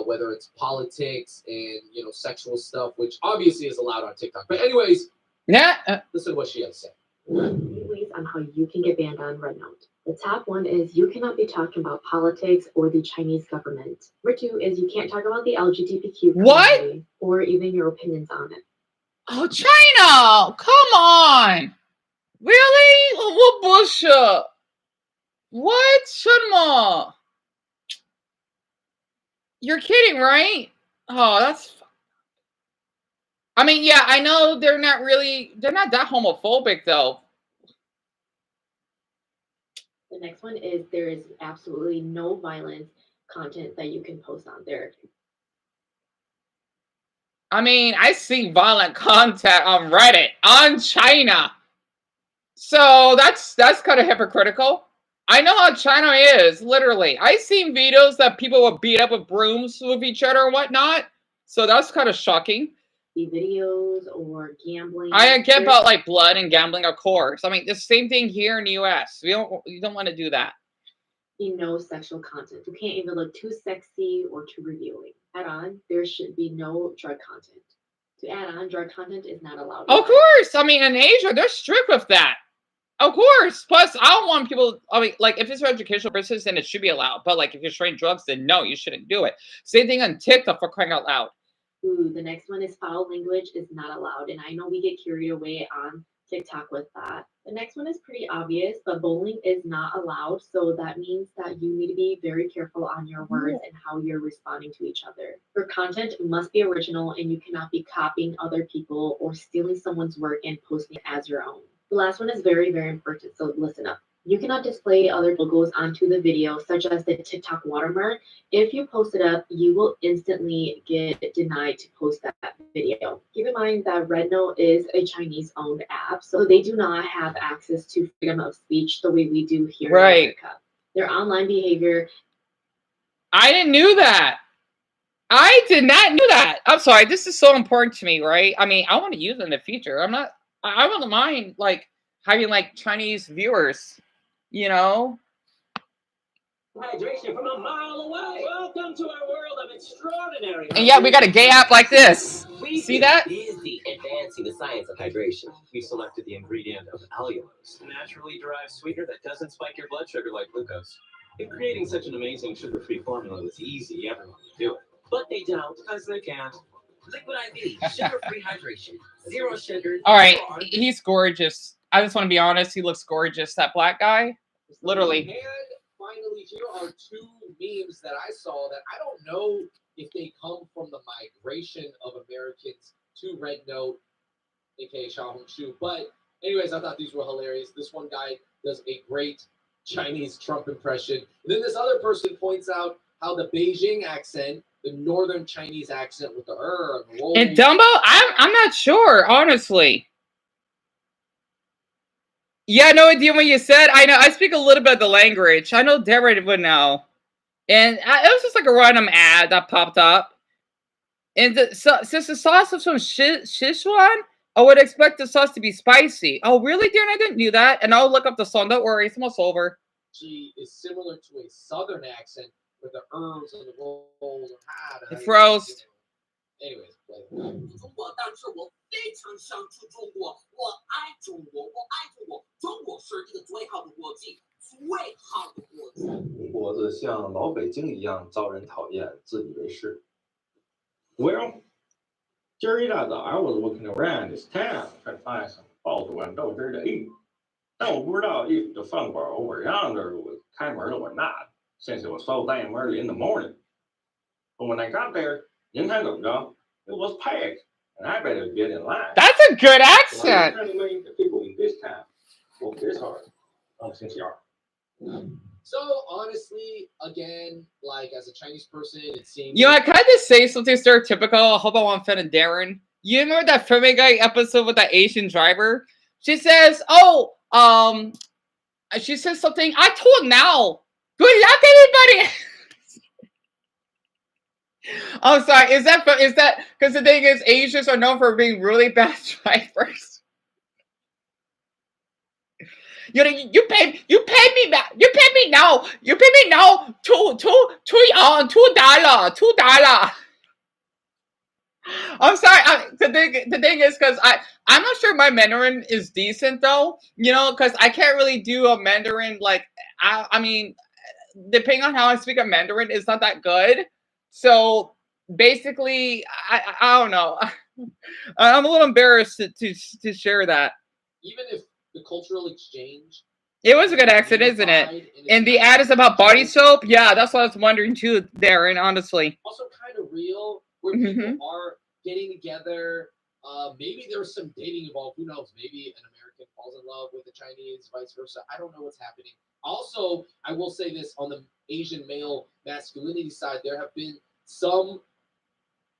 whether it's politics and, you know, sexual stuff, which obviously is allowed on TikTok. But anyways, listen to what she has to say. Ways on how you can get banned on Red Note. The top one is you cannot be talking about politics or the Chinese government. Number 2 is you can't talk about the LGBTQ community or even your opinions on it. Oh, China! Come on! Really? What bullshit? What? Shunma? You're kidding, right? Oh, that's... I mean, yeah, I know they're not that homophobic, though. The next one is there is absolutely no violent content that you can post on there. I mean, I see violent content on Reddit on China. So that's kind of hypocritical. I know how China is, literally. I've seen videos that people will beat up with brooms with each other and whatnot. So that's kind of shocking. The videos or gambling. I get about like blood and gambling, of course. I mean, the same thing here in the US. You don't want to do that. No sexual content. You can't even look too sexy or too revealing. Add on, there should be no drug content. To add on, drug content is not allowed. Of course. I mean, in Asia, they're strict with that. Of course. Plus, I don't want people, I mean, like, if it's for educational purposes, then it should be allowed. But, like, if you're trading drugs, then no, you shouldn't do it. Same thing on TikTok, for crying out loud. Ooh, the next one is foul language is not allowed. And I know we get carried away on TikTok with that. The next one is pretty obvious, but bullying is not allowed. So that means that you need to be very careful on your words and how you're responding to each other. Your content must be original and you cannot be copying other people or stealing someone's work and posting it as your own. The last one is very, very important, so listen up. You cannot display other logos onto the video, such as the TikTok watermark. If you post it up, you will instantly get denied to post that video. Keep in mind that RedNote is a Chinese-owned app, so they do not have access to freedom of speech the way we do here in America. Their online behavior. I didn't know that. I did not know that. I'm sorry. This is so important to me, right? I mean, I want to use it in the future. I wouldn't mind like having like Chinese viewers, you know. Hydration from a mile away. Welcome to our world of extraordinary. And yeah, we got a gay app like this. See that? Busy advancing the science of hydration. We selected the ingredient of allulose, a naturally derived sweetener that doesn't spike your blood sugar like glucose. If creating such an amazing sugar-free formula was easy, everyone would do it. But they don't, because they can't. Liquid IV, sugar-free hydration, zero sugar. All right, he's gorgeous. I just want to be honest. He looks gorgeous. That black guy, literally. And finally, here are two memes that I saw that I don't know if they come from the migration of Americans to RedNote, aka Xiaohongshu. But anyways, I thought these were hilarious. This one guy does a great Chinese Trump impression. And then this other person points out how the Beijing accent, the northern Chinese accent with the and the roll. And Dumbo, I'm not sure, honestly. Yeah, no idea what you said. I know. I speak a little bit of the language. I know Darren would know. And it was just like a random ad that popped up. And since the sauce is from Sichuan, I would expect the sauce to be spicy. Oh, really, Darren? I didn't know that. And I'll look up the song. Don't worry, it's almost over. She is similar to a southern accent with the herbs and the rolls. It froze. Anyways, play. 中国，但是我非常想去中国，我爱中国，我爱中国，中国是一个最好的国际，最好的国际。中国子像老北京一样招人讨厌，自以为是。Well, 今儿一大早 I was looking around this town trying to find some 包子豌豆汁to eat. 但我不知道 if the 饭馆 over yonder was 开门了 or not, since it was so damn early in the morning. But when I got there, 您猜怎么着? It was packed, and I better get in line. That's a good accent. So I'm trying to make the people in this town work this hard. Since you are. So honestly, again, like as a Chinese person, it seems. You know, can I just say something stereotypical? I hope I won't offend Darren. You remember that Family Guy episode with that Asian driver? She says, "Oh, she says something. I told now. Good luck, everybody." I'm sorry. Is that because the thing is, Asians are known for being really bad drivers. You know, you pay me back. You pay me now. You pay me now. $2. I'm sorry. The thing is, because I'm not sure my Mandarin is decent though. You know, because I can't really do a Mandarin like I mean, depending on how I speak a Mandarin, it's not that good. So basically, I don't know. I'm a little embarrassed to share that. Even if the cultural exchange. It was a good accent, isn't it? And the ad is about body soap. Yeah, that's what I was wondering too, Darren, honestly. Also kind of real, where people are getting together. Maybe there's some dating involved. Who knows? Maybe an American falls in love with a Chinese, vice versa. I don't know what's happening. Also, I will say this on the Asian male masculinity side, there have been some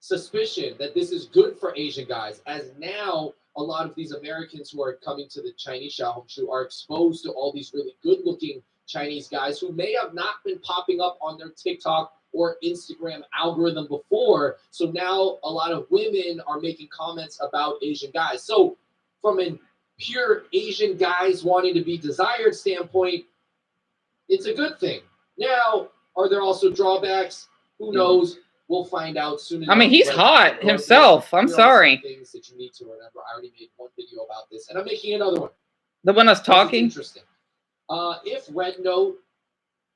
suspicion that this is good for Asian guys, as now a lot of these Americans who are coming to the Chinese Xiaohongshu are exposed to all these really good-looking Chinese guys who may have not been popping up on their TikTok or Instagram algorithm before. So now a lot of women are making comments about Asian guys. So from a pure Asian guys wanting to be desired standpoint, it's a good thing. Now, are there also drawbacks? Who knows? We'll find out soon enough. I mean, he's hot himself. I'm sorry. Things that you need to remember. I already made one video about this, and I'm making another one. The one that's talking? Interesting. If Red Note,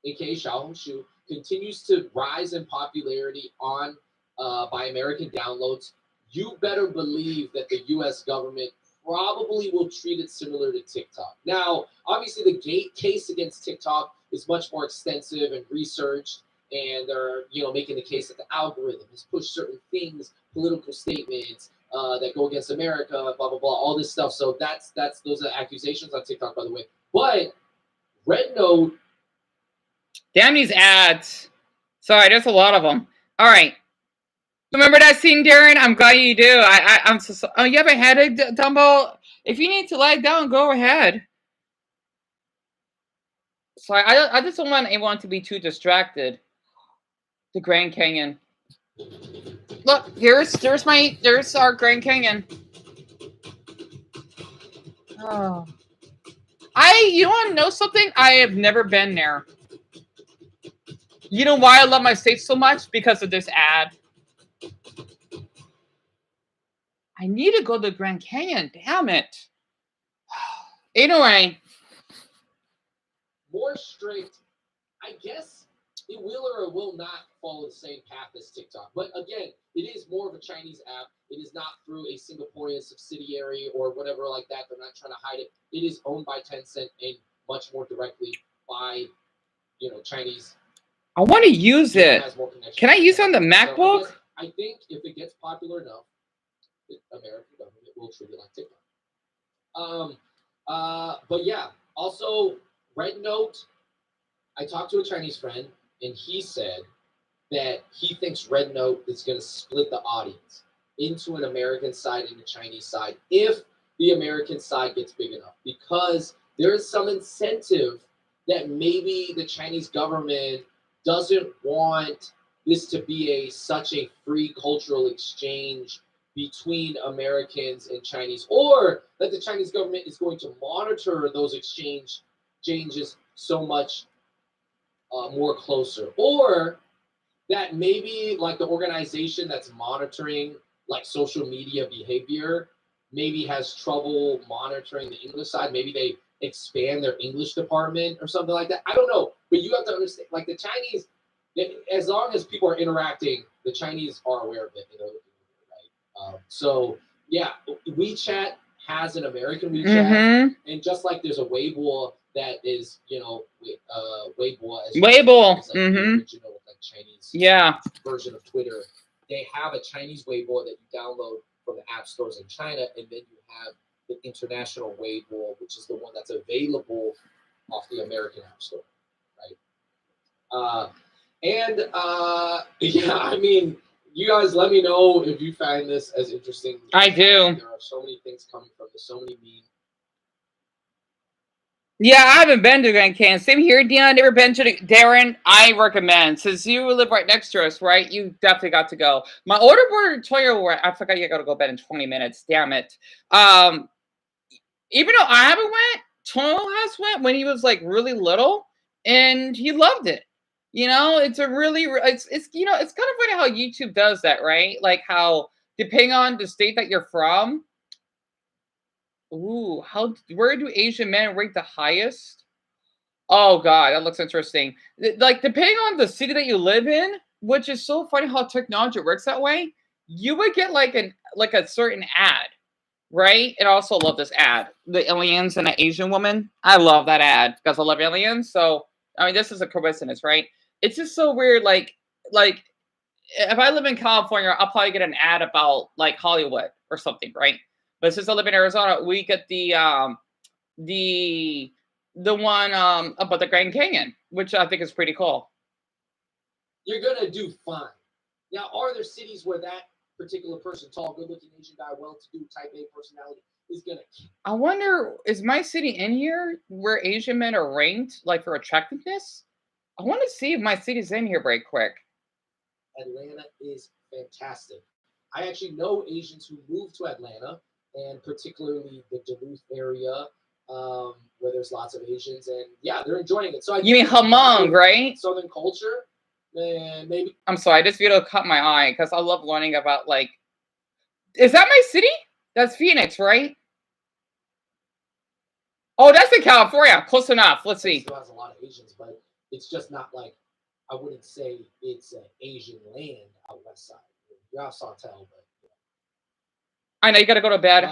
aka Xiaohongshu, continues to rise in popularity on by American downloads, you better believe that the U.S. government probably will treat it similar to TikTok. Now, obviously, the case against TikTok is much more extensive and researched, and they're making the case that the algorithm has pushed certain things, political statements that go against America, blah blah blah, all this stuff. So those are accusations on TikTok, by the way. But Red Note, damn these ads. Sorry, there's a lot of them. All right. Remember that scene, Darren? I'm glad you do. I'm so. Oh, you have a headache, Dumbo? If you need to lie down, go ahead. Sorry, I just don't want anyone to be too distracted. The Grand Canyon. Look, there's our Grand Canyon. Oh. You want to know something? I have never been there. You know why I love my state so much? Because of this ad. I need to go to the Grand Canyon. Damn it. Anyway. More strict. I guess it will or it will not follow the same path as TikTok. But again, it is more of a Chinese app. It is not through a Singaporean subsidiary or whatever like that. They're not trying to hide it. It is owned by Tencent and much more directly by, Chinese. I want to use it. Can I use it on the MacBook? So I think if it gets popular enough, the American government will treat it like TikTok. But yeah, also Red Note. I talked to a Chinese friend, and he said that he thinks Red Note is going to split the audience into an American side and a Chinese side if the American side gets big enough, because there is some incentive that maybe the Chinese government doesn't want this to be such a free cultural exchange between Americans and Chinese, or that the Chinese government is going to monitor those exchanges so much more closer, or that maybe like the organization that's monitoring like social media behavior maybe has trouble monitoring the English side. Maybe they expand their English department or something like that. I don't know, but you have to understand, like the Chinese, as long as people are interacting, the Chinese are aware of it. Right? So yeah, WeChat has an American WeChat, and just like there's a Weibo that is, Weibo as Weibo, like the original like Chinese version of Twitter. They have a Chinese Weibo that you download from the app stores in China, and then you have the international Weibo, which is the one that's available off the American app store, right? Yeah, I mean, you guys let me know if you find this as interesting. I do. There are so many things coming from this, so many memes. Yeah, I haven't been to Grand Canyon. Same here, Dion. Never been to Darren. I recommend, since you live right next to us, right? You definitely got to go. My older brother Toyo, I forgot you got to go bed in 20 minutes. Damn it. Even though I haven't went, Toyo has went when he was like really little, and he loved it. It's a really, it's it's kind of funny how YouTube does that, right? Like how depending on the state that you're from. Ooh, where do Asian men rate the highest? Oh God, that looks interesting. Like depending on the city that you live in, which is so funny how technology works that way, you would get like a certain ad, right? And I also love this ad, the aliens and the Asian woman. I love that ad because I love aliens. So I mean, this is a coincidence, right? It's just so weird. Like if I live in California, I'll probably get an ad about like Hollywood or something, right? But since I live in Arizona, we get the one about the Grand Canyon, which I think is pretty cool. You're gonna do fine. Now, are there cities where that particular person, tall, good-looking Asian guy, well-to-do, type A personality, is gonna. I wonder, is my city in here where Asian men are ranked, like for attractiveness? I want to see if my city's in here right quick. Atlanta is fantastic. I actually know Asians who moved to Atlanta, and particularly the Duluth area, where there's lots of Asians, and yeah, they're enjoying it. So You mean Hmong, right? Southern culture, and maybe. I'm sorry, this video caught my eye because I love learning about, like, is that my city? That's Phoenix, right? Oh, that's in California. Close enough. Let's see. Still has a lot of Asians, but it's just not like, I wouldn't say it's an Asian land out west side. You're out Sawtell, but. I know you got to go to bed.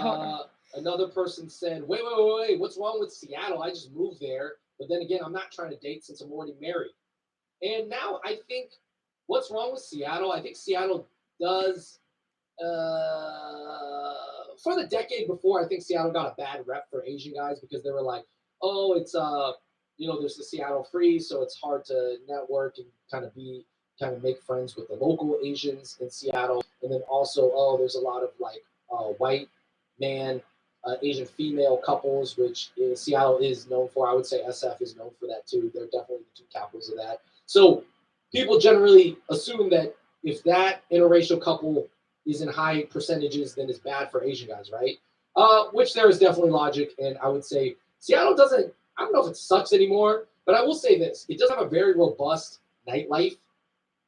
Another person said, wait, what's wrong with Seattle? I just moved there. But then again, I'm not trying to date since I'm already married. And now I think, what's wrong with Seattle? I think Seattle does, for the decade before, I think Seattle got a bad rep for Asian guys because they were like, oh, it's, there's the Seattle Freeze, so it's hard to network and kind of make friends with the local Asians in Seattle. And then also, there's a lot of like white man, Asian female couples, which Seattle is known for. I would say SF is known for that too. They're definitely the two capitals of that. So people generally assume that if that interracial couple is in high percentages, then it's bad for Asian guys, right? Which there is definitely logic. And I would say Seattle doesn't, I don't know if it sucks anymore, but I will say this. It does have a very robust nightlife,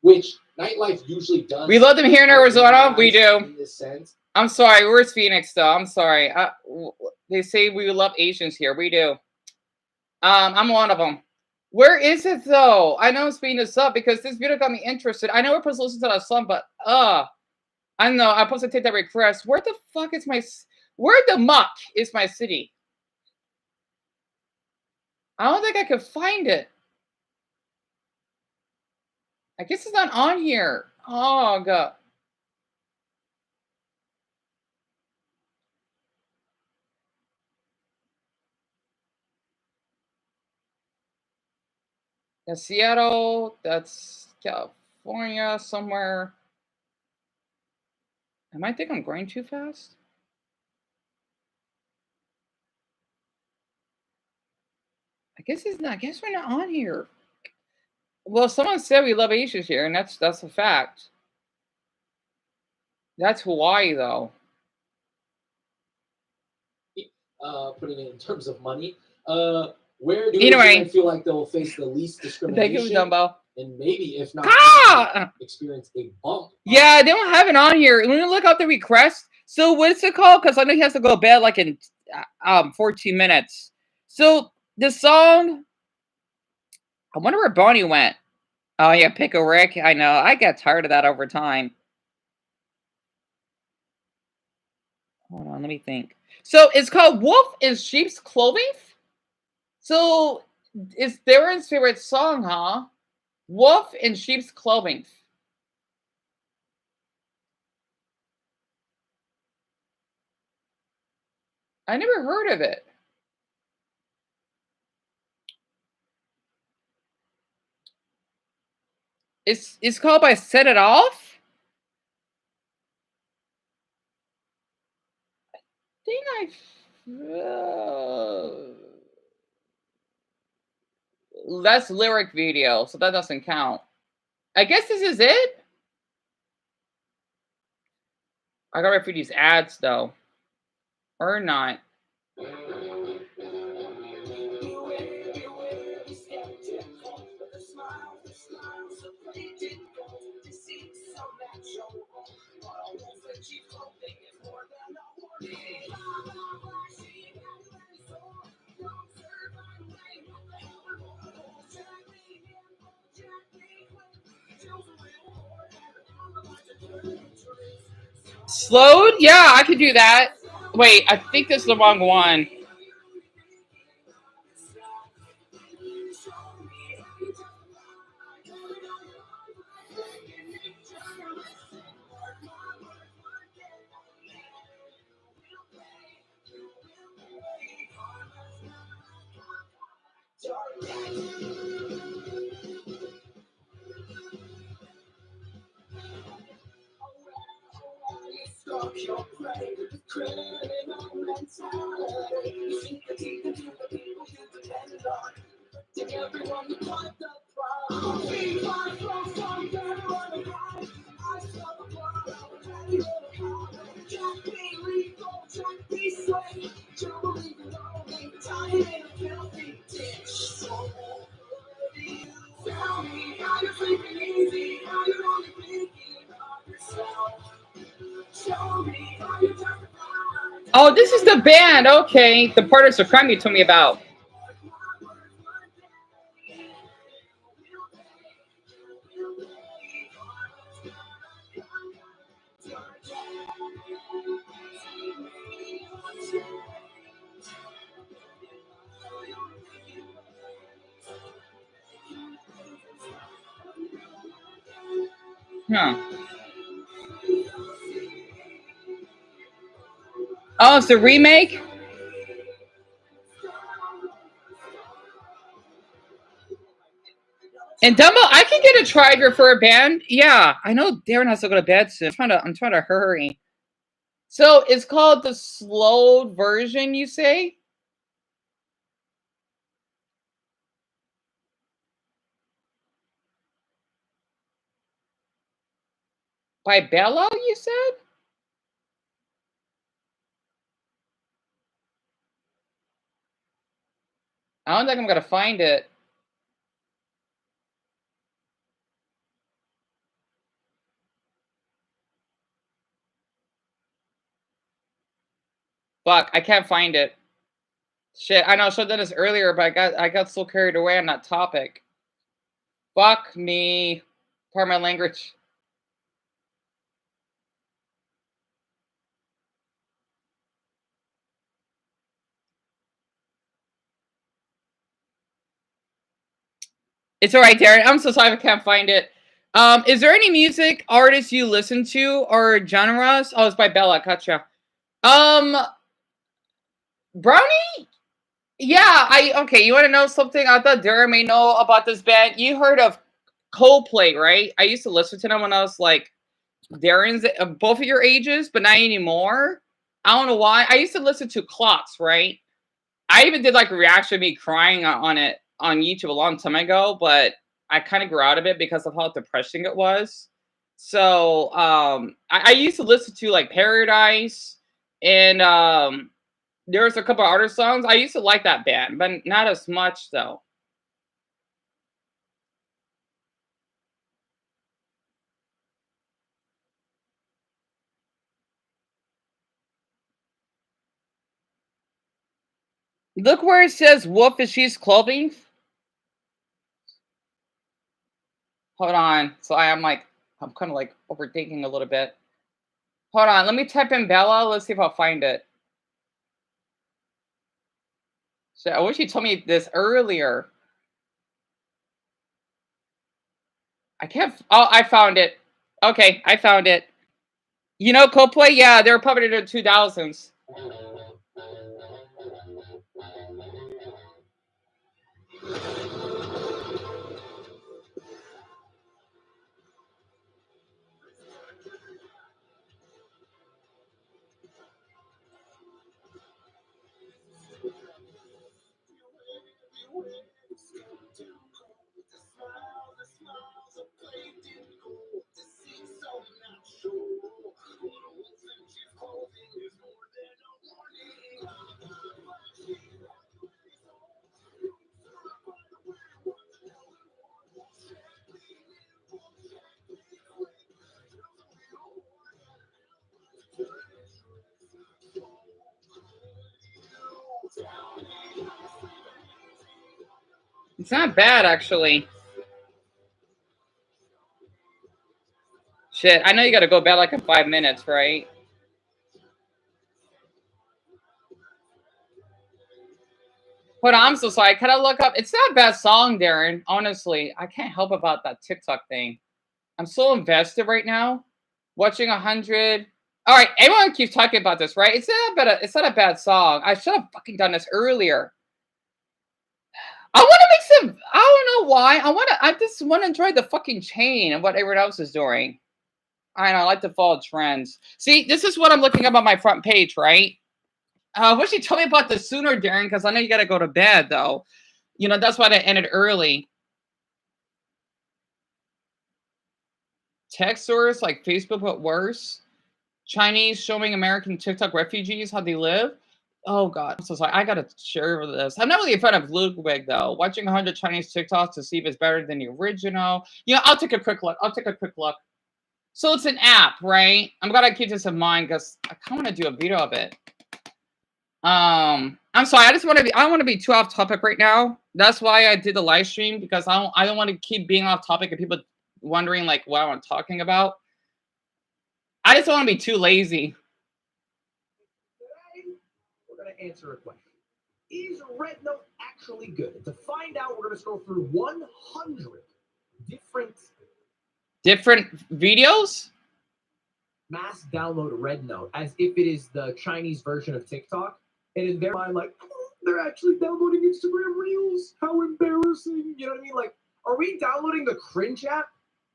which nightlife usually does. We love them here in Arizona. We do. In this sense. I'm sorry. Where's Phoenix, though? I'm sorry. They say we love Asians here. We do. I'm one of them. Where is it, though? I know I'm speeding this up because this video got me interested. I know we're supposed to listen to that song, but I know I'm supposed to take that request. Where the fuck is where the muck is my city? I don't think I could find it. I guess it's not on here. Oh, God. That's Seattle. That's California somewhere. I might think I'm going too fast. I guess it's not. I guess we're not on here. Well, someone said we love Asians here, and that's a fact. That's Hawaii, though. Putting it in terms of money, where do you feel like they'll face the least discrimination? Thank you, Dumbo. And maybe, if not, experience a bump. Yeah, they don't have it on here. Let me look up the request. So what's it called? Because I know he has to go to bed like in 14 minutes. So the song, I wonder where Bonnie went. Oh yeah, Pick a Rick. I know. I got tired of that over time. Hold on, let me think. So it's called Wolf in Sheep's Clothing. So it's Darren's favorite song, huh? Wolf in Sheep's Clothing. I never heard of it. It's called by Set It Off. I think that's lyric video, so that doesn't count. I guess this is it. I gotta wait for these ads though, or not. Slowed? Yeah, I could do that. Wait, I think this is the wrong one. stalk your prey with criminal mentality. You sink your teeth into the people you depend on. Take everyone you want the problem. We fight for something on the line. I saw the blood of a ready little collar. Can't be lethal, can't be safe. Don't believe in only dying in a filthy ditch. So tell me how you're sleeping easy, how you're only thinking of yourself. Show me how you justify. Oh, this is the band. Okay, the Partners of Crime you told me about. Huh. Oh, it's a remake? And Dumbo, I can get a trigger for a band. Yeah, I know Darren has to go to bed soon. I'm trying to hurry. So it's called the slowed version, you say? By Bella, you said? I don't think I'm gonna find it. Fuck, I can't find it. Shit, I know I showed that this earlier, but I got so carried away on that topic. Fuck me. Pardon my language. It's all right, Darren. I'm so sorry I can't find it. Is there any music artists you listen to or genres? Oh, it's by Bella. Gotcha. Brownie? Yeah, okay, you want to know something? I thought Darren may know about this band. You heard of Coldplay, right? I used to listen to them when I was like Darren's both of your ages, but not anymore. I don't know why. I used to listen to Clocks, right? I even did like a reaction of me crying on it on YouTube a long time ago, but I kind of grew out of it because of how depressing it was. So I used to listen to like Paradise and there's a couple of other songs. I used to like that band, but not as much though. Look where it says Wolf in Sheep's Clothing. Hold on. So I'm kind of like overthinking a little bit. Hold on. Let me type in Bella. Let's see if I'll find it. So I wish you told me this earlier. I can't. Oh, I found it. Okay, I found it. You know Coldplay? Yeah, they were published in the 2000s. It's not bad, actually. Shit, I know you gotta go bed like in 5 minutes, right? Hold on, I'm so sorry. Can I look up? It's not a bad song, Darren. Honestly, I can't help about that TikTok thing. I'm so invested right now. Watching 100. All right, everyone keeps talking about this, right? It's not a bad song. I should have fucking done this earlier. I want to make some. I don't know why. I just want to enjoy the fucking chain and what everyone else is doing. I know, I like to follow trends. See, this is what I'm looking up on my front page, right? I wish you told me about this sooner, Darren, because I know you got to go to bed, though. You know, that's why I ended early. Tech stores like Facebook, but worse. Chinese showing American TikTok refugees how they live. Oh, God. I'm so sorry. I got to share this. I'm not really a fan of Ludwig, though. Watching 100 Chinese TikToks to see if it's better than the original. You know, I'll take a quick look. So it's an app, right? I'm going to keep this in mind because I kind of want to do a video of it. I'm sorry. I don't want to be too off topic right now. That's why I did the live stream, because I don't want to keep being off topic and people wondering like what I'm talking about. I just don't want to be too lazy. We're going to answer a question. Is Red Note actually good? And to find out, we're going to scroll through 100 different videos? Mass download Red Note as if it is the Chinese version of TikTok. And in their mind, like, oh, they're actually downloading Instagram Reels. How embarrassing. You know what I mean? Like, are we downloading the cringe app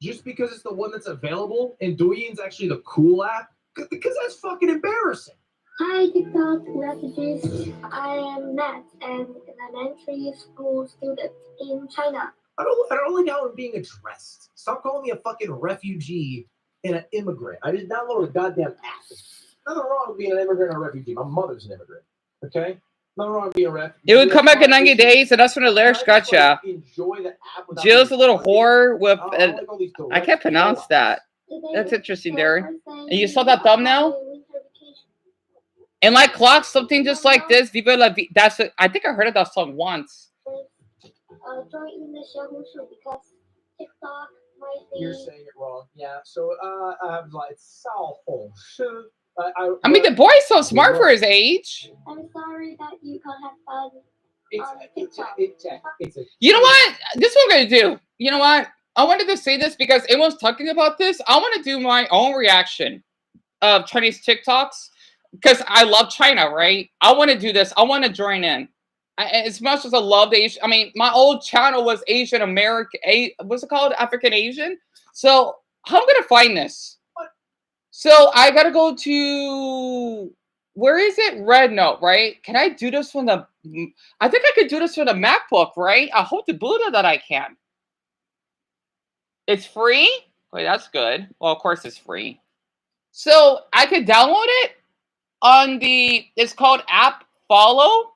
just because it's the one that's available and Douyin's actually the cool app? Because that's fucking embarrassing. Hi, TikTok refugees. I am Matt, an elementary school student in China. I don't like how I'm being addressed. Stop calling me a fucking refugee and an immigrant. I just downloaded a goddamn app. Nothing wrong with being an immigrant or a refugee. My mother's an immigrant. Okay? Nothing wrong with being a refugee. It would come back in 90 days, and that's when the lyrics got ya. Jill's a little whore with... I can't pronounce that. That's interesting, Darren. And you saw that thumbnail? And like clocks, something just like this. Viva la vida. I think I heard of that song once. Join the Xiaohongshu because TikTok might be... You're saying it wrong. Yeah. So I'm like Xiaohongshu. I mean, the boy's so smart for his age. I'm sorry that you can't have fun on TikTok. You know what? This is what I'm going to do. You know what? I wanted to say this because everyone's talking about this. I want to do my own reaction of Chinese TikToks because I love China, right? I want to do this. I want to join in. As much as I love the Asian, I mean, my old channel was Asian American, what's it called? African Asian. So how am I going to find this? So I got to go to, where is it? Red Note, right? Can I do this from the, I think I could do this from the MacBook, right? I hope to Buddha that I can. It's free? Wait, that's good. Well, of course it's free. So I could download it on the, it's called App Follow.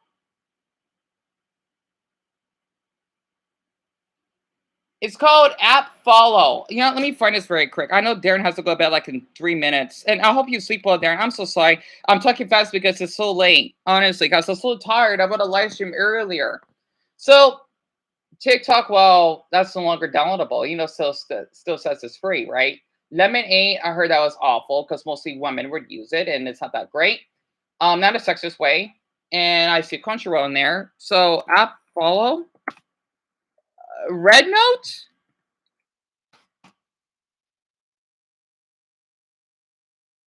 It's called App Follow. You know, let me find this very quick. I know Darren has to go to bed like in 3 minutes. And I hope you sleep well, Darren. I'm so sorry. I'm talking fast because it's so late, honestly. Because I'm so tired. I would have live stream earlier. So, TikTok, well, that's no longer downloadable. You know, still says it's free, right? Lemonade, I heard that was awful because mostly women would use it. And it's not that great. Not a sexist way. And I see Crunchyroll in there. So, App Follow. Red Note?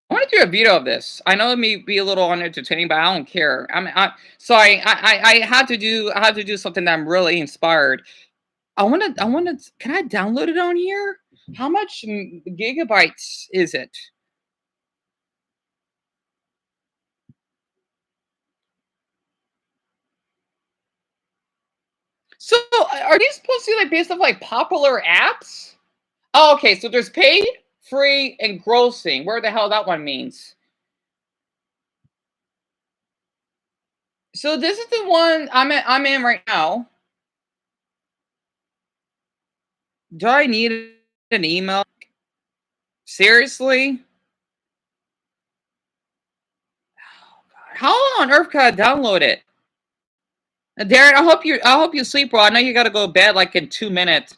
I want to do a video of this. I know it may be a little unentertaining, but I don't care. I had to do something that I'm really inspired. Can I download it on here? How much gigabytes is it? So, are these supposed to be like based off like popular apps? Oh, okay. So there's paid, free, and grossing. Where the hell that one means? So this is the one I'm in right now. Do I need an email? Seriously? How on earth can I download it? Darren, I hope you sleep well. I know you got to go to bed like in 2 minutes.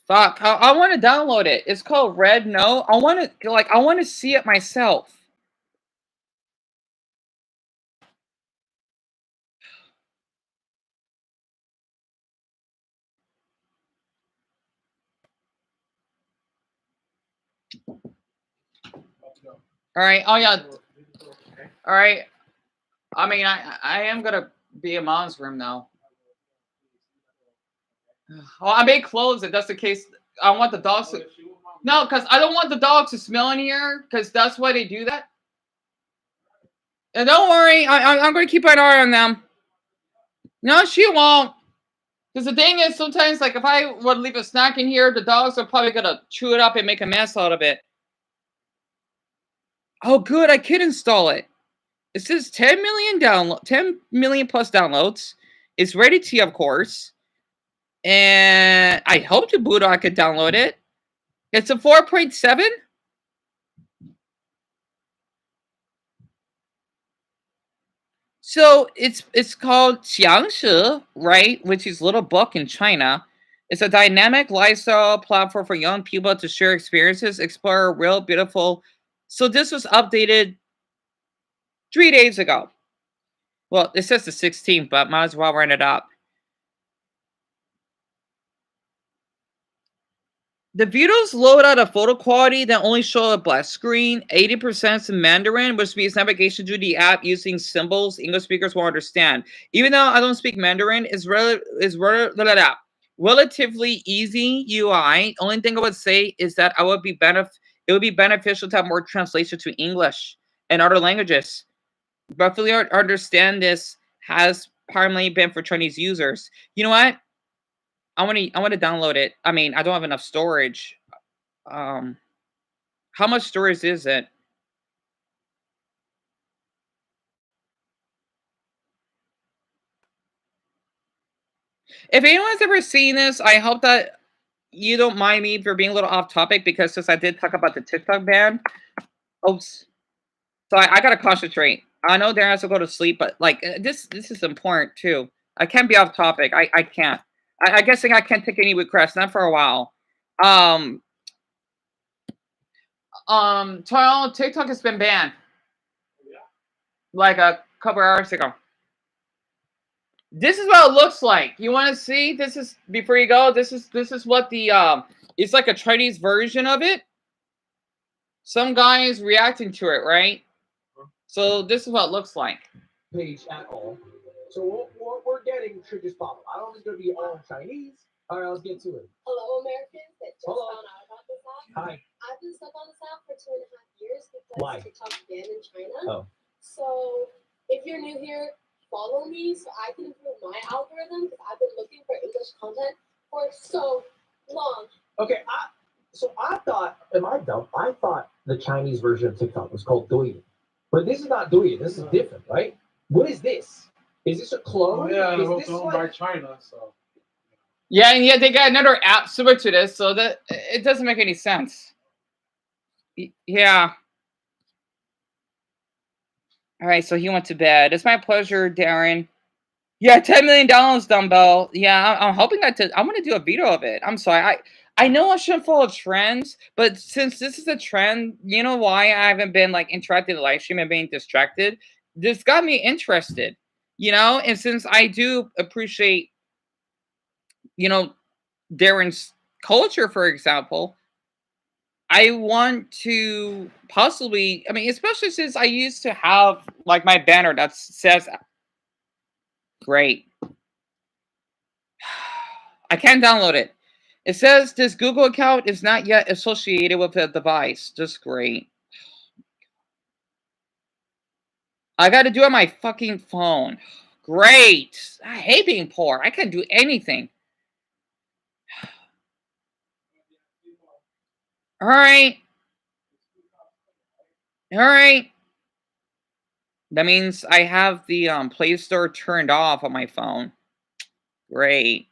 Fuck, I want to download it. It's called Red Note. I want to see it myself. All right. Oh yeah. All right. I mean, I am gonna be in Mom's room now. Oh, I may close it. That's the case. I want the dogs to. No, because I don't want the dogs to smell in here. Because that's why they do that. And don't worry, I'm going to keep an eye on them. No, she won't. Because the thing is, sometimes, like, if I would leave a snack in here, the dogs are probably going to chew it up and make a mess out of it. Oh, good. I can install it. It says 10 million plus downloads. It's ready to, of course. And I hope to boot I could download it. It's a 4.7. So it's called Qiangshi, right? Which is Little Book in China. It's a dynamic lifestyle platform for young people to share experiences, explore real beautiful. So this was updated 3 days ago. Well, it says the 16th, but might as well run it up. The videos load out a photo quality that only show a black screen. 80% in Mandarin, which means navigation to the app using symbols English speakers will understand. Even though I don't speak Mandarin, it's relatively easy UI. Only thing I would say is that it would be beneficial to have more translation to English and other languages. But fully understand this has primarily been for Chinese users. You know what? I want to download it. I mean, I don't have enough storage. How much storage is it? If anyone's ever seen this, I hope that you don't mind me for being a little off topic, because since I did talk about the TikTok ban. Oops. So I gotta concentrate. I know Darren has to go to sleep, but like this is important too. I can't be off topic. I can't. I guess I can't take any requests, not for a while. TikTok has been banned. Like a couple hours ago. This is what it looks like. You want to see? This is before you go. This is what the it's like a Chinese version of it. Some guy is reacting to it, right? So this is what it looks like. Page at all. So what we're getting should just follow. I don't think it's going to be all Chinese. All right, let's get to it. Hello, Americans that just Hello. found out about this app. Hi. I've been stuck on this app for 2.5 years because Why? TikTok's banned in China. Oh. So if you're new here, follow me so I can improve my algorithm, because I've been looking for English content for so long. Okay, I thought, am I dumb? I thought the Chinese version of TikTok was called Douyin. But this is not Douyin. This is different, right? What is this? Is this a clone? Yeah, is it was this owned by China, so. Yeah, and yet they got another app similar to this, so that it doesn't make any sense. Yeah. All right, so he went to bed. It's my pleasure, Darren. Yeah, $10 million, Dumbbell. Yeah, I'm hoping I want to do a video of it. I'm sorry. I know I shouldn't follow trends, but since this is a trend, you know why I haven't been like interacting in the live stream and being distracted? This got me interested, you know? And since I do appreciate, you know, Darren's culture, for example, I want to possibly, I mean, especially since I used to have like my banner that says, great. I can't download it. It says this Google account is not yet associated with the device. Just great. I got to do it on my fucking phone. Great. I hate being poor. I can't do anything. All right. All right. That means I have the Play Store turned off on my phone. Great.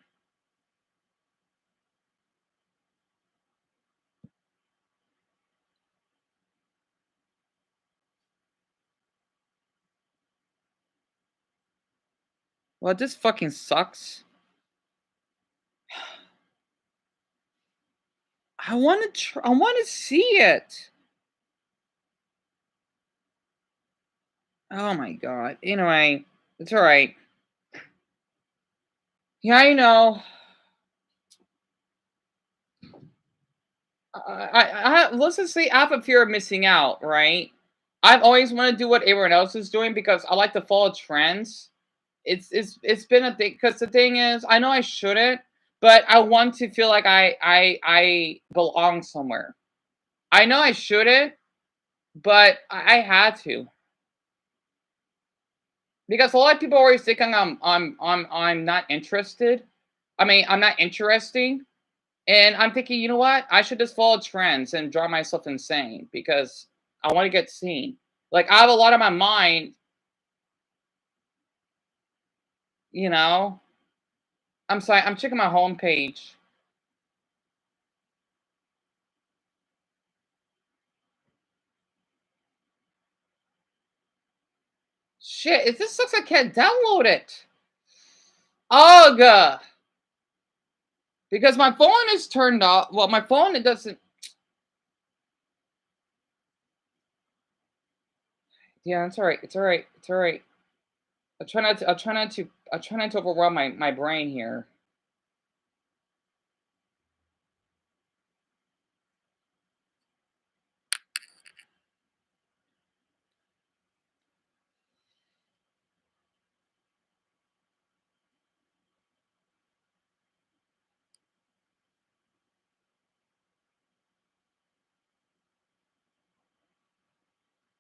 Well, this fucking sucks. I want to see it. Oh my god. Anyway, it's all right. Yeah, I know. Let's just say I have a fear of missing out, right? I've always wanted to do what everyone else is doing because I like to follow trends. It's been a thing, because the thing is, I know I shouldn't, but I want to feel like I belong somewhere. I know I shouldn't, but I had to. Because a lot of people are always thinking I'm not interested. I mean, I'm not interesting. And I'm thinking, you know what? I should just follow trends and drive myself insane because I want to get seen. Like, I have a lot on my mind, you know. I'm sorry, I'm checking my homepage. Shit, this looks like I can't download it. Ugh. Because my phone is turned off. Well, my phone, it doesn't. Yeah, it's all right. It's all right. It's all right. I'll try not to overwhelm my brain here.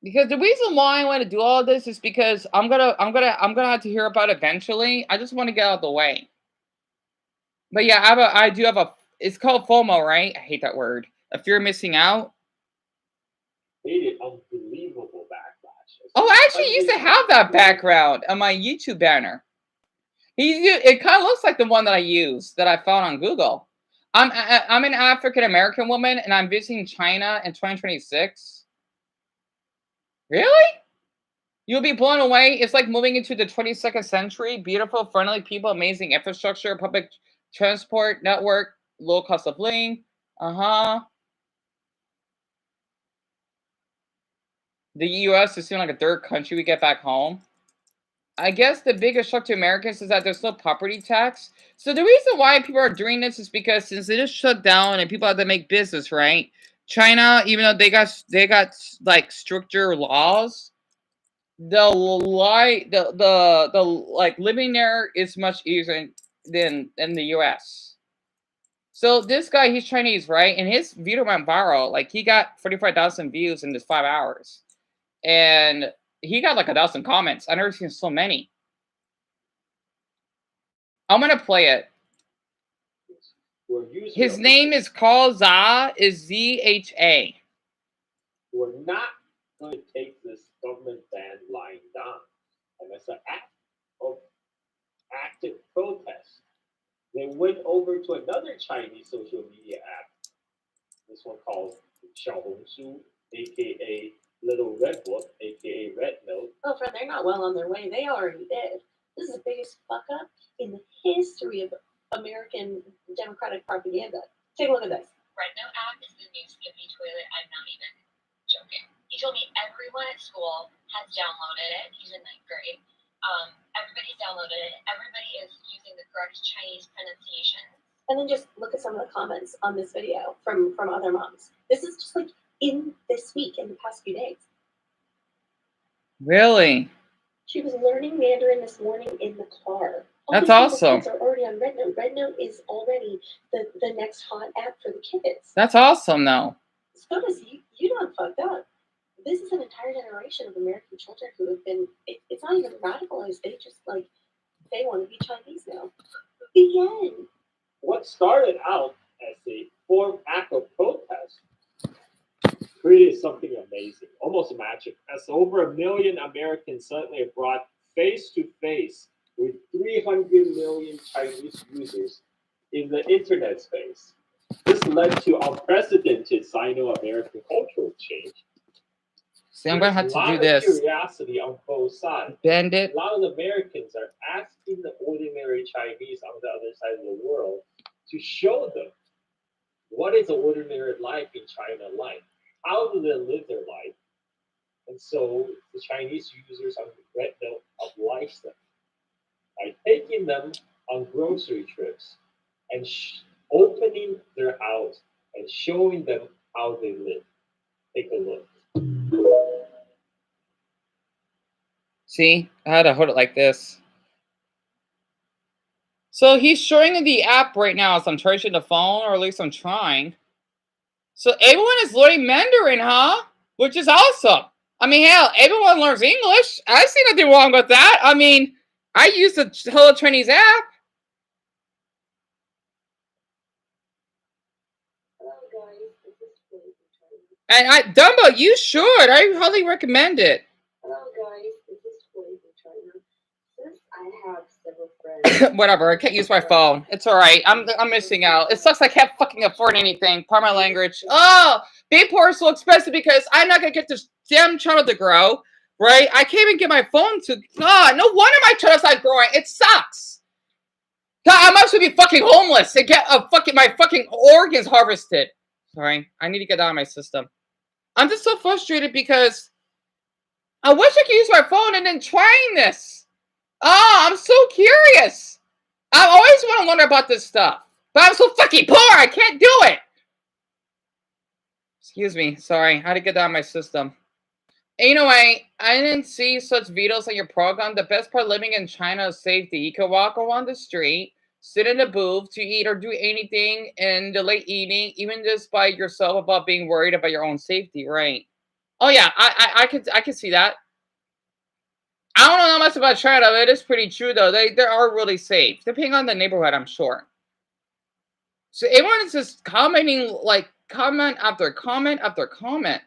Because the reason why I want to do all this is because I'm gonna have to hear about it eventually. I just want to get out of the way. But yeah, I do have a. It's called FOMO, right? I hate that word. A fear of missing out. Hated unbelievable backlash. Oh, I actually used to have that background on my YouTube banner. It kind of looks like the one that I used that I found on Google. I'm an African American woman, and I'm visiting China in 2026. Really? You'll be blown away. It's like moving into the 22nd century. Beautiful, friendly people, amazing infrastructure, public transport network, low cost of living. The U.S. is feeling like a third country we get back home. I guess the biggest shock to Americans is that there's no property tax. So the reason why people are doing this is because since it is shut down and people have to make business, right? China, even though they got like stricter laws, the like living there is much easier than in the US. So this guy, he's Chinese, right? And his video went viral. Like, he got 45,000 views in just 5 hours. And he got like 1,000 comments. I've never seen so many. I'm gonna play it. His name is Carl Zha, is Z-H-A. We're not going to take this government ban lying down. And as an act of active protest, they went over to another Chinese social media app. This one called Xiaohongshu, aka Little Red Book, aka Red Note. Oh, friend, they're not well on their way. They already did. This is the biggest fuck up in the history of American democratic propaganda. Take a look at this. Red Note app is the new Skippy toilet. I'm not even joking. He told me everyone at school has downloaded it. He's in 9th grade. Everybody's downloaded it. Everybody is using the correct Chinese pronunciation. And then just look at some of the comments on this video from other moms. This is just like in this week, in the past few days. Really? She was learning Mandarin this morning in the car. That's awesome. Kids are already on Red Note. Red Note is already the next hot app for the kids. That's awesome, though. SCOTUS, you don't fucked up. This is an entire generation of American children who have been, it's not even radicalized. They just they want to be Chinese now. The end. What started out as a form act of protest created something amazing, almost magic, as over 1 million Americans suddenly are brought face to face with 300 million Chinese users in the internet space. This led to unprecedented Sino-American cultural change. See, I'm going to have to do this. Curiosity on both sides. Bend it. A lot of Americans are asking the ordinary Chinese on the other side of the world to show them what is an ordinary life in China like. How do they live their life? And so the Chinese users on the Red Note oblige them by taking them on grocery trips and opening their house and showing them how they live. Take a look. See, I had to hold it like this. So he's showing the app right now as I'm charging the phone, or at least I'm trying. So everyone is learning Mandarin, huh? Which is awesome. I mean, hell, everyone learns English. I see nothing wrong with that. I mean, I use the Hello Chinese app. And Dumbo, you should. I highly recommend it. Hello guys, this is Chloe from China. Since I have several friends. Whatever, I can't use my phone. It's alright. I'm missing out. It sucks I can't fucking afford anything. Pardon my language. Oh, Bayport is so expensive because I'm not gonna get this damn channel to grow. Right? I can't even get my phone to. God, no wonder my channel's not growing. It sucks. God, I must be fucking homeless to get my fucking organs harvested. Sorry, I need to get out of my system. I'm just so frustrated because I wish I could use my phone and then trying this. Oh, I'm so curious. I always want to learn about this stuff. But I'm so fucking poor, I can't do it. Excuse me, sorry. I had to get out of my system. Anyway, I didn't see such videos on your program. The best part of living in China is safety. You can walk around the street, sit in a booth to eat or do anything in the late evening, even just by yourself about being worried about your own safety, right? Oh yeah, I could see that. I don't know much about China, but it is pretty true though. They are really safe, depending on the neighborhood, I'm sure. So everyone is just commenting, like comment after comment after comment.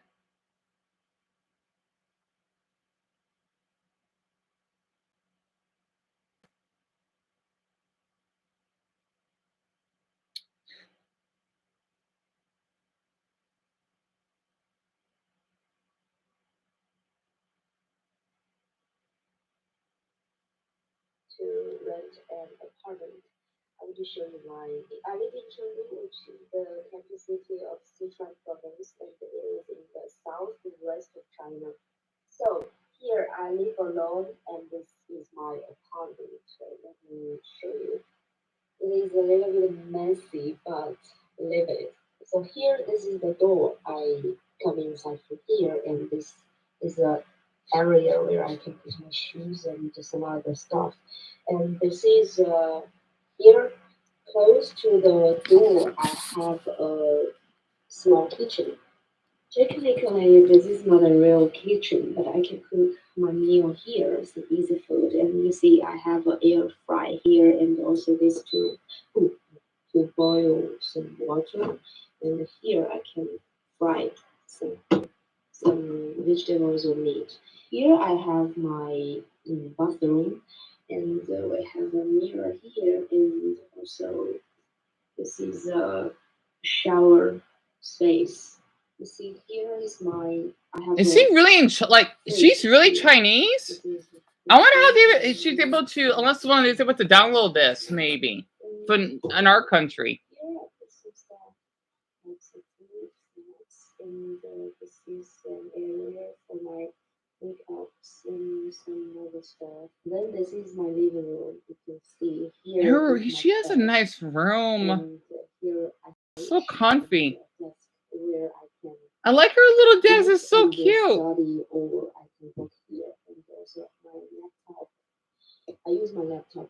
To rent an apartment. I will show you mine. I live in Chengdu, which is the capital city of Sichuan province, and it is in the southwest of China. So here I live alone, and this is my apartment. So let me show you. It is a little bit messy, but live it. So here, this is the door. I come inside from here, and this is a area where I can put my shoes and some other stuff. And this is here, close to the door, I have a small kitchen. Technically, this is not a real kitchen, but I can cook my meal here, some easy food. And you see, I have an air fry here, and also this to boil some water. And here I can fry some vegetables or meat. Here I have my bathroom, and I have a mirror here, and also this is a shower space. You see, here is my. Is she really in she's really Chinese? I wonder how she's able to, unless one is able to download this, maybe, but in our country. And this is an area for my makeups and some other stuff. Then this is my living room. You can see here. She has a nice room. Here so comfy. Where I can. I like her little desk. It's so cute. Study, or I can work here, and also my laptop. I use my laptop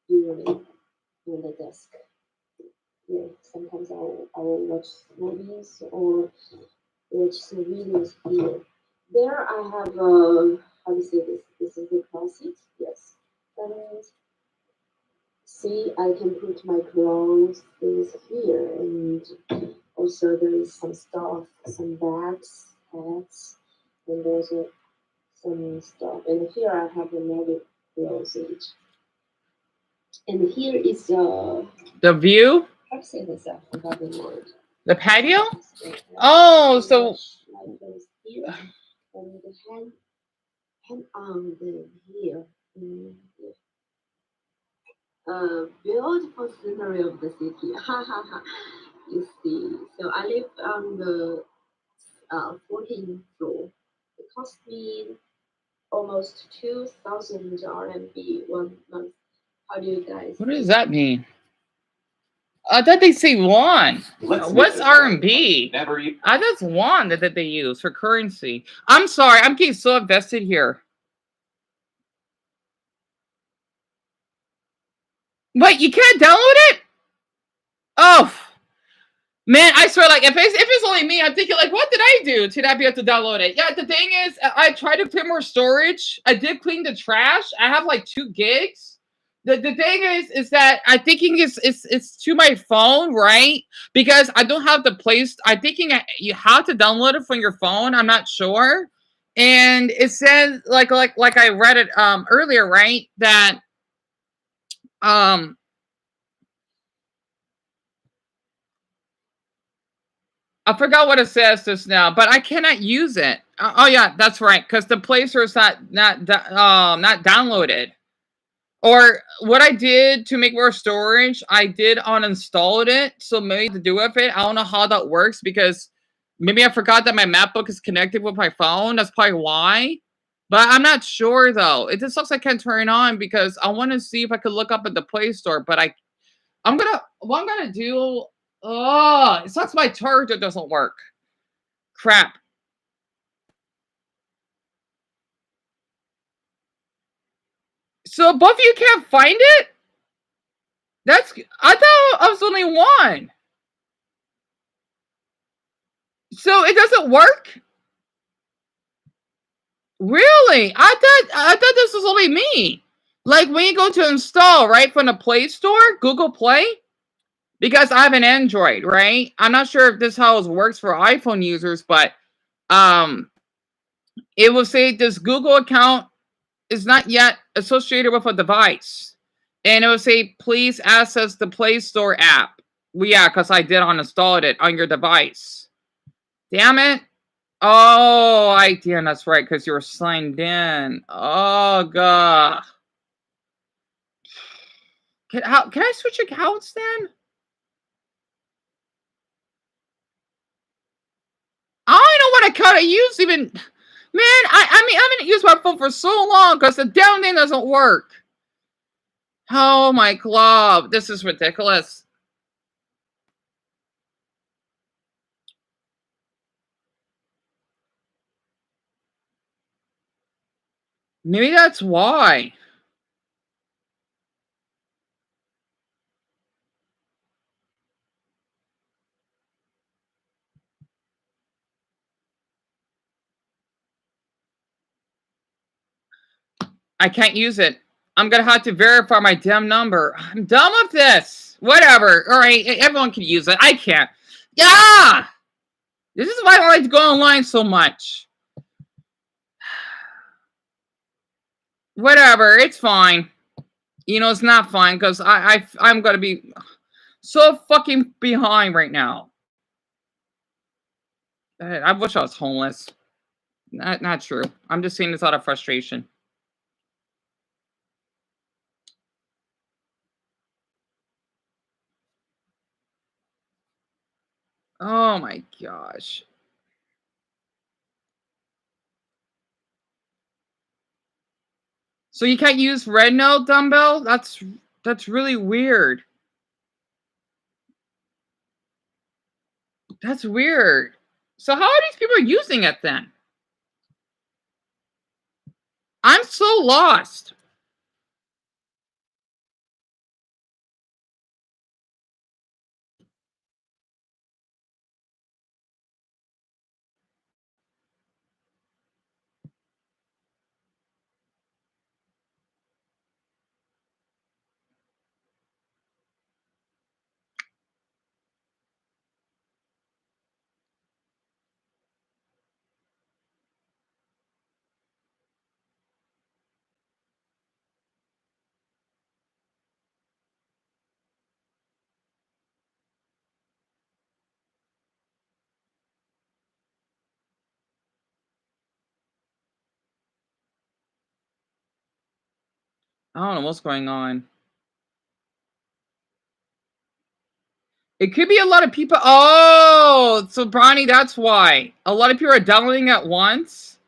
usually on the desk. Yeah, sometimes I will watch movies or watch some videos here. There I have how do you say this? This is the closet. Yes. And see, I can put my clothes things here, and also there is some stuff, some bags, hats, and also some stuff. And here I have another closet. And here is the view. I've seen this out about the word. The patio? Oh, so here and the hand on the here. Beautiful scenery of the city. You see. So I live on the 14th floor. It cost me almost 2,000 RMB 1 month. How do you guys? What does that mean? I thought they say yuan. What's RMB? That's yuan that they use for currency. I'm sorry, I'm getting so invested here. But you can't download it? Oh, man, I swear, like, if it's only me, I'm thinking, like, what did I do to not be able to download it? Yeah, the thing is, I tried to clear more storage. I did clean the trash. I have, like, 2 gigs. The thing is that I'm thinking it's to my phone, right? Because I don't have the place. I'm thinking you have to download it from your phone. I'm not sure. And it says, like I read it earlier, right? That I forgot what it says just now, but I cannot use it. Oh yeah, that's right, because the Play Store is not downloaded. Or what I did to make more storage, I did uninstalled it. So maybe to do with it, I don't know how that works because maybe I forgot that my MacBook is connected with my phone. That's probably why. But I'm not sure though. It just sucks I can't turn it on because I want to see if I could look up at the Play Store. But what I'm gonna do. Oh, it sucks my charger doesn't work. Crap. So both of you can't find it? I thought I was only one. So it doesn't work? Really? I thought this was only me. Like when you go to install, right, from the Play Store, Google Play, because I have an Android, right? I'm not sure if this how it works for iPhone users, but it will say this Google account is not yet associated with a device. And it will say, please access the Play Store app. Well, yeah, because I did uninstall it on your device. Damn it. Oh, damn, that's right, because you were signed in. Oh, God. Can I switch accounts then? I don't know what account I use even. Man, I mean, I haven't used my phone for so long because the damn thing doesn't work. Oh, my God. This is ridiculous. Maybe that's why. I can't use it. I'm going to have to verify my damn number. I'm done with this. Whatever. All right. Everyone can use it. I can't. Yeah! This is why I like to go online so much. Whatever. It's fine. You know, it's not fine because I'm going to be so fucking behind right now. I wish I was homeless. Not true. I'm just saying this out of frustration. Oh my gosh. So you can't use RedNote dumbbell? That's really weird. That's weird. So how are these people using it then? I'm so lost. I don't know what's going on. It could be a lot of people. Oh, so Bronny, that's why. A lot of people are downloading at once.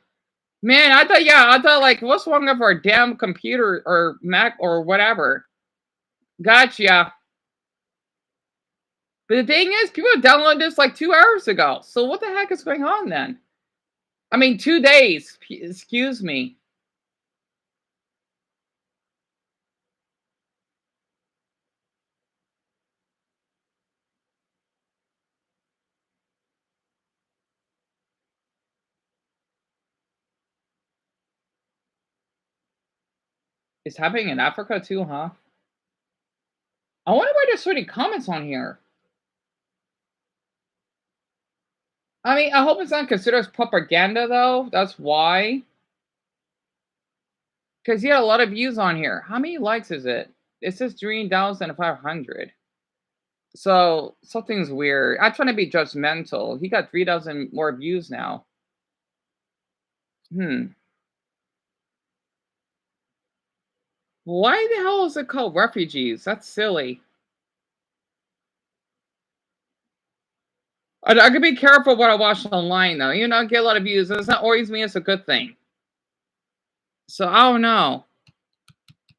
Man, I thought like, what's wrong with our damn computer or Mac or whatever? Gotcha. But the thing is, people downloaded this like 2 hours ago. So what the heck is going on then? I mean, 2 days. Excuse me. It's happening in Africa too, huh? I wonder why there's so many comments on here. I mean, I hope it's not considered as propaganda, though. That's why. Because he had a lot of views on here. How many likes is it? It says 3,500. So, something's weird. I'm trying to be judgmental. He got 3,000 more views now. Why the hell is it called refugees? That's silly. I could be careful what I watch online, though. You know, I get a lot of views. It doesn't always mean it's a good thing. So, I don't know.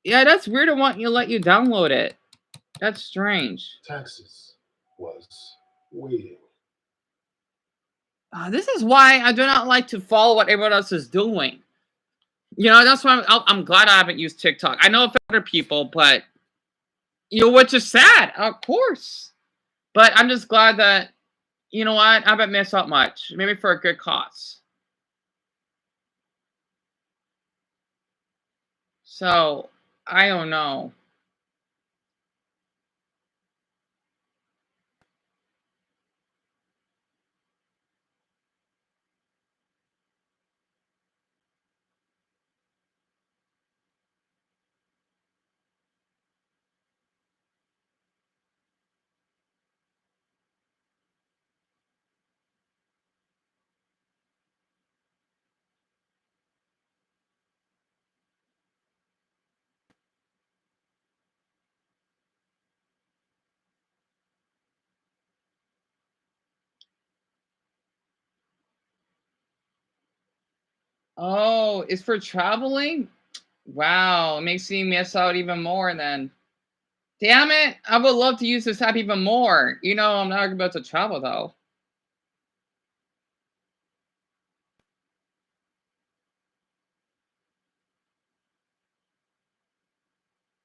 Yeah, that's weird to want you let you download it. That's strange. Texas was waiting. This is why I do not like to follow what everyone else is doing. You know, that's why I'm glad I haven't used TikTok. I know other people, but, you know, which is sad, of course. But I'm just glad that, you know what, I haven't missed out much. Maybe for a good cause. So, I don't know. Oh, it's for traveling? Wow, it makes me miss out even more then. Damn it, I would love to use this app even more. You know, I'm not about to travel though.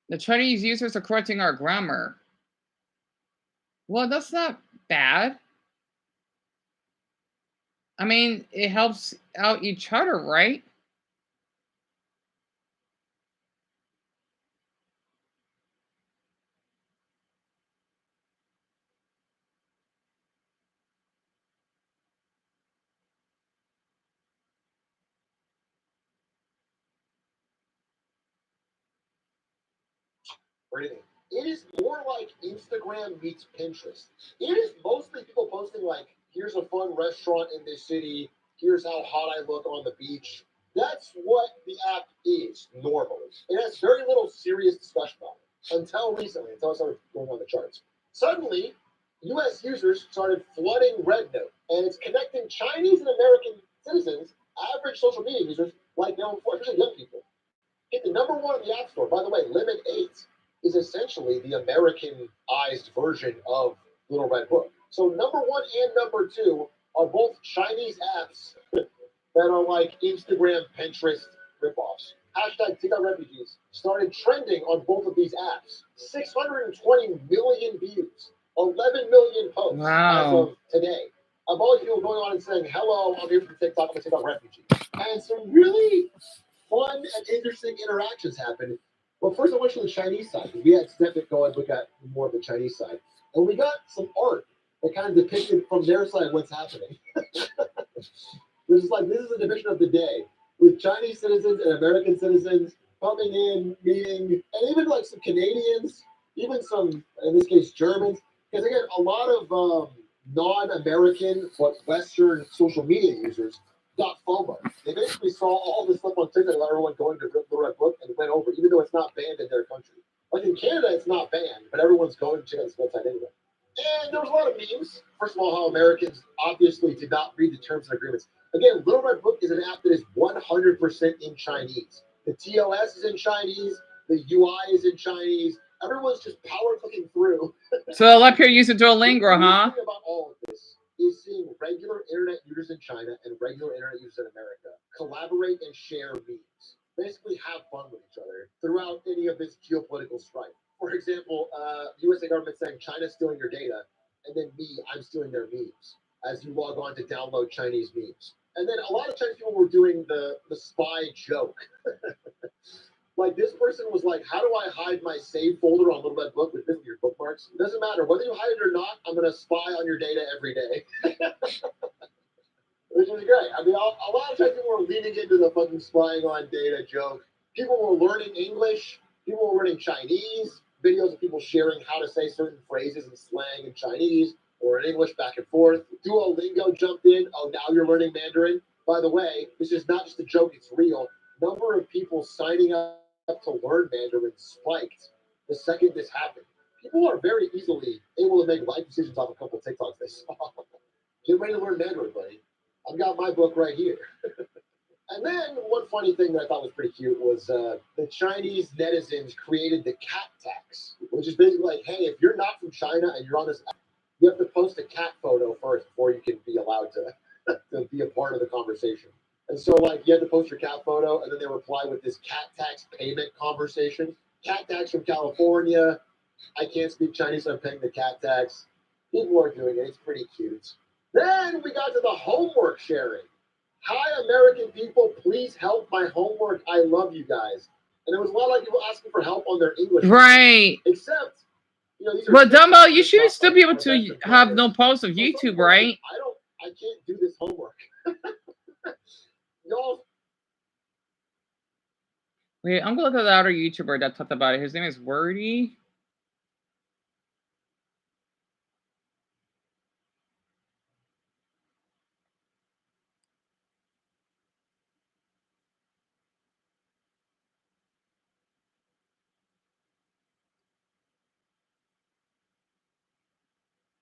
The Chinese users are correcting our grammar. Well, that's not bad. I mean, it helps out each other, right? Or anything. It is more like Instagram meets Pinterest. It is mostly people posting like, here's a fun restaurant in this city, here's how hot I look on the beach. That's what the app is normally. It has very little serious discussion on it until recently, until it started going on the charts. Suddenly, US users started flooding RedNote, and it's connecting Chinese and American citizens, average social media users, like never before, especially young people. Hit the number one in the App Store. By the way, Lemon 8 is essentially the Americanized version of Little Red Book. So number one and number two are both Chinese apps that are like Instagram, Pinterest ripoffs. Hashtag TikTok Refugees started trending on both of these apps. 620 million views, 11 million posts as of today. Of all people going on and saying, hello, I'm here from TikTok, I'm a TikTok refugee. And some really fun and interesting interactions happened. Well, first I went to the Chinese side. We had Snippet go and look at more of the Chinese side. And we got some art that kind of depicted from their side what's happening. This is a depiction of the day with Chinese citizens and American citizens coming in, meeting, and even like some Canadians, even some, in this case, Germans. Because again, a lot of non-American but Western social media users got FOMO. They basically saw all this stuff on TikTok, everyone going to the Red Book, and went over, even though it's not banned in their country. Like in Canada, it's not banned, but everyone's going to check out this website anyway. And there was a lot of memes. First of all, how Americans obviously did not read the terms and agreements. Again, Little Red Book is an app that is 100% in Chinese. The TOS is in Chinese. The UI is in Chinese. Everyone's just power clicking through. So up here using Duolingo, huh? The thing about all of this is seeing regular internet users in China and regular internet users in America collaborate and share memes. Basically have fun with each other throughout any of this geopolitical strife. For example, USA government saying China's stealing your data, and then I'm stealing their memes as you log on to download Chinese memes. And then a lot of Chinese people were doing the spy joke. Like this person was like, how do I hide my save folder on Little Red Book with your bookmarks? It doesn't matter whether you hide it or not. I'm gonna spy on your data every day. Which is great. I mean, a lot of times people were leaning into the fucking spying on data joke. People were learning English. People were learning Chinese. Videos of people sharing how to say certain phrases and slang in Chinese or in English back and forth. Duolingo jumped in. Oh, now you're learning Mandarin. By the way, this is not just a joke. It's real. Number of people signing up to learn Mandarin spiked the second this happened. People are very easily able to make life decisions off a couple of TikToks they saw. Get ready to learn Mandarin, buddy. I've got my book right here. And then one funny thing that I thought was pretty cute was the Chinese netizens created the cat tax, which is basically like, hey, if you're not from China and you're on this app, you have to post a cat photo first before you can be allowed to be a part of the conversation. And so, like, you had to post your cat photo, and then they reply with this cat tax payment conversation. Cat tax from California. I can't speak Chinese, so I'm paying the cat tax. People are doing it. It's pretty cute. Then we got to the homework sharing. Hi, American people, please help my homework. I love you guys. And there was a lot of people asking for help on their English. Right. Except, you know, these are Well, Dumbo, you should still be able to have no posts of YouTube, right? I can't do this homework. Y'all. Wait, I'm gonna look at the other YouTuber that talked about it. His name is Wordy.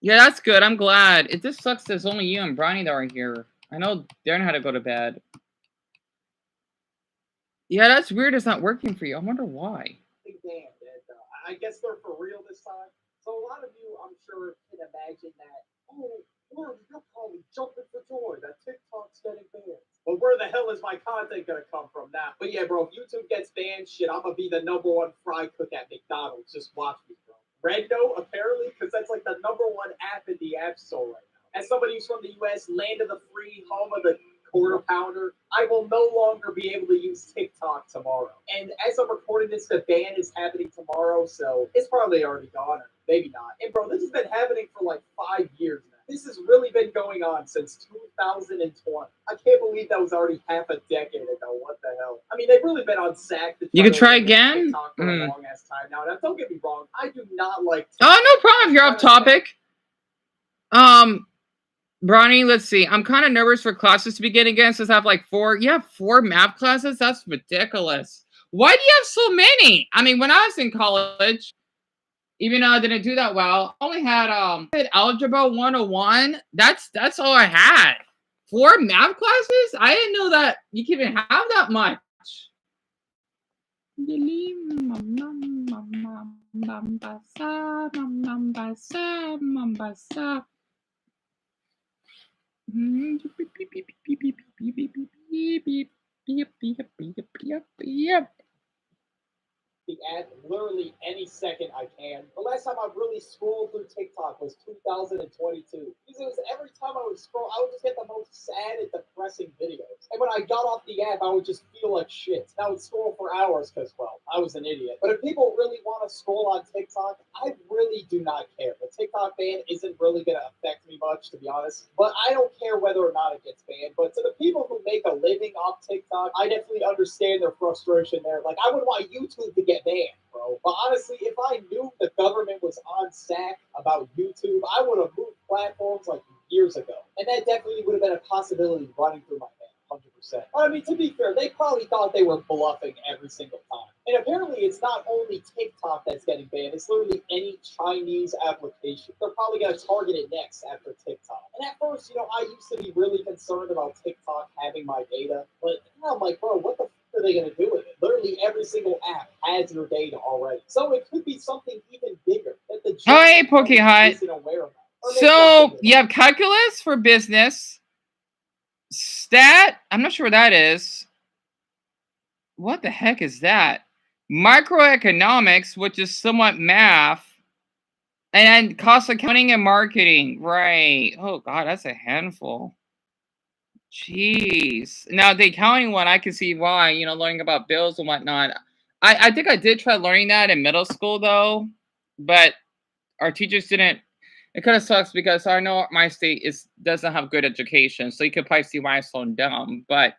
Yeah, that's good. I'm glad. It just sucks there's only you and Bronny that are here. I know Darren had to go to bed. Yeah, that's weird. It's not working for you. I wonder why. Damn, I guess they're for real this time. So a lot of you, I'm sure, can imagine that, oh, Lord, you're probably jumping for joy that TikTok's getting banned. But where the hell is my content gonna come from now? But yeah, bro, if YouTube gets banned, shit, I'm gonna be the #1 fry cook at McDonald's. Just watch me, bro. Red Note, apparently, because that's like the #1 app in the App Store right now. As somebody who's from the US, land of the free, home of the quarter pounder, I will no longer be able to use TikTok tomorrow. And as I'm recording this, the ban is happening tomorrow, so it's probably already gone, or maybe not. And bro, this has been happening for like 5 years now. This has really been going on since 2020. I can't believe that was already half a decade ago. What the hell? I mean, they've really been on sack. You can try again? TikTok for a long ass time now. Now, don't get me wrong, I do not like TikTok. Oh, no problem if you're off topic. Bronny, let's see. I'm kind of nervous for classes to begin again since I have like 4. You have 4 math classes? That's ridiculous. Why do you have so many? I mean, when I was in college, even though I didn't do that well, I only had Algebra 101. That's all I had. 4 math classes? I didn't know that you can even have that much. The app literally any second I can. The last time I really scrolled through TikTok was 2022. Because it was every time I would scroll, I would just get the most sad and depressing videos. And when I got off the app, I would just feel like shit. I would scroll for hours because, well, I was an idiot. But if people really want to scroll on TikTok, I really do not care. The TikTok ban isn't really going to affect me much, to be honest. But I don't care whether or not it gets banned. But to the people who make a living off TikTok, I definitely understand their frustration there. Like, I would want YouTube to get banned, bro. But honestly, if I knew the government was on sack about YouTube, I would have moved platforms like years ago. And that definitely would have been a possibility running through my head, 100%. But I mean, to be fair, they probably thought they were bluffing every single time. And apparently it's not only TikTok that's getting banned, it's literally any Chinese application. They're probably going to target it next after TikTok. And at first, I used to be really concerned about TikTok having my data. But now I'm like, bro, what the are they going to do with it? Literally every single app has your data already. So it could be something even bigger that the hey, Pokehut. isn't aware of. So you have calculus for business. Stat, I'm not sure what that is. What the heck is that? Microeconomics, which is somewhat math. And cost accounting and marketing. Right. Oh, God, that's a handful. Jeez. Now, the accounting one, I can see why, learning about bills and whatnot. I think I did try learning that in middle school though, but our teachers didn't. It kind of sucks because I know my state doesn't have good education, so you could probably see why it's so dumb. But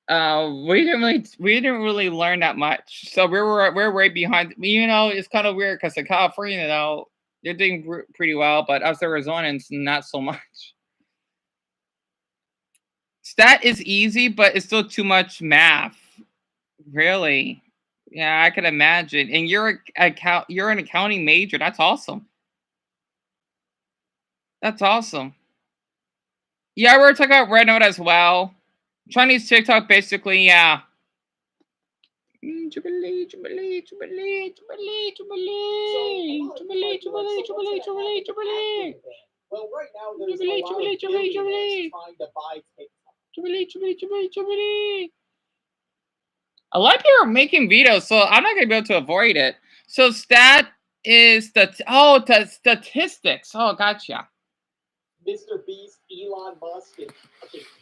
we didn't really learn that much, so we're way behind. You know, it's kind of weird because in California, though, they're doing pretty well, but us Arizonans, not so much. Stat is easy, but it's still too much math. Really, yeah, I can imagine. And you're an accounting major. That's awesome. That's awesome. Yeah, we're talking about Red Note as well. Chinese TikTok, basically, yeah. Jubilee, Jubilee, Jubilee, Jubilee, Jubilee, Jubilee, Jubilee, Jubilee, Jubilee, Jubilee. Well, right now there's Jubilee, a lot Jubilee, of Jubilee, Jubilee. billionaires trying to buy TikTok. Jubilee, Jubilee, Jubilee, Jubilee. A lot of people are making videos, so I'm not gonna be able to avoid it. So stat is the statistics. Oh, gotcha. Mr. Beast, Elon Musk, and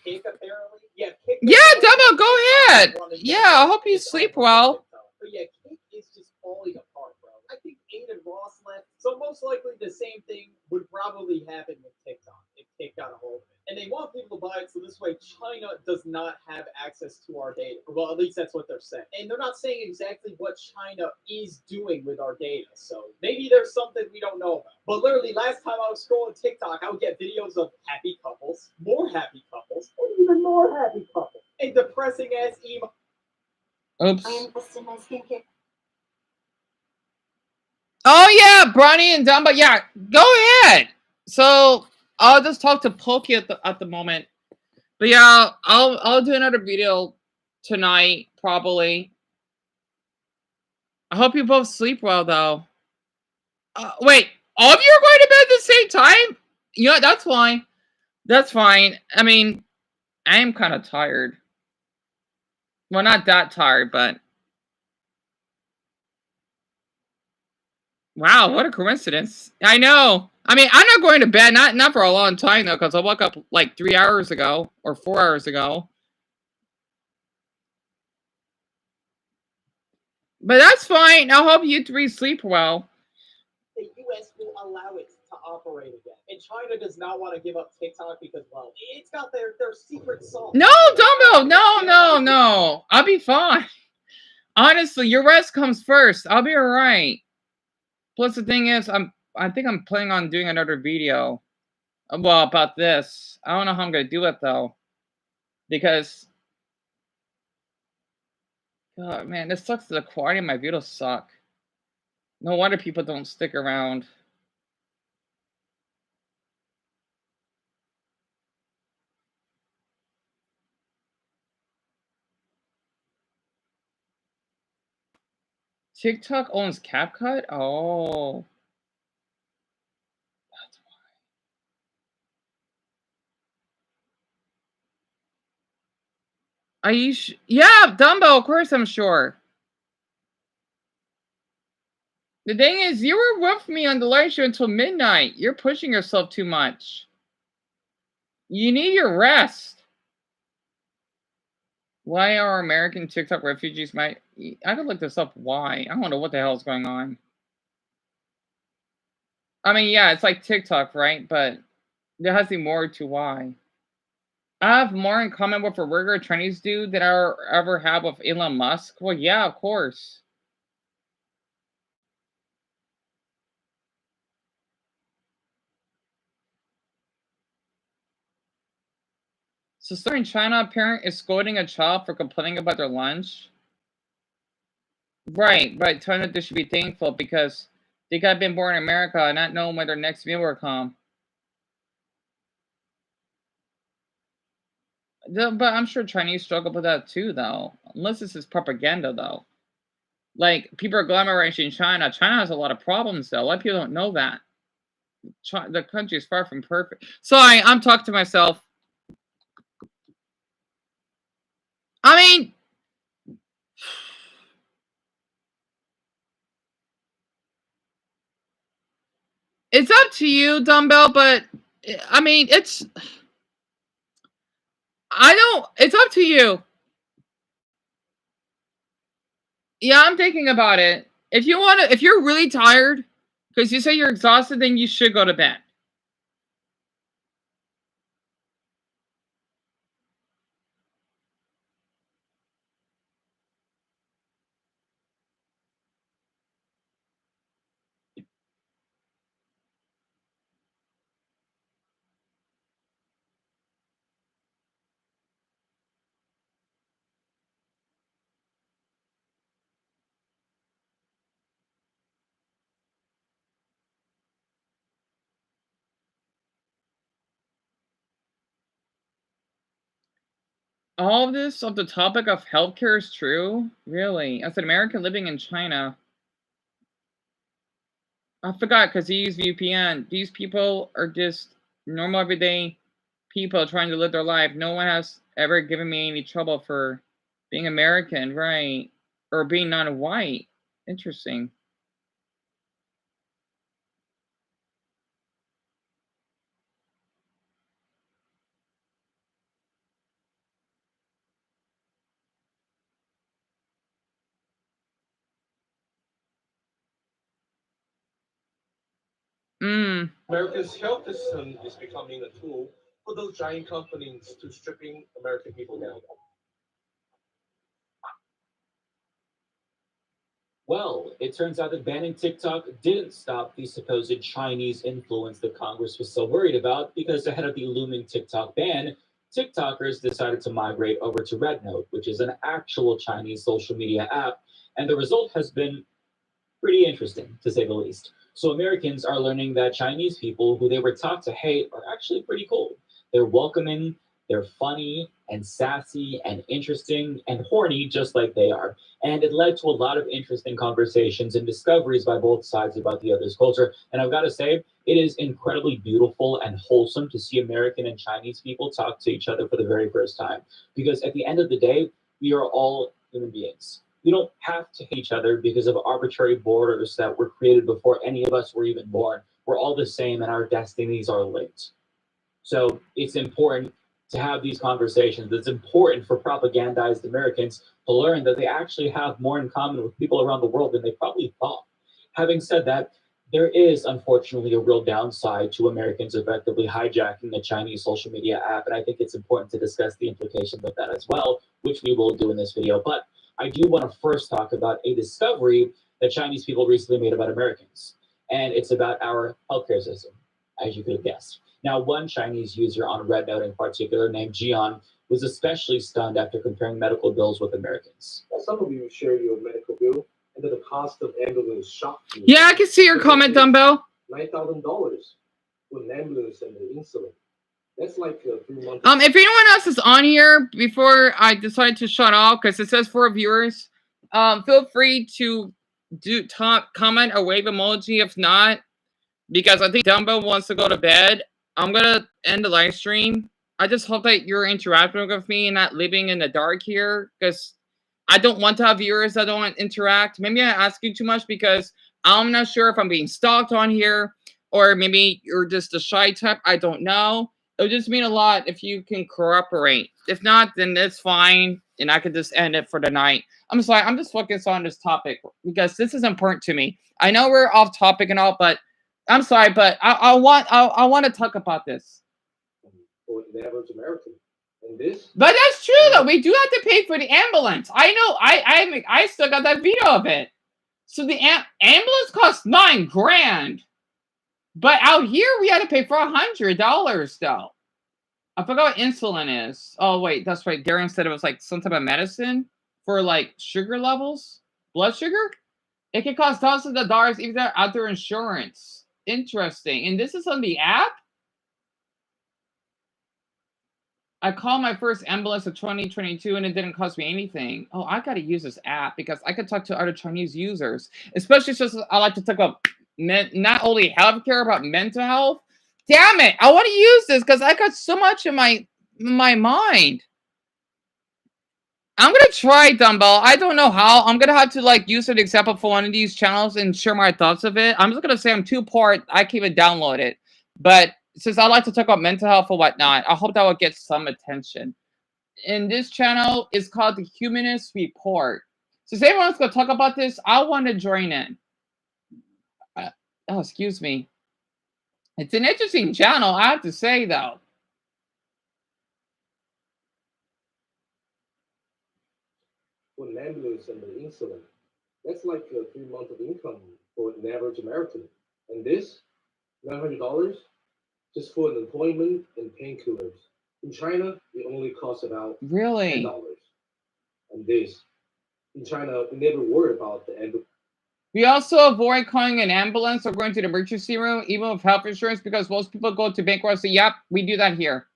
Kick apparently. Yeah, Kick. Yeah, Demo, go ahead. Yeah, I hope you sleep well. But yeah, Kick is just falling apart, bro. I think Aiden Ross left, so most likely the same thing would probably happen with TikTok if Kick got a hold of it. And they want people to buy it, so this way China does not have access to our data. Well, at least that's what they're saying. And they're not saying exactly what China is doing with our data, so maybe there's something we don't know about. But literally, last time I was scrolling TikTok, I would get videos of happy couples, more happy couples, and even more happy couples, and depressing ass emo. Oops. I invested in my skincare. Oh yeah, Bronny and Dumbo. Yeah, go ahead. So I'll just talk to Pokey at the moment. But yeah, I'll do another video tonight, probably. I hope you both sleep well though. Wait, all of you are going to bed at the same time? You know, that's fine. That's fine. I mean, I am kind of tired. Well, not that tired, but wow, what a coincidence. I know. I mean, I'm not going to bed, not for a long time, though, because I woke up like 3 hours ago, or 4 hours ago. But that's fine. I hope you three sleep well. The U.S. will allow it to operate again. And China does not want to give up TikTok because, well, it's got their secret sauce. No, Dumbo, no. I'll be fine. Honestly, your rest comes first. I'll be alright. Plus, the thing is, I think I'm planning on doing another video, well, about this. I don't know how I'm gonna do it though, because, God, man, this sucks. The quality of my videos suck. No wonder people don't stick around. TikTok owns CapCut? Oh. That's why. Are you yeah, Dumbo, of course I'm sure. The thing is, you were with me on the live show until midnight. You're pushing yourself too much. You need your rest. Why are American TikTok refugees I could look this up. Why? I don't know what the hell is going on. I mean, yeah, it's like TikTok, right? But there has to be more to why. I have more in common with a regular Chinese dude than I ever have with Elon Musk. Well, yeah, of course. So, in China, a parent is scolding a child for complaining about their lunch. Right, but telling them they should be thankful because they got been born in America and not knowing when their next meal will come. But I'm sure Chinese struggle with that too, though. Unless this is propaganda, though. Like, people are glamorizing China. China has a lot of problems, though. A lot of people don't know that. The country is far from perfect. Sorry, I'm talking to myself. I mean, it's up to you, Dumbbell, but I mean, it's up to you. Yeah, I'm thinking about it. If you're really tired, because you say you're exhausted, then you should go to bed. All of this of the topic of healthcare is true? Really? As an American living in China, I forgot because he used VPN. These people are just normal everyday people trying to live their life. No one has ever given me any trouble for being American, right? Or being non-white. Interesting. Mm. America's health system is becoming a tool for those giant companies to stripping American people down. Well, it turns out that banning TikTok didn't stop the supposed Chinese influence that Congress was so worried about, because ahead of the looming TikTok ban, TikTokers decided to migrate over to RedNote, which is an actual Chinese social media app, and the result has been pretty interesting, to say the least. So Americans are learning that Chinese people who they were taught to hate are actually pretty cool. They're welcoming, they're funny and sassy and interesting and horny just like they are. And it led to a lot of interesting conversations and discoveries by both sides about the other's culture. And I've got to say, it is incredibly beautiful and wholesome to see American and Chinese people talk to each other for the very first time. Because at the end of the day, we are all human beings. We don't have to hate each other because of arbitrary borders that were created before any of us were even born. We're all the same and our destinies are linked. So it's important to have these conversations. It's important for propagandized Americans to learn that they actually have more in common with people around the world than they probably thought. Having said that, there is unfortunately a real downside to Americans effectively hijacking the Chinese social media app, and I think it's important to discuss the implications of that as well, which we will do in this video. But I do want to first talk about a discovery that Chinese people recently made about Americans, and it's about our healthcare system, as you could have guessed. Now, one Chinese user on RedNote in particular, named Jian, was especially stunned after comparing medical bills with Americans. Some of you share your medical bill, and then the cost of ambulance shocked you. Yeah, I can see your comment, Dumbo. $9,000 for an ambulance and the insulin. That's like 3 months. If anyone else is on here before I decide to shut off, because it says 4 viewers, feel free to comment or wave emoji. If not, because I think Dumbo wants to go to bed, I'm gonna end the live stream. I just hope that you're interacting with me and not living in the dark here, because I don't want to have viewers that don't want to interact. Maybe I ask you too much because I'm not sure if I'm being stalked on here, or maybe you're just a shy type. I don't know. It would just mean a lot if you can cooperate. If not, then it's fine, and I could just end it for the night. I'm sorry. I'm just focused on this topic because this is important to me. I know we're off topic and all, but I'm sorry, but I want to talk about this. For the average American. And this. But that's true though. We do have to pay for the ambulance. I know. I still got that video of it. So the ambulance costs $9,000. But out here we had to pay for $100 though. I forgot what insulin is. Oh wait, that's right. Darren said it was like some type of medicine for like sugar levels, blood sugar. It can cost thousands of dollars even out their insurance. Interesting. And this is on the app? I called my first ambulance in 2022 and it didn't cost me anything. Oh, I got to use this app because I could talk to other Chinese users, especially since I like to talk about not only healthcare, but mental health. Damn it. I want to use this because I got so much in my mind. I'm going to try, Dumbo. I don't know how. I'm going to have to like use an example for one of these channels and share my thoughts of it. I'm just going to say I'm 2-part. I can't even download it. But since I like to talk about mental health or whatnot, I hope that will get some attention. And this channel is called The Humanist Report. Since everyone's going to talk about this, I want to join in. Oh, excuse me. It's an interesting channel, I have to say, though. For an ambulance and the insulin, that's like 3 months of income for an average American. And this, $900, just for an appointment and painkillers. In China, it only costs about Really? $10. And this, in China, we never worry about the ambulance. We also avoid calling an ambulance or going to the emergency room, even with health insurance, because most people go to bankruptcy. Yep, we do that here.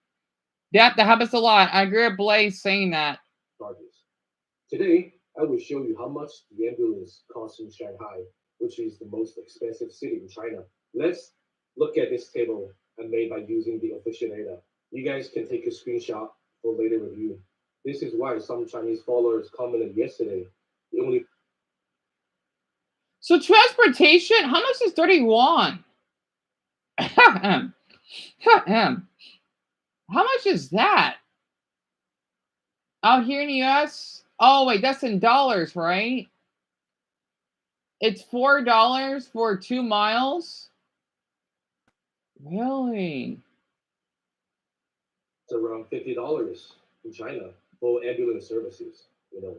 That happens a lot. I agree with Blaze saying that. Charges. Today, I will show you how much the ambulance costs in Shanghai, which is the most expensive city in China. Let's look at this table I made by using the official data. You guys can take a screenshot for later review. This is why some Chinese followers commented yesterday. The only So transportation, how much is 31? How much is that? Out here in the US? Oh, wait, that's in dollars, right? It's $4 for 2 miles? Really? it's around $50 in China for ambulance services. You know,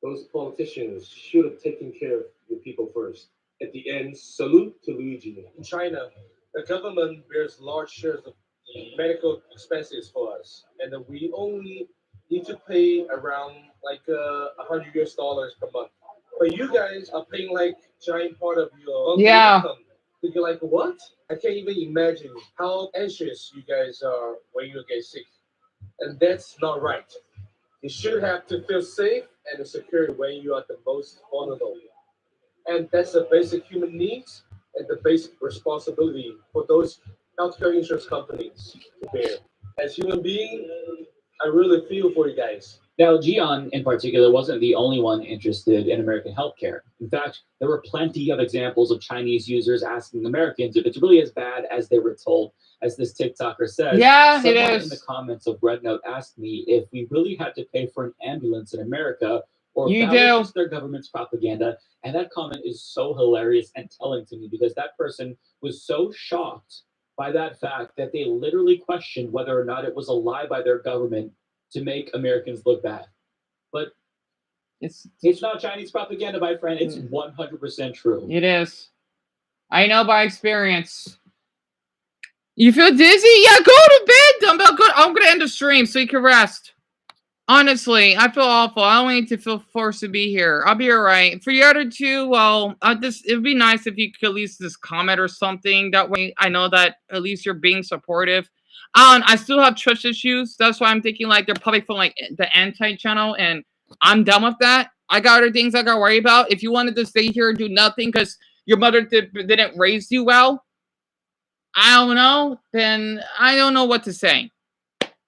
those politicians should have taken care of the people first. At the end, salute to Luigi. In China, the government bears large shares of the medical expenses for us, and we only need to pay around like $100 per month. But you guys are paying like giant part of your monthly income. So you're like, what? I can't even imagine how anxious you guys are when you get sick. And that's not right. You should have to feel safe and secure when you are the most vulnerable. And that's the basic human needs and the basic responsibility for those healthcare insurance companies to bear. As human beings, I really feel for you guys. Now, Gian in particular wasn't the only one interested in American healthcare. In fact, there were plenty of examples of Chinese users asking Americans if it's really as bad as they were told, as this TikToker says. Yeah, it Someone is. in the comments of Red Note asked me if we really had to pay for an ambulance in America, or You if that do. was just their government's propaganda. And that comment is so hilarious and telling to me, because that person was so shocked by that fact that they literally questioned whether or not it was a lie by their government to make Americans look bad. But it's not Chinese propaganda, my friend. It's 100% true. It is. I know by experience. You feel dizzy? Yeah, go to bed, Dumbbell. Good. I'm gonna end the stream so you can rest. Honestly, I feel awful. I don't need to feel forced to be here. I'll be all right. For the other two, well, it'd be nice if you could at least just comment or something. That way I know that at least you're being supportive. I still have trust issues. That's why I'm thinking like they're probably from like the anti-channel, and I'm done with that. I got other things I got to worry about. If you wanted to stay here and do nothing because your mother didn't raise you well, I don't know, then I don't know what to say.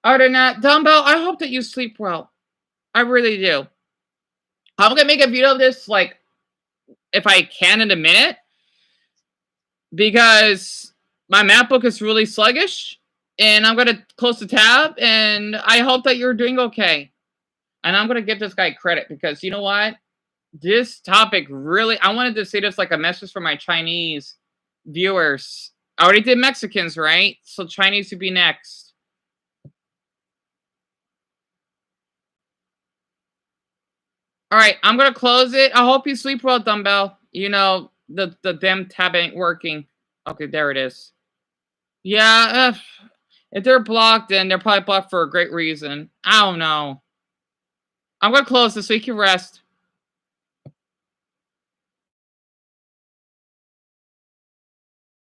Other than that, Dumbbell, I hope that you sleep well. I really do. I'm going to make a video of this, like, if I can in a minute, because my MacBook is really sluggish, and I'm going to close the tab, and I hope that you're doing okay. And I'm going to give this guy credit, because you know what? This topic really, I wanted to say this like a message for my Chinese viewers. I already did Mexicans, right? So Chinese would be next. All right, I'm going to close it. I hope you sleep well, Dumbbell. You know, the damn tab ain't working. Okay, there it is. Yeah, if they're blocked, then they're probably blocked for a great reason. I don't know. I'm going to close this so you can rest.